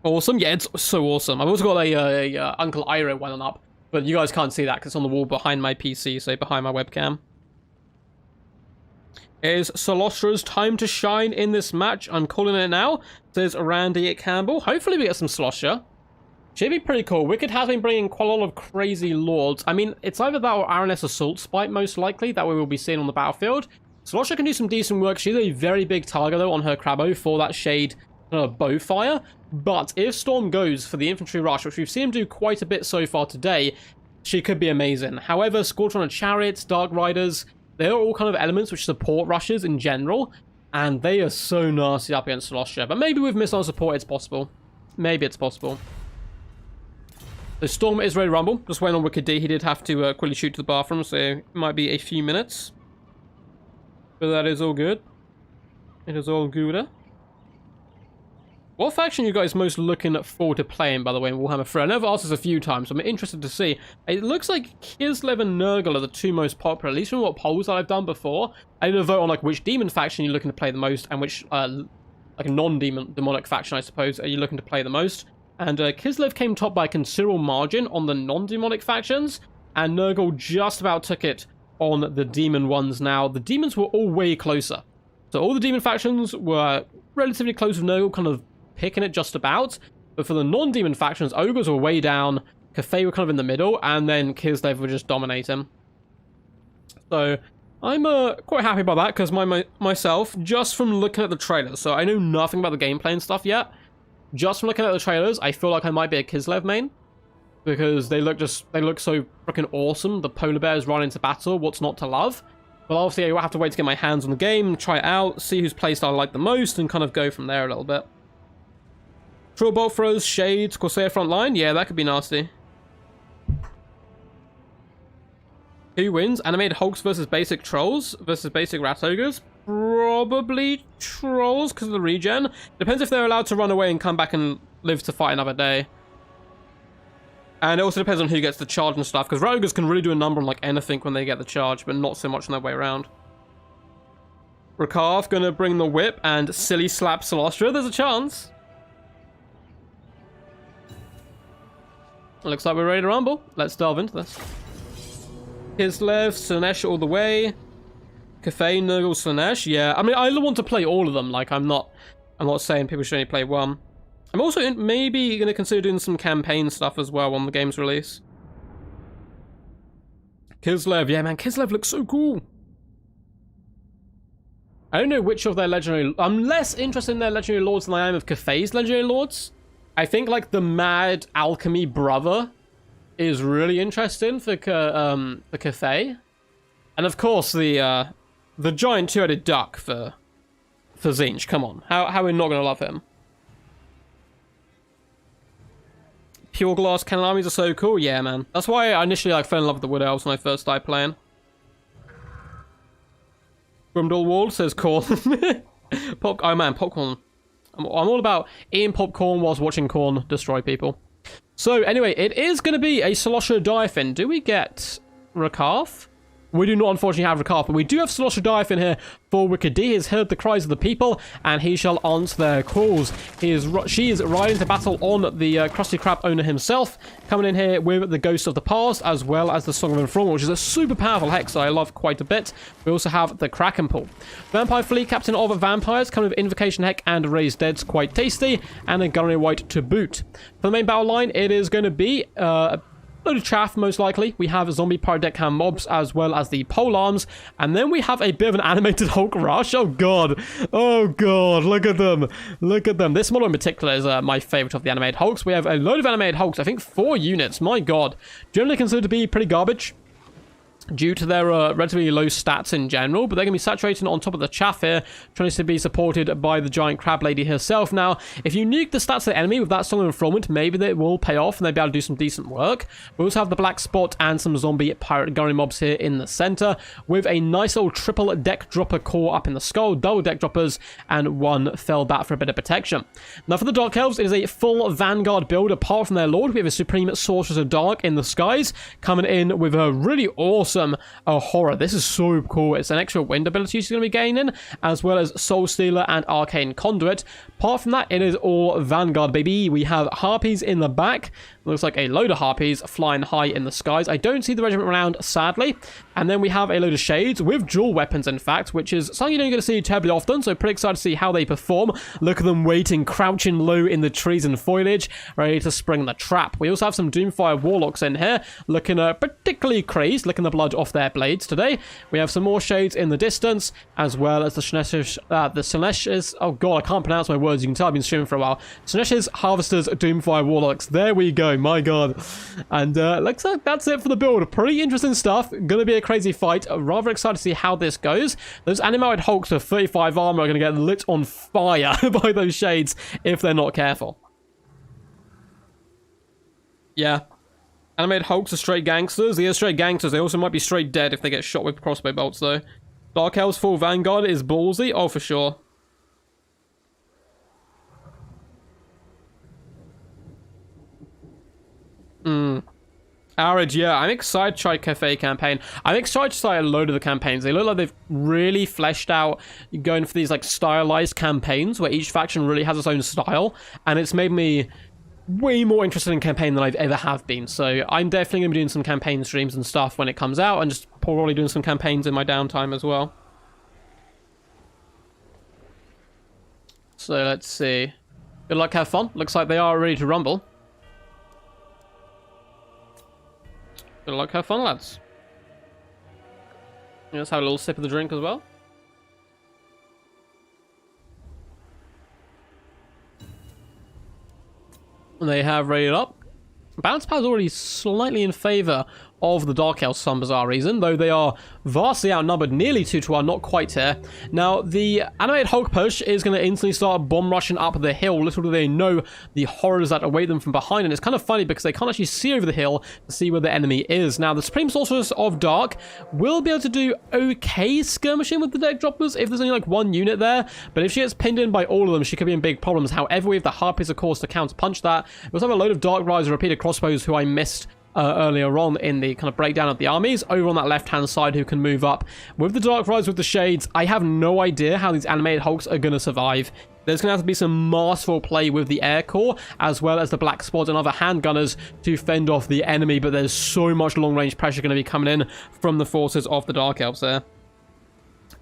Awesome. Yeah, it's so awesome. I've also got a Uncle Iroh one up. But you guys can't see that because it's on the wall behind my PC, so behind my webcam. Is Solostra's time to shine in this match? I'm calling it now, says Randy Campbell. Hopefully we get some Slosher. Should be pretty cool. Wicked has been bringing quite a lot of crazy lords. I mean, it's either that or Araness Assault Spite, most likely, that we will be seeing on the battlefield. Slosher can do some decent work. She's a very big target, though, on her Crabbo for that Shade bow fire. But if Storm goes for the infantry rush, which we've seen him do quite a bit so far today, she could be amazing. However, Scorchrunner Chariots, Dark Riders, they're all kind of elements which support rushes in general, and they are so nasty up against Slosher. But maybe with missile support, it's possible. Maybe it's possible. So Storm is ready to rumble. Just waiting on WickD. He did have to quickly shoot to the bathroom, so it might be a few minutes. But that is all good. It is all good. What faction are you guys most looking forward to playing, by the way, in Warhammer 3? I know I've asked this a few times, so I'm interested to see. It looks like Kislev and Nurgle are the 2 most popular, at least from what polls that I've done before. I did a vote on like which demon faction you're looking to play the most, and which like a non-demonic faction, I suppose, are you looking to play the most. And Kislev came top by a considerable margin on the non-demonic factions, and Nurgle just about took it on the demon ones. Now, the demons were all way closer. So all the demon factions were relatively close with Nurgle, kind of picking it just about, but for the non-demon factions, Ogres were way down, Cathay were kind of in the middle, and then Kislev would just dominate him. So I'm quite happy about that, because myself, just from looking at the trailers, so I know nothing about the gameplay and stuff yet, just from looking at the trailers, I feel like I might be a Kislev main, because they look so freaking awesome. The polar bears run into battle. What's not to love? Well, obviously, I'll have to wait to get my hands on the game, try it out, see whose playstyle I like the most, and kind of go from there a little bit. Trill bolt throws, shades, Corsair front line. Yeah, that could be nasty. Who wins? Animated Hulks versus basic trolls versus basic rat ogres? Probably trolls because of the regen. Depends if they're allowed to run away and come back and live to fight another day. And it also depends on who gets the charge and stuff, because rat ogres can really do a number on like anything when they get the charge, but not so much on their way around. Rakarth gonna bring the whip and silly slap Celestia. There's a chance. Looks like we're ready to rumble. Let's delve into this. Kislev, Slanesh all the way. Cafe, Nurgle, Slanesh. Yeah, I mean, I want to play all of them. Like, I'm not saying people should only play one. I'm also maybe going to consider doing some campaign stuff as well on the game's release. Kislev, yeah, man, Kislev looks so cool. I don't know which of their legendary... I'm less interested in their legendary lords than I am of Cafe's legendary lords. I think, like, the Mad Alchemy brother is really interesting for Cafe. And, of course, the giant two-headed duck for Zinch. Come on. How are we not going to love him? Pure glass cannon armies are so cool. Yeah, man. That's why I initially fell in love with the Wood Elves when I first started playing. Grumdal Wall says corn. Oh man, popcorn. I'm all about eating popcorn whilst watching corn destroy people. So anyway, it is going to be a Celestia Diaphin. Do we get Rakarth? We do not, unfortunately, have Rakarth, but we do have Celestia Diaphin here for WickD. He has heard the cries of the people, and he shall answer their calls. She is riding to battle on the Krusty Krab owner himself, coming in here with the Ghost of the Past, as well as the Song of Enfrontment, which is a super powerful hex that I love quite a bit. We also have the Kraken Pool. Vampire Fleet, Captain of Vampires, coming with Invocation Heck and Raised Dead's quite tasty, and a Gunnery White to boot. For the main battle line, it is going to be... load of chaff, most likely. We have zombie Pyrodeckham mobs as well as the pole arms, and then we have a bit of an animated Hulk rush. Oh god, look at them. This model in particular is my favorite of the animated Hulks. We have a load of animated Hulks, I think 4 units. My god, generally considered to be pretty garbage due to their relatively low stats in general, but they're going to be saturating on top of the chaff here, trying to be supported by the giant crab lady herself. Now, if you nuke the stats of the enemy with that Song of Enfrontment, maybe they will pay off and they'll be able to do some decent work. We also have the black spot and some zombie pirate gunnery mobs here in the center, with a nice old triple deck dropper core up in the skull, double deck droppers, and 1 fell bat for a bit of protection. Now, for the Dark Elves, it is a full Vanguard build. Apart from their lord, we have a Supreme Sorceress of Dark in the skies, coming in with a really awesome horror. This is so cool. It's an extra wind ability she's going to be gaining, as well as Soul Stealer and Arcane Conduit. Apart from that, it is all Vanguard, baby. We have Harpies in the back. Looks like a load of Harpies flying high in the skies. I don't see the regiment around, sadly. And then we have a load of Shades with dual weapons, in fact, which is something you don't get to see terribly often, so pretty excited to see how they perform. Look at them waiting, crouching low in the trees and foliage, ready to spring the trap. We also have some Doomfire Warlocks in here, looking particularly crazed, licking the blood off their blades today. We have some more Shades in the distance, as well as the Slaaneshes, oh god, I can't pronounce my words, you can tell I've been streaming for a while. Slaaneshes, Harvesters, Doomfire Warlocks. There we go, my god. And looks like that's it for the build. Pretty interesting stuff. Gonna be a crazy fight. Rather excited to see how this goes. Those animated Hulks with 35 armor are gonna get lit on fire by those Shades if they're not careful. Yeah. Animated Hulks are straight gangsters. They are straight gangsters. They also might be straight dead if they get shot with crossbow bolts, though. Dark Elves full Vanguard is ballsy. Oh, for sure. Arid, yeah, I'm excited to try Cafe campaign. I'm excited to try a load of the campaigns. They look like they've really fleshed out going for these like stylized campaigns where each faction really has its own style, and it's made me way more interested in campaign than I've ever have been. So I'm definitely going to be doing some campaign streams and stuff when it comes out, and just probably doing some campaigns in my downtime as well. So let's see. Good luck, have fun. Looks like they are ready to rumble. Good luck, have fun, lads. Let's have a little sip of the drink as well. And they have raided up. Balance power is already slightly in favor of the Dark Elves for some bizarre reason, though they are vastly outnumbered, nearly 2-1, not quite here. Now, the animated Hulk push is going to instantly start bomb rushing up the hill. Little do they know the horrors that await them from behind, and it's kind of funny because they can't actually see over the hill to see where the enemy is. Now, the Supreme Sorceress of Dark will be able to do okay skirmishing with the deck droppers if there's only like one unit there, but if she gets pinned in by all of them, she could be in big problems. However, we have the Harpies, of course, to counter-punch that. We also have a load of Dark Riders repeated crossbows who I missed earlier on in the kind of breakdown of the armies over on that left-hand side who can move up. With the Dark Riders, with the Shades, I have no idea how these animated Hulks are going to survive. There's going to have to be some masterful play with the Air Corps, as well as the Black Squad and other handgunners to fend off the enemy, but there's so much long-range pressure going to be coming in from the forces of the Dark Elves there.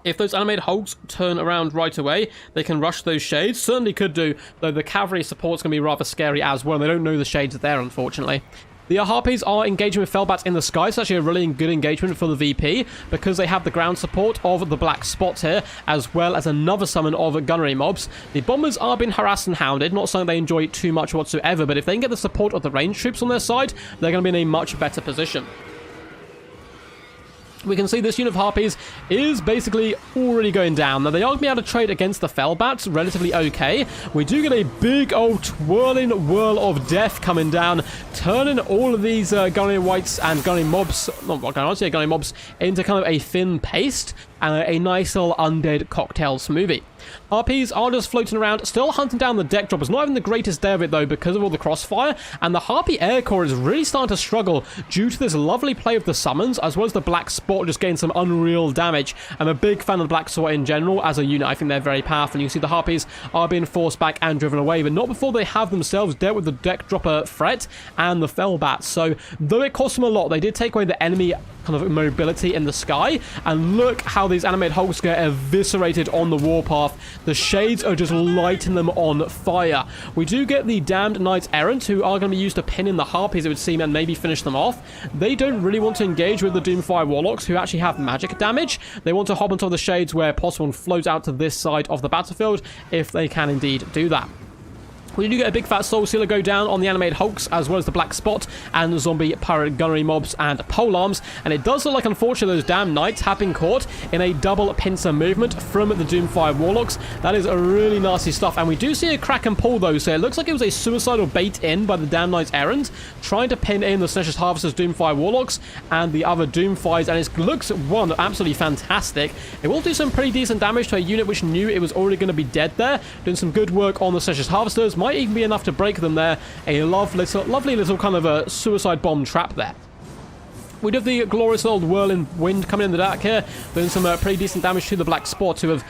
If those animated Hulks turn around right away, they can rush those Shades. Certainly could do, though the cavalry support's going to be rather scary as well. They don't know the Shades are there, unfortunately. The Harpies are engaging with Fellbats in the sky, so actually a really good engagement for the VP, because they have the ground support of the Black Spot here, as well as another summon of gunnery mobs. The Bombers are being harassed and hounded, not something they enjoy too much whatsoever, but if they can get the support of the range troops on their side, they're going to be in a much better position. We can see this unit of Harpies is basically already going down. Now, they are going to be able to trade against the Fellbats relatively okay. We do get a big old twirling whirl of death coming down, turning all of these gunnery wights and gunnery mobs, gunnery mobs, into kind of a thin paste and a nice little undead cocktail smoothie. Harpies are just floating around, still hunting down the deck droppers. Not having the greatest day of it, though, because of all the crossfire. And the Harpy Air Corps is really starting to struggle due to this lovely play of the summons, as well as the Black Spot just getting some unreal damage. I'm a big fan of the Black Spot in general as a unit. I think they're very powerful. You can see the Harpies are being forced back and driven away, but not before they have themselves dealt with the deck dropper threat and the Fellbats. So, though it cost them a lot, they did take away the enemy kind of mobility in the sky, and look how these animated Hulks get eviscerated on the warpath. The Shades are just lighting them on fire. We do get the Damned Knights Errant, who are going to be used to pin in the Harpies, it would seem, and maybe finish them off. They don't really want to engage with the Doomfire Warlocks, who actually have magic damage. They want to hop onto the Shades where possible and float out to this side of the battlefield, if they can indeed do that. We do get a big fat soul sealer go down on the animated Hulks, as well as the Black Spot and the zombie pirate gunnery mobs and polearms, and it does look like, unfortunately, those damn knights have been caught in a double pincer movement from the Doomfire Warlocks. That is a really nasty stuff, and we do see a crack and pull, though, so it looks like it was a suicidal bait in by the damn Knights Errant, trying to pin in the Snatcher's Harvester's Doomfire Warlocks and the other Doomfires, and it looks, one, absolutely fantastic. It will do some pretty decent damage to a unit which knew it was already going to be dead there, doing some good work on the Snatcher's Harvesters. Might even be enough to break them there. A lovely little kind of a suicide bomb trap there. We do have the glorious old whirling wind coming in the dark here, doing some pretty decent damage to the Black Spot, who have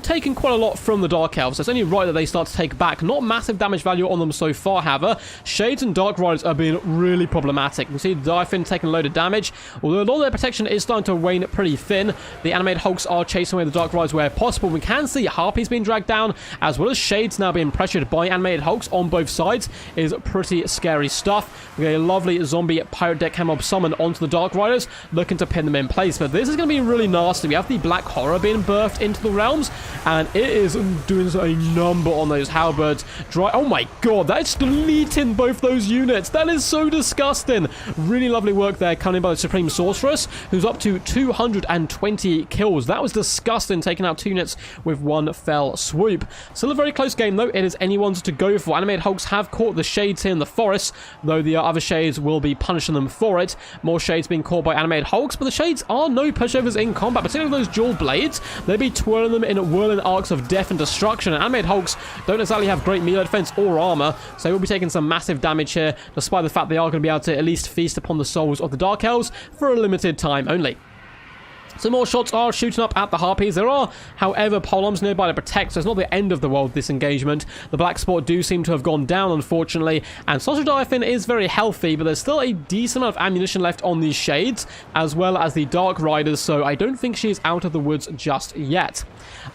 taken quite a lot from the Dark Elves. So it's only right that they start to take back. Not massive damage value on them so far, however. Shades and Dark Riders are being really problematic. You can see the Diaphin taking a load of damage. Although a lot of their protection is starting to wane pretty thin, the animated Hulks are chasing away the Dark Riders where possible. We can see Harpies being dragged down, as well as Shades now being pressured by animated Hulks on both sides. Is pretty scary stuff. We get a lovely zombie pirate deck mob summon onto the Dark Riders, looking to pin them in place, but this is going to be really nasty. We have the Black Horror being birthed into the realms, and it is doing a number on those halberds. Oh my god, that's deleting both those units. That is so disgusting. Really lovely work there coming by the Supreme Sorceress, who's up to 220 kills. That was disgusting, taking out 2 units with one fell swoop. Still a very close game, though. It is anyone's to go for. Animated Hulks have caught the Shades here in the forest, though the other Shades will be punishing them for it. More Shades being caught by animated Hulks, but the Shades are no pushovers in combat, particularly those dual blades. They'll be twirling them in whirling arcs of death and destruction, and animated Hulks don't exactly have great melee defense or armor, so they will be taking some massive damage here, despite the fact they are going to be able to at least feast upon the souls of the Dark Elves for a limited time only. Some more shots are shooting up at the Harpies. There are, however, polearms nearby to protect, so it's not the end of the world, this engagement. The Black Spot do seem to have gone down, unfortunately, and Sausage Diaphin is very healthy, but there's still a decent amount of ammunition left on these Shades, as well as the Dark Riders, so I don't think she is out of the woods just yet.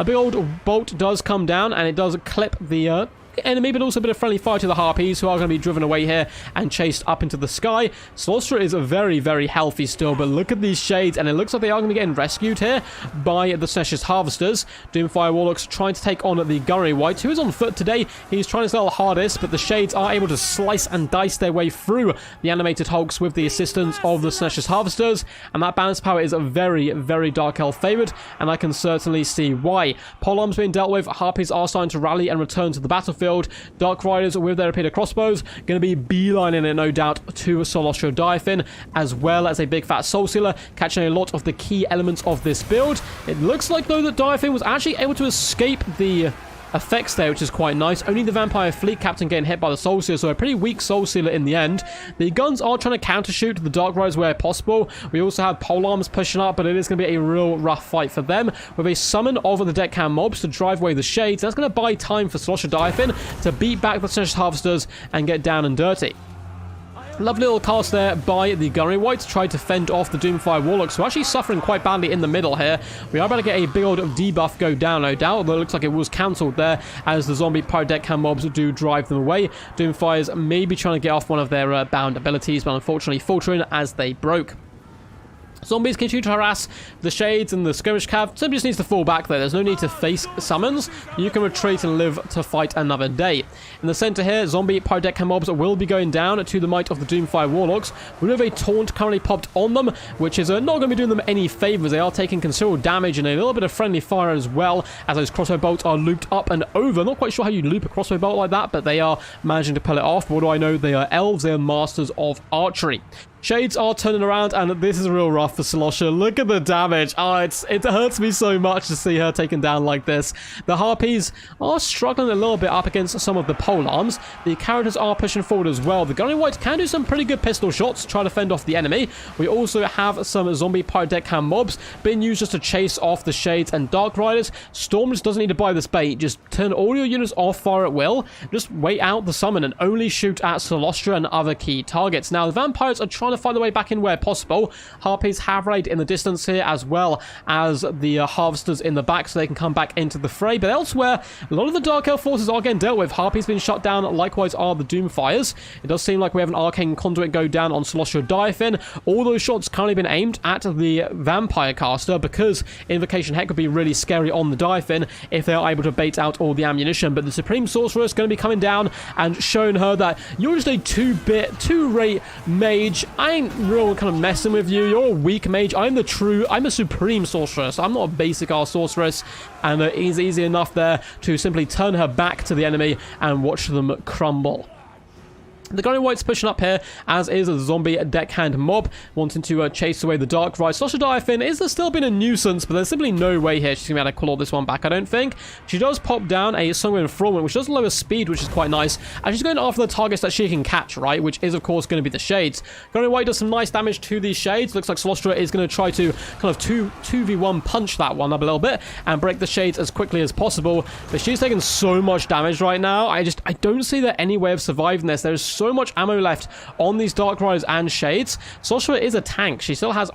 A big old bolt does come down, and it does clip the enemy, but also a bit of friendly fire to the Harpies, who are going to be driven away here and chased up into the sky. Sorcerer is very, very healthy still, but look at these shades, and it looks like they are going to be getting rescued here by the Snesh's Harvesters. Doomfire Warlocks trying to take on the Gunnery White, who is on foot today. He's trying his level hardest, but the shades are able to slice and dice their way through the animated hulks with the assistance of the Snesh's Harvesters, and that balance power is very, very Dark Elf favored, and I can certainly see why. Polearms being dealt with, Harpies are starting to rally and return to the battlefield. Dark Riders with their repeated crossbows going to be beelining it, no doubt, to Solostro Diaphin, as well as a big fat Soul Sealer, catching a lot of the key elements of this build. It looks like, though, that Diaphin was actually able to escape the effects there, which is quite nice. Only the Vampire Fleet Captain getting hit by the Soul Sealer, so a pretty weak Soul Sealer in the end. The guns are trying to countershoot the Dark Riders where possible. We also have Polearms pushing up, but it is going to be a real rough fight for them, with a summon of the deckhand mobs to drive away the shades. That's going to buy time for Solostro Diaphin to beat back the Snesh's Harvesters and get down and dirty. Lovely little cast there by the Gunnery White to try to fend off the Doomfire Warlocks, who are actually suffering quite badly in the middle here. We are about to get a big old debuff go down, no doubt, although it looks like it was cancelled there as the zombie pirate deckhand mobs do drive them away. Doomfires may be trying to get off one of their bound abilities, but unfortunately faltering as they broke. Zombies continue to harass the Shades and the Skirmish Cav. Simply just needs to fall back there. There's no need to face summons. You can retreat and live to fight another day. In the center here, zombie pirate deckhand mobs will be going down to the might of the Doomfire Warlocks. We have a taunt currently popped on them, which is not going to be doing them any favors. They are taking considerable damage and a little bit of friendly fire as well, as those crossbow bolts are looped up and over. Not quite sure how you loop a crossbow bolt like that, but they are managing to pull it off. What do I know? They are elves. They are masters of archery. Shades are turning around, and this is real rough for Solosha. Look at the damage. Oh, it hurts me so much to see her taken down like this. The Harpies are struggling a little bit up against some of the polearms. The characters are pushing forward as well. The Gunnery White can do some pretty good pistol shots to try to fend off the enemy. We also have some zombie pirate deckhand mobs being used just to chase off the Shades and Dark Riders. Storm just doesn't need to buy this bait. Just turn all your units off fire at will. Just wait out the summon and only shoot at Solostra and other key targets. Now, the vampires are trying to find their way back in where possible. Harpies have raid in the distance here, as well as the Harvesters in the back, so they can come back into the fray. But elsewhere, a lot of the Dark Elf forces are getting dealt with. Harpies been shut down, likewise are the Doomfires. It does seem like we have an Arcane Conduit go down on Solostro Diaphin. All those shots currently been aimed at the Vampire Caster, because Invocation Heck would be really scary on the Diaphin if they are able to bait out all the ammunition. But the Supreme Sorcerer is going to be coming down and showing her that you're just a 2-bit, 2-rate mage. I ain't real kind of messing with you. You're a weak mage. I'm a Supreme Sorceress. I'm not a basic R Sorceress. And it is easy enough there to simply turn her back to the enemy and watch them crumble. The Gunnery White's pushing up here, as is a zombie deckhand mob, wanting to chase away the Dark Riders. Solostro Diaphin is still been a nuisance, but there's simply no way here she's going to be able to claw this one back, I don't think. She does pop down a Sanguine Enthrallment, which does lower speed, which is quite nice. And she's going after the targets that she can catch, right? Which is, of course, going to be the Shades. Gunnery White does some nice damage to these Shades. Looks like Solostra is going to try to kind of 2v1 punch that one up a little bit and break the Shades as quickly as possible. But she's taking so much damage right now. I don't see there any way of surviving this. There's so much ammo left on these Dark Riders and Shades. Solostra is a tank. She still has,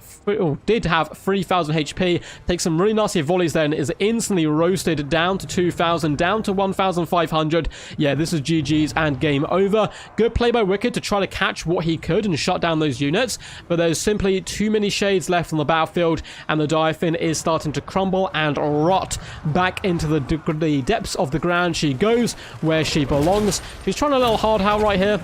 did have 3,000 HP. Takes some really nasty volleys there and is instantly roasted down to 2,000, down to 1,500. Yeah, this is GG's and game over. Good play by WickD to try to catch what he could and shut down those units, but there's simply too many Shades left on the battlefield, and the Diaphin is starting to crumble and rot back into the depths of the ground. She goes where she belongs. She's trying a little hard out right here,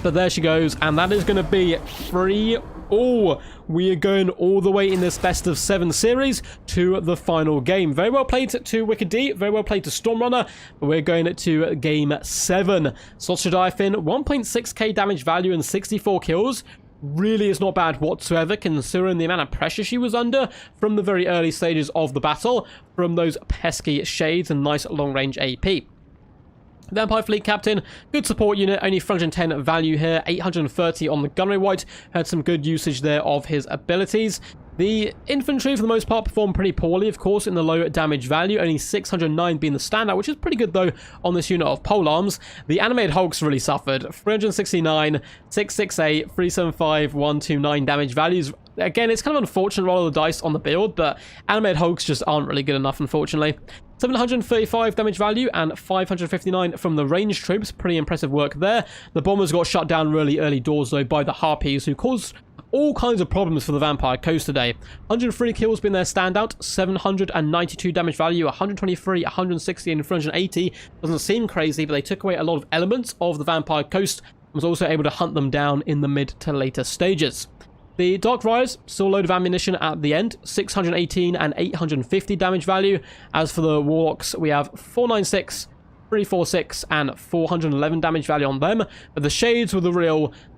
but there she goes, and that is going to be 3-all. We are going all the way in this best of 7 series to the final game. Very well played to WickD, very well played to Stormrunner, but we're going to game 7. Solostro Diaphin, 1.6k damage value and 64 kills. Really is not bad whatsoever, considering the amount of pressure she was under from the very early stages of the battle, from those pesky Shades and nice long-range AP. Vampire Fleet Captain, good support unit, only 410 value here, 830 on the Gunnery White, had some good usage there of his abilities. The infantry, for the most part, performed pretty poorly, of course, in the low damage value, only 609 being the standout, which is pretty good, though, on this unit of polearms. The animated hulks really suffered. 369, 668, 375, 129 damage values. Again, it's kind of an unfortunate roll of the dice on the build, but animated hulks just aren't really good enough, unfortunately. 735 damage value and 559 from the ranged troops. Pretty impressive work there. The bombers got shut down really early doors, though, by the Harpies, who caused all kinds of problems for the Vampire Coast today. 103 kills been their standout, 792 damage value, 123, 160, and 380. Doesn't seem crazy, but they took away a lot of elements of the Vampire Coast and was also able to hunt them down in the mid to later stages. The Dark Riders, still a load of ammunition at the end, 618 and 850 damage value. As for the Warlocks, we have 496, 346, and 411 damage value on them. But the Shades were the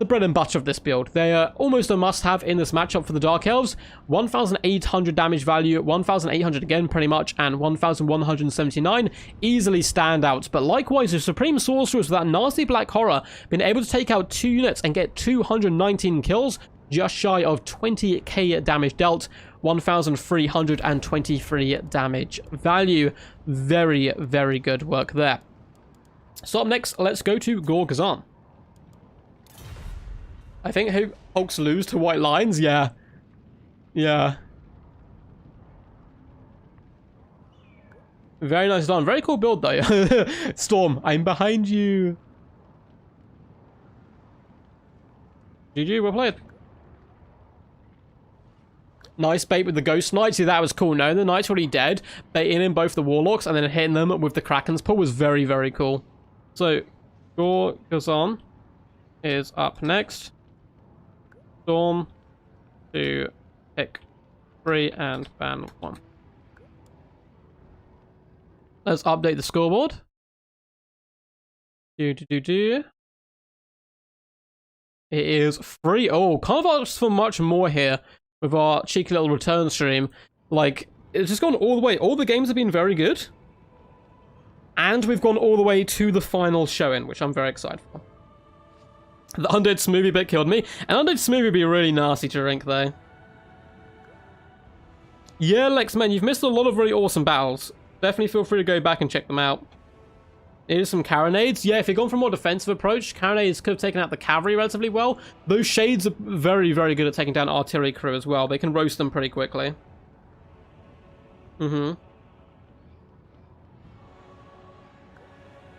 bread and butter of this build. They are almost a must-have in this matchup for the Dark Elves. 1,800 damage value, 1,800 again pretty much, and 1,179 easily stand out. But likewise, the Supreme Sorcerers with that nasty Black Horror been able to take out 2 units and get 219 kills. Just shy of 20k damage dealt, 1,323 damage value. Very, very good work there. So up next, let's go to Gorgazan. I think Hulks lose to White Lions. Yeah. Yeah. Very nice done. Very cool build, though. Storm, I'm behind you. GG, well played. Nice bait with the Ghost Knights. See, that was cool. No, the Knight's already dead. Baiting in both the Warlocks and then hitting them with the Kraken's Pull was very, very cool. So, Gorgazan is up next. Storm to pick 3 and ban 1. Let's update the scoreboard. It is 3. Oh, can't ask for much more here. With our cheeky little return stream. Like, it's just gone all the way. All the games have been very good. And we've gone all the way to the final showing, which I'm very excited for. The Undead Smoothie bit killed me. And Undead Smoothie would be really nasty to drink, though. Yeah, Lex, man, you've missed a lot of really awesome battles. Definitely feel free to go back and check them out. Here's some Carronades. Yeah, if you'd gone for a more defensive approach, Carronades could have taken out the cavalry relatively well. Those Shades are very, very good at taking down artillery crew as well. They can roast them pretty quickly.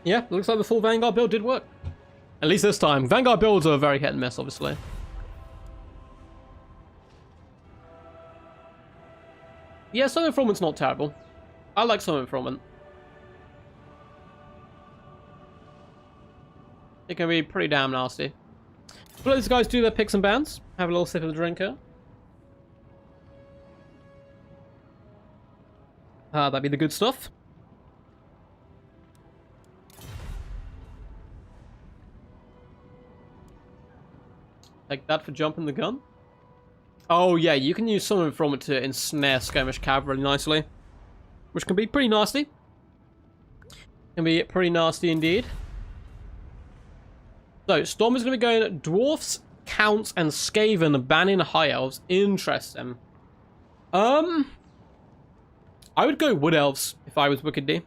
Yeah, looks like the full Vanguard build did work. At least this time. Vanguard builds are very hit and miss, obviously. Yeah, Summon Informant's not terrible. I like Summon Informant. It can be pretty damn nasty. But let these guys do their picks and bans. Have a little sip of the drink here. That'd be the good stuff. Like that for jumping the gun. Oh yeah, you can use Summon Informant to ensnare skirmish cav really nicely. Which can be pretty nasty. Can be pretty nasty indeed. So, Storm is going to be going Dwarfs, Counts, and Skaven, banning High Elves. Interesting. I would go Wood Elves if I was WickD.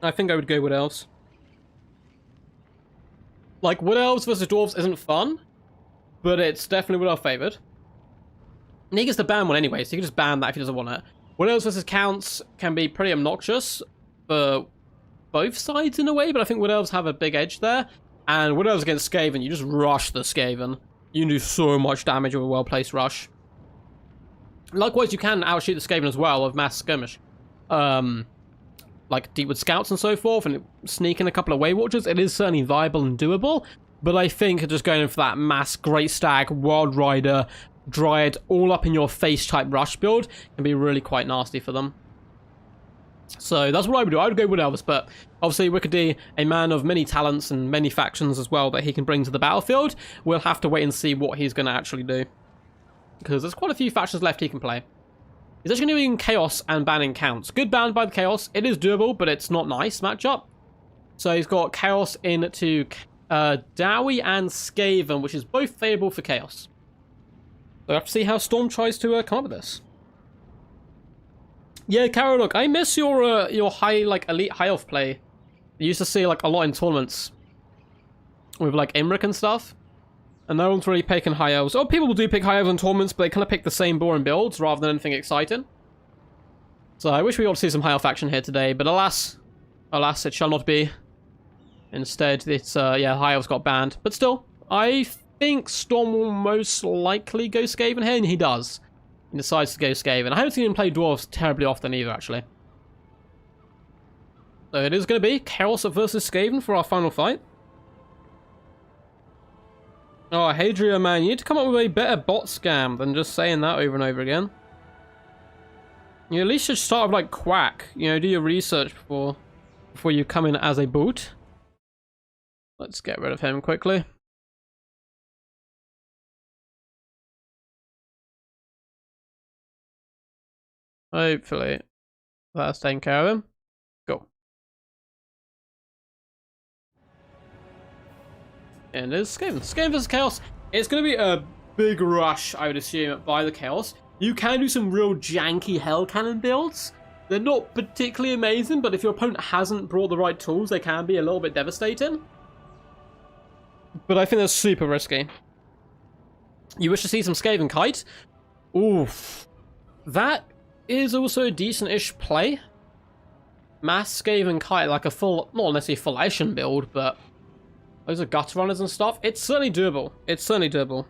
I think I would go Wood Elves. Like, Wood Elves versus Dwarfs isn't fun, but it's definitely Wood Elf favored. And he gets to ban one anyway, so he can just ban that if he doesn't want it. Wood Elves versus Counts can be pretty obnoxious for both sides in a way, but I think Wood Elves have a big edge there. And Wood Elves against Skaven, you just rush the Skaven. You can do so much damage with a well-placed rush. Likewise, you can outshoot the Skaven as well with mass skirmish. Like Deepwood Scouts and so forth, and sneak in a couple of Way Watchers. It is certainly viable and doable, but I think just going in for that mass Great Stag, Wild Rider, Dryad, all up in your face type rush build can be really quite nasty for them. So that's what I would do. I would go Wood Elves, but obviously WickD, a man of many talents and many factions as well that he can bring to the battlefield, we'll have to wait and see what he's going to actually do. Because there's quite a few factions left he can play. He's actually going to be in Chaos and banning Counts. Good ban by the Chaos. It is doable, but it's not nice matchup. So he's got Chaos into Dowie and Skaven, which is both favorable for Chaos. So I have to see how Storm tries to come up with this. Yeah, Carol, look, I miss your high, like, elite high elf play. You used to see, like, a lot in tournaments. With, like, Imric and stuff. And no one's really picking high elves. Oh, people do pick high elves in tournaments, but they kind of pick the same boring builds rather than anything exciting. So I wish we got to see some high elf action here today, but alas, alas, it shall not be. Instead, it's, yeah, high elves got banned. But still, I think Storm will most likely go Skaven here, and he does. He decides to go Skaven. I haven't seen him play Dwarves terribly often either, actually. So it is going to be Chaos versus Skaven for our final fight. Oh, Hadria, man, you need to come up with a better bot scam than just saying that over and over again. You at least should start with, like, Quack. You know, do your research before you come in as a boot. Let's get rid of him quickly. Hopefully that's taking care of him. Go. And there's Skaven. Skaven vs Chaos. It's going to be a big rush, I would assume, by the Chaos. You can do some real janky Hell Cannon builds. They're not particularly amazing, but if your opponent hasn't brought the right tools, they can be a little bit devastating. But I think that's super risky. You wish to see some Skaven Kite? Oof. That is also a decent-ish play. Mass Skaven Kite, like a full, not necessarily full Ashen build, but those are Gutter Runners and stuff. It's certainly doable. It's certainly doable.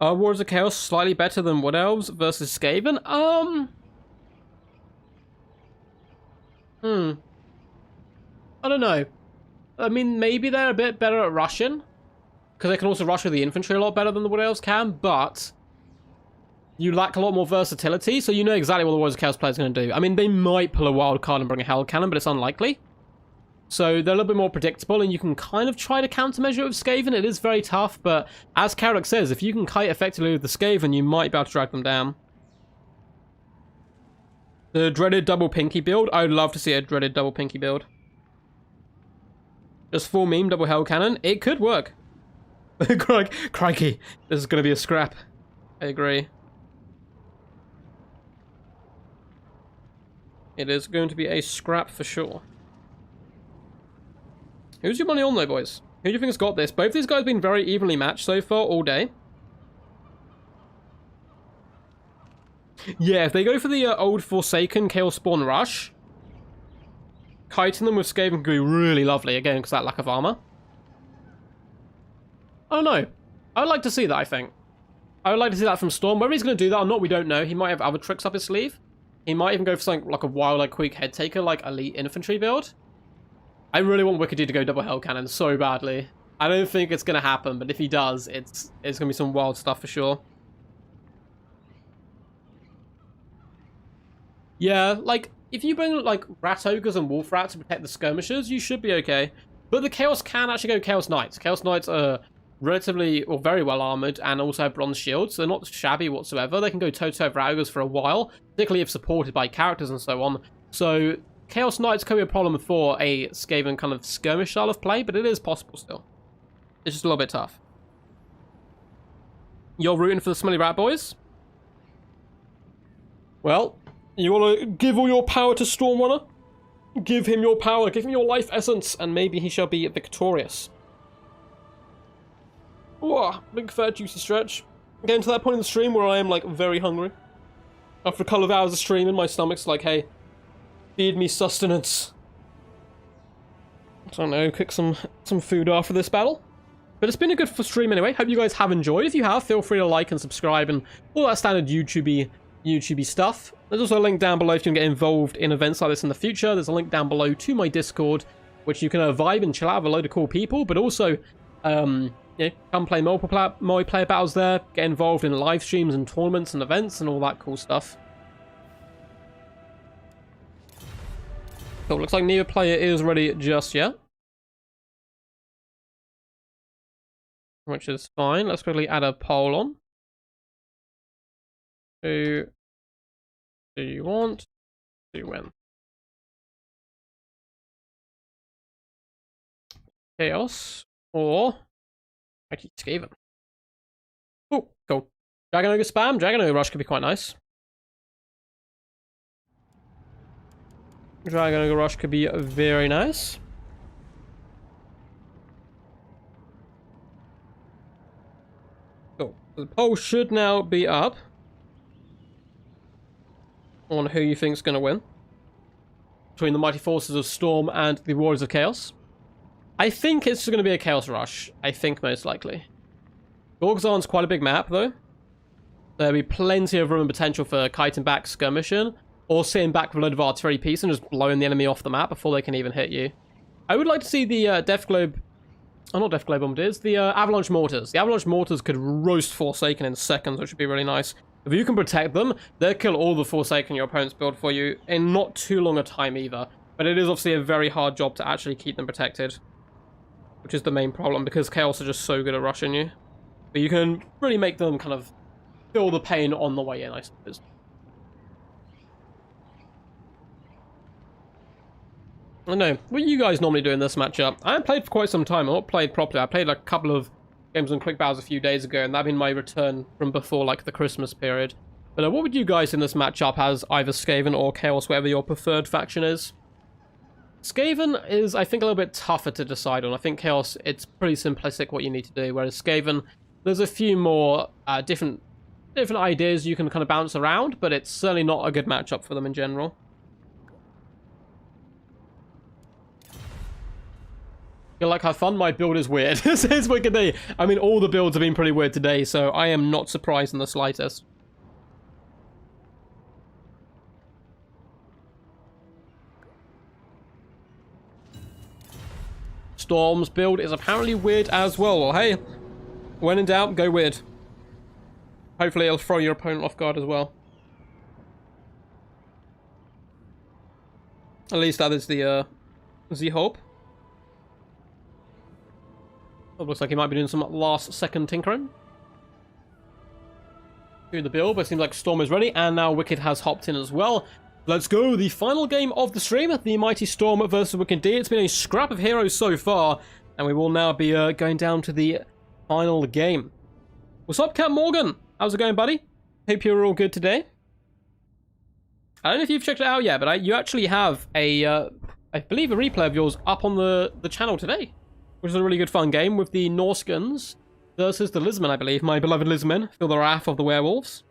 Warriors of Chaos slightly better than Wood Elves versus Skaven? I don't know. I mean, maybe they're a bit better at rushing, because they can also rush with the infantry a lot better than the Wood Elves can, but you lack a lot more versatility, so you know exactly what the Warriors of Chaos player is going to do. I mean, they might pull a wild card and bring a Hell Cannon, but it's unlikely. So they're a little bit more predictable, and you can kind of try to countermeasure it with Skaven. It is very tough, but as Carrick says, if you can kite effectively with the Skaven, you might be able to drag them down. The dreaded double pinky build. I would love to see a dreaded double pinky build. Just full meme, double Hell Cannon. It could work. Crikey. This is going to be a scrap. I agree. It is going to be a scrap for sure. Who's your money on though, boys? Who do you think has got this? Both these guys have been very evenly matched so far all day. Yeah, if they go for the old Forsaken Chaos Spawn Rush, kiting them with Skaven could be really lovely, again, because that lack of armor. I don't know. I would like to see that, I think. I would like to see that from Storm. Whether he's going to do that or not, we don't know. He might have other tricks up his sleeve. He might even go for something like a wild, like, quick head taker, like elite infantry build. I really want WickD to go double Hell Cannon so badly. I don't think it's going to happen, but if he does, it's going to be some wild stuff for sure. Yeah, like, if you bring, like, Rat Ogres and Wolf Rat to protect the skirmishers, you should be okay. But the Chaos can actually go Chaos Knights. Chaos Knights are relatively, or very well armored, and also have bronze shields, so they're not shabby whatsoever. They can go toe-to-toe with Rat Ogres for a while, particularly if supported by characters and so on. So Chaos Knights could be a problem for a Skaven kind of skirmish style of play, but it is possible still. It's just a little bit tough. You're rooting for the Smelly Rat boys? Well, you want to give all your power to Stormrunner? Give him your power, give him your life essence, and maybe he shall be victorious. Whoa, big fat juicy stretch. Getting to that point in the stream where I am, like, very hungry. After a couple of hours of streaming, my stomach's like, hey, feed me sustenance. I don't know, cook some food after this battle. But it's been a good stream anyway. Hope you guys have enjoyed. If you have, feel free to like and subscribe and all that standard YouTubey stuff. There's also a link down below if you can get involved in events like this in the future. There's a link down below to my Discord, which you can vibe and chill out with a load of cool people, but also, yeah, come play multiplayer battles there, get involved in live streams and tournaments and events and all that cool stuff. Cool, looks like neither player is ready just yet. Which is fine. Let's quickly add a poll on. Who do you want to win? Chaos or Skaven? Oh, cool. Dragon Ogre spam. Dragon Ogre Rush could be quite nice. Dragon Ogre Rush could be very nice. Cool. The poll should now be up on who you think is going to win between the mighty forces of Storm and the Warriors of Chaos. I think it's going to be a Chaos Rush. I think most likely. Gorgzon's quite a big map, though. There'll be plenty of room and potential for kiting back skirmishing, or sitting back with a load of artillery piece and just blowing the enemy off the map before they can even hit you. I would like to see the Death Globe... Oh, not Death Globe Bombardiers. The Avalanche Mortars. The Avalanche Mortars could roast Forsaken in seconds, which would be really nice. If you can protect them, they'll kill all the Forsaken your opponents build for you in not too long a time either. But it is obviously a very hard job to actually keep them protected, which is the main problem, because Chaos are just so good at rushing you. But you can really make them kind of feel the pain on the way in, I suppose. I don't know. What are you guys normally doing this matchup? I haven't played for quite some time. I've not played properly. I played like a couple of games on Quick Battles a few days ago, and that'd been my return from before like the Christmas period. But what would you guys in this matchup as either Skaven or Chaos, whatever your preferred faction is? Skaven is, I think, a little bit tougher to decide on. I think Chaos, it's pretty simplistic what you need to do, whereas Skaven, there's a few more different ideas you can kind of bounce around, but it's certainly not a good matchup for them in general. You like how fun my build is weird. This is WickD. I mean, all the builds have been pretty weird today, so I am not surprised in the slightest. Storm's build is apparently weird as well. Well, hey, when in doubt, go weird. Hopefully it'll throw your opponent off guard as well. At least that is the hope. It looks like he might be doing some last-second tinkering to the build, but it seems like Storm is ready, and now WickD has hopped in as well. Let's go, the final game of the stream, the mighty Storm versus WickD. It's been a scrap of heroes so far, and we will now be going down to the final game. What's up, Cat Morgan? How's it going, buddy? Hope you're all good today. I don't know if you've checked it out yet, but you actually have a, I believe, a replay of yours up on the channel today, which is a really good fun game with the Norskans versus the Lizmen, I believe. My beloved Lizmen, feel the wrath of the werewolves.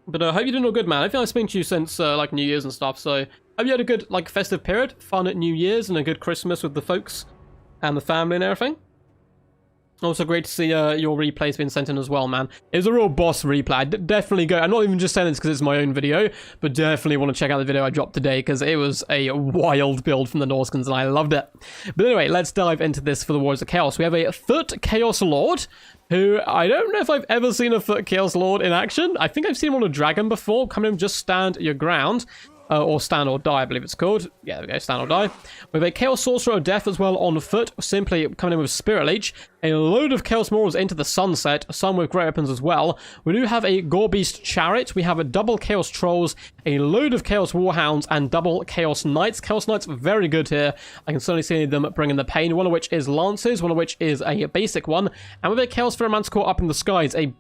But I hope you're doing all good, man. I think I've spoken to you since like New Year's and stuff, so hope you had a good like festive period, fun at New Year's, and a good Christmas with the folks and the family and everything. Also great to see your replays being sent in as well, man. It was a real boss replay. Definitely go. I'm not even just saying this because it's my own video, but definitely want to check out the video I dropped today because it was a wild build from the Norskans and I loved it. But anyway, let's dive into this for the Warriors of Chaos. We have a Foot Chaos Lord, who I don't know if I've ever seen a Foot Chaos Lord in action. I think I've seen him on a dragon before. Come in, just stand your ground. Or Stand or Die, I believe it's called. Yeah, there we go, Stand or Die. We have a Chaos Sorcerer of Death as well on foot, simply coming in with Spirit Leech. A load of Chaos Maulers into the Sunset, some with great weapons as well. We do have a Gore Beast Chariot. We have a double Chaos Trolls, a load of Chaos Warhounds, and double Chaos Knights. Chaos Knights very good here. I can certainly see them bringing the pain, one of which is Lances, one of which is a basic one. And with a Chaos Pheromanticore up in the skies, a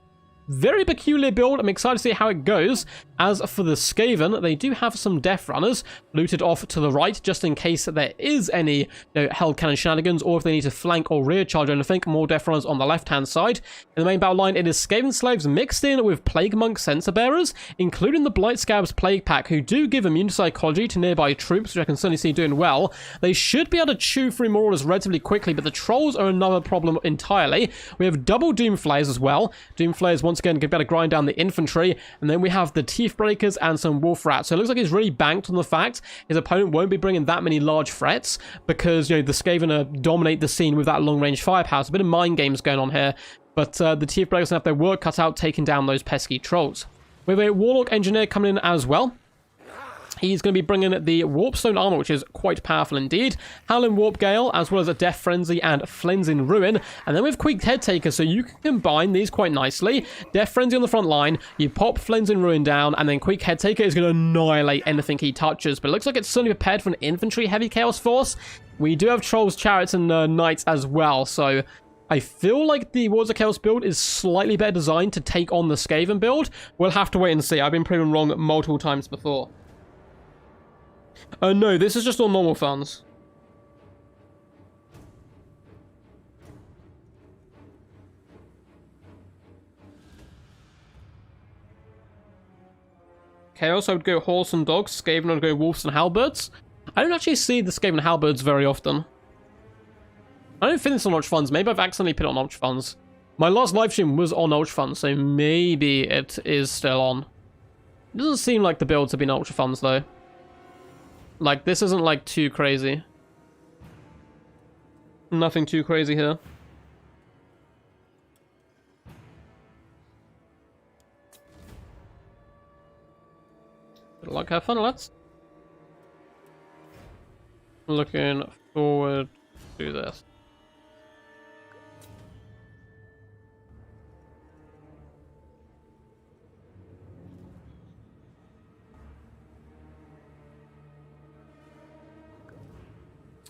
very peculiar build. I'm excited to see how it goes. As for the Skaven, they do have some Death Runners looted off to the right, just in case there is any held cannon shenanigans, or if they need to flank or rear charge anything. More Death Runners on the left-hand side. In the main battle line, it is Skaven Slaves mixed in with Plague Monk Sensor Bearers, including the Blight Scabs Plague Pack, who do give immune to psychology to nearby troops, which I can certainly see doing well. They should be able to chew through Marauders relatively quickly, but the Trolls are another problem entirely. We have double Doom Flayers as well. Doom Flayers once again can better grind down the infantry, and then we have the Teeth Breakers and some Wolf Rats. So it looks like he's really banked on the fact his opponent won't be bringing that many large threats because, the Skaven dominate the scene with that long-range firepower. It's a bit of mind games going on here, but the Teeth Breakers have their work cut out taking down those pesky Trolls. We have a Warlock Engineer coming in as well. He's going to be bringing the Warpstone Armor, which is quite powerful indeed. Howling Warp Gale, as well as a Death Frenzy and Flensing Ruin. And then we have Quick Head Taker, so you can combine these quite nicely. Death Frenzy on the front line, you pop Flensing Ruin down, and then Quick Head Taker is going to annihilate anything he touches. But it looks like it's certainly prepared for an infantry-heavy Chaos Force. We do have Trolls, Chariots, and Knights as well, so I feel like the Warriors of Chaos build is slightly better designed to take on the Skaven build. We'll have to wait and see. I've been proven wrong multiple times before. No, this is just all normal funds. Chaos, I would go horse and dogs. Skaven, I would go wolves and halberds. I don't actually see the Skaven halberds very often. I don't think it's on Ultra Funds. Maybe I've accidentally put it on Ultra Funds. My last live stream was on Ultra Funds, so maybe it is still on. It doesn't seem like the builds have been Ultra Funds, though. Like, this isn't, like, too crazy. Nothing too crazy here. Good luck, have fun, lads. Looking forward to this.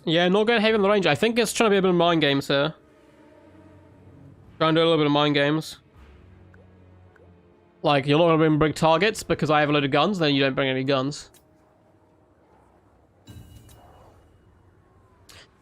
Yeah, not going heavy on the range. I think it's trying to be a bit of mind games here. Trying to do a little bit of mind games. Like, you're not going to bring targets because I have a load of guns, then you don't bring any guns.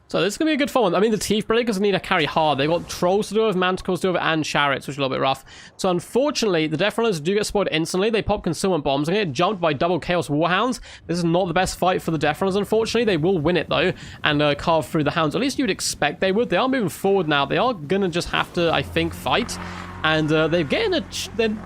So this is going to be a good fun one. I mean, the Teeth Breakers need to carry hard. They've got Trolls to do with, Manticores to do with, and Chariots, which is a little bit rough. So unfortunately, the Death Runners do get spoiled instantly. They pop Concealment Bombs and get jumped by double Chaos Warhounds. This is not the best fight for the Death Runners, unfortunately. They will win it, though, and carve through the Hounds. At least you'd expect they would. They are moving forward now. They are going to just have to, I think, fight. And they're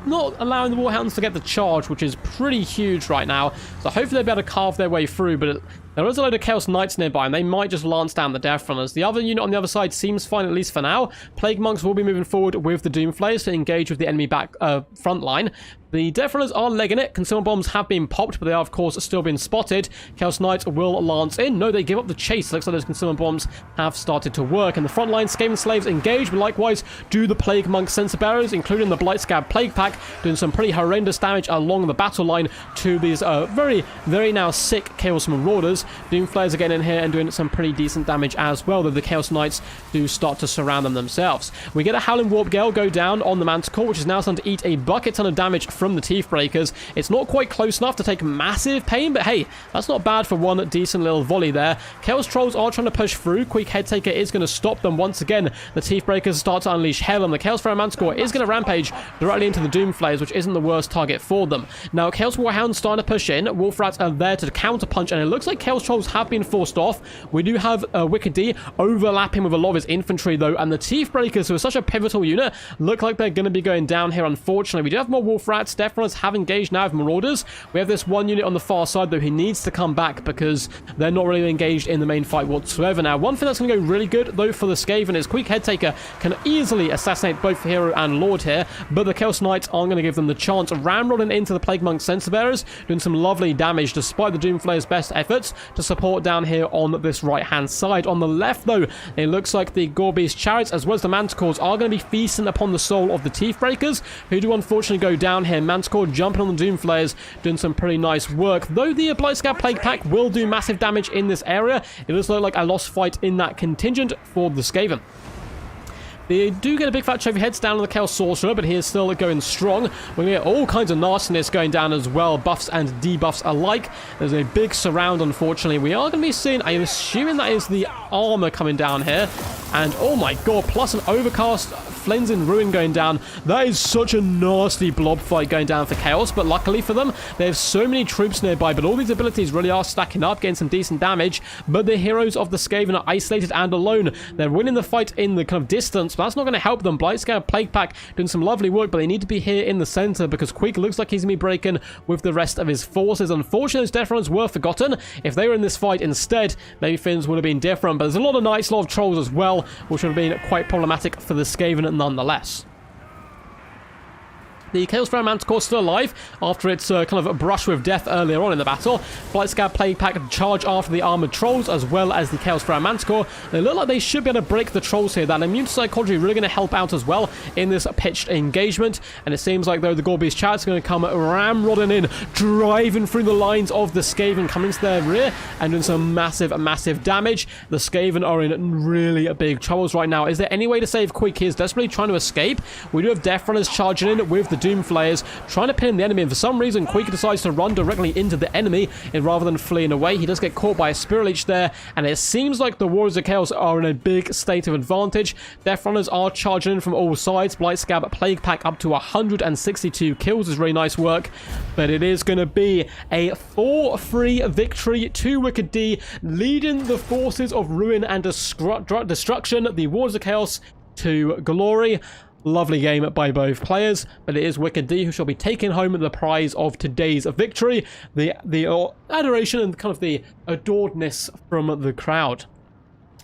not allowing the Warhounds to get the charge, which is pretty huge right now. So hopefully they'll be able to carve their way through, but there is a load of Chaos Knights nearby, and they might just lance down the Death Runners. The other unit on the other side seems fine, at least for now. Plague Monks will be moving forward with the Doomflayers to engage with the enemy front line. The Death Runners are legging it. Concealment Bombs have been popped, but they are, of course, still being spotted. Chaos Knights will lance in. No, they give up the chase. Looks like those Concealment Bombs have started to work. And the front line, Skaven Slaves engage, but likewise do the Plague Monk Sensor Bearers, including the Blight Scab Plague Pack, doing some pretty horrendous damage along the battle line to these very, very now sick Chaos Marauders. Doomflayers are getting in here and doing some pretty decent damage as well, though the Chaos Knights do start to surround them themselves. We get a Howling Warp Gale go down on the Manticore, which is now starting to eat a bucket ton of damage from the Teeth Breakers. It's not quite close enough to take massive pain, but hey, that's not bad for one decent little volley there. Chaos Trolls are trying to push through. Quick Head Taker is going to stop them once again. The Teeth Breakers start to unleash hell, and the Chaos Pharaoh Manticore is going to rampage directly into the Doomflayers, which isn't the worst target for them. Now, Chaos Warhounds starting to push in. Wolf Rats are there to counterpunch, and it looks like Chaos Trolls have been forced off. We do have WickD overlapping with a lot of his infantry, though, and the Teeth Breakers, who are such a pivotal unit, look like they're going to be going down here, unfortunately. We do have more Wolf Rats. Death Runners have engaged now with Marauders. We have this one unit on the far side, though, who needs to come back because they're not really engaged in the main fight whatsoever. Now, one thing that's going to go really good, though, for the Skaven is Quick Head Taker can easily assassinate both Hero and Lord here, but the Chaos Knights aren't going to give them the chance. Ramrodding into the Plague Monk Sensor Bearers, doing some lovely damage despite the Doomflayer's best efforts to support down here on this right-hand side. On the left, though, it looks like the Gorbeast Chariots as well as the Manticores are going to be feasting upon the soul of the Teeth Breakers, who do unfortunately go down here. Manticore jumping on the Doomflayers, doing some pretty nice work. Though the Blight Scab Plague Pack will do massive damage in this area, it does look like a lost fight in that contingent for the Skaven. They do get a big fat trophy heads down on the Chaos Sorcerer, but he is still going strong. We're going to get all kinds of nastiness going down as well, buffs and debuffs alike. There's a big surround, unfortunately. We are going to be seeing, I'm assuming that is the armor coming down here. And oh my god, plus an Overcast Flensing Ruin going down. That is such a nasty blob fight going down for Chaos, but luckily for them, they have so many troops nearby, but all these abilities really are stacking up, getting some decent damage. But the heroes of the Skaven are isolated and alone. They're winning the fight in the kind of distance, but that's not going to help them. Blight Scab Plague Pack doing some lovely work, but they need to be here in the center because Queek looks like he's going to be breaking with the rest of his forces. Unfortunately, those Death Runners were forgotten. If they were in this fight instead, maybe things would have been different, but there's a lot of Knights, a lot of Trolls as well, which would have been quite problematic for the Skaven nonetheless. The Chaos Pharaoh Manticore still alive after its kind of a brush with death earlier on in the battle. Blight Scab Plague Pack charge after the armored trolls as well as the Chaos Pharaoh Manticore. They look like they should be able to break the trolls here. That immune psychology really going to help out as well in this pitched engagement. And it seems like though the Gorbeast Chariots are going to come ramrodding in, driving through the lines of the Skaven, coming to their rear and doing some massive damage. The Skaven are in really big troubles right now. Is there any way to save Queek? He is desperately trying to escape. We do have Death Runners charging in with the Doom Flayers, trying to pin the enemy, and for some reason, Quake decides to run directly into the enemy rather than fleeing away. He does get caught by a Spirit Leech there, and it seems like the Warriors of Chaos are in a big state of advantage. Death Runners are charging in from all sides. Blight Scab, Plague Pack up to 162 kills is really nice work, but it is going to be a 4-3 victory to WickD, leading the forces of ruin and destruction, the Warriors of Chaos, to glory. Lovely game by both players, but it is WickD who shall be taking home the prize of today's victory. The adoration and kind of the adoredness from the crowd.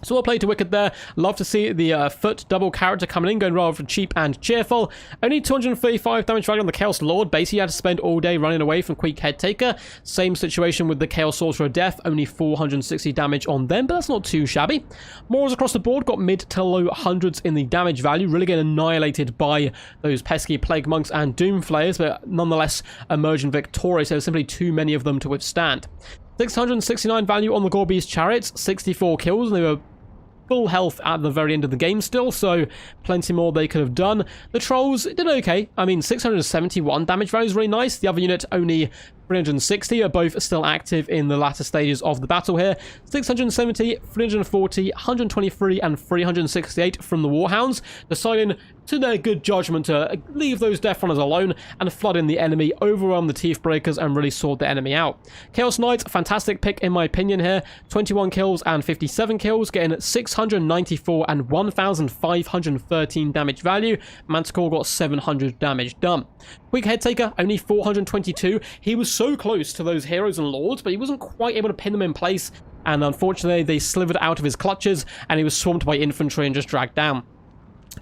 So well played to Wicked there. Love to see the foot double character coming in, going rather cheap and cheerful. Only 235 damage value on the Chaos Lord. Basically, you had to spend all day running away from Quake Head Taker. Same situation with the Chaos Sorcerer Death. Only 460 damage on them, but that's not too shabby. Morals across the board got mid to low hundreds in the damage value. Really getting annihilated by those pesky Plague Monks and Doom Flayers, but nonetheless emerging victorious. There's simply too many of them to withstand. 669 value on the Gorbeast Chariots. 64 kills, and they were full health at the very end of the game still, so plenty more they could have done. The Trolls did okay. I mean, 671 damage value is really nice. The other unit only 360 are both still active in the latter stages of the battle here. 670, 340, 123, and 368 from the Warhounds, deciding to their good judgment to leave those Death Runners alone and flood in the enemy, overwhelm the Teeth Breakers, and really sort the enemy out. Chaos Knights, fantastic pick in my opinion here. 21 kills and 57 kills, getting 694 and 1,513 damage value. Manticore got 700 damage done. Quake Head Taker, only 422. He was so close to those heroes and lords, but he wasn't quite able to pin them in place, and unfortunately they slivered out of his clutches, and he was swamped by infantry and just dragged down.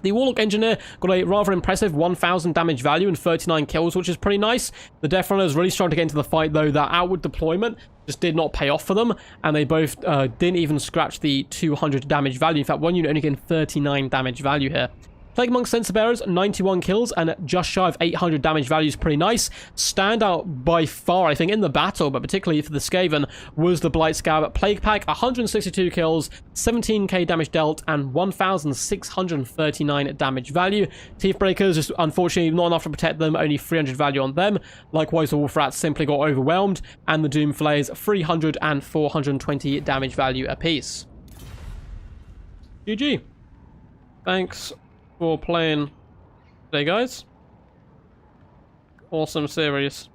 The Warlock Engineer got a rather impressive 1,000 damage value and 39 kills, which is pretty nice. The Death Runners really started to get into the fight, though. That outward deployment just did not pay off for them, and they both didn't even scratch the 200 damage value. In fact, one unit only getting 39 damage value here. Plague Monk Sensor Bearers, 91 kills and just shy of 800 damage value is pretty nice. Standout by far, I think, in the battle, but particularly for the Skaven, was the Blight Scab Plague Pack, 162 kills, 17k damage dealt, and 1,639 damage value. Teeth Breakers, just unfortunately not enough to protect them, only 300 value on them. Likewise, the Wolf Rats simply got overwhelmed, and the Doom Flayers, 300 and 420 damage value apiece. GG. Thanks for playing today, guys. Awesome series.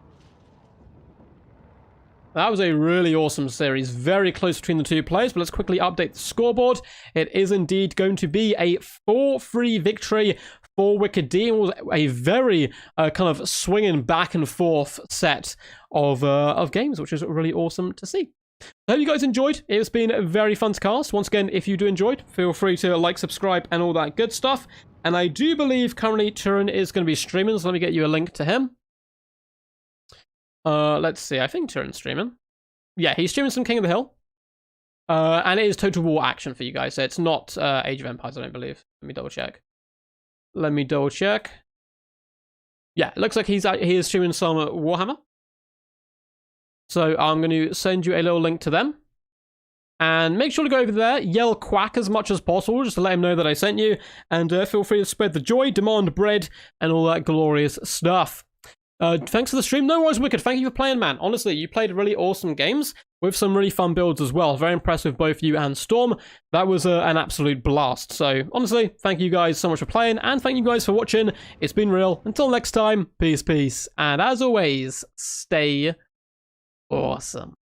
That was a really awesome series. Very close between the two players, but let's quickly update the scoreboard. It is indeed going to be a 4-3 victory for WickD. It was a very kind of swinging back and forth set of games, which is really awesome to see. I hope you guys enjoyed. It's been very fun to cast. Once again, if you do enjoy it, feel free to like, subscribe, and all that good stuff. And I do believe currently Turin is going to be streaming, so let me get you a link to him. Let's see. I think Turin's streaming. Yeah, he's streaming some King of the Hill. And it is Total War action for you guys, so it's not Age of Empires, I don't believe. Let me double check. Yeah, it looks like he is streaming some Warhammer. So I'm going to send you a little link to them. And make sure to go over there, yell quack as much as possible, just to let him know that I sent you. And feel free to spread the joy, demand bread, and all that glorious stuff. Thanks for the stream. No worries, Wicked. Thank you for playing, man. Honestly, you played really awesome games with some really fun builds as well. Very impressed with both you and Storm. That was an absolute blast. So, honestly, thank you guys so much for playing, and thank you guys for watching. It's been real. Until next time, peace, peace. And as always, stay awesome.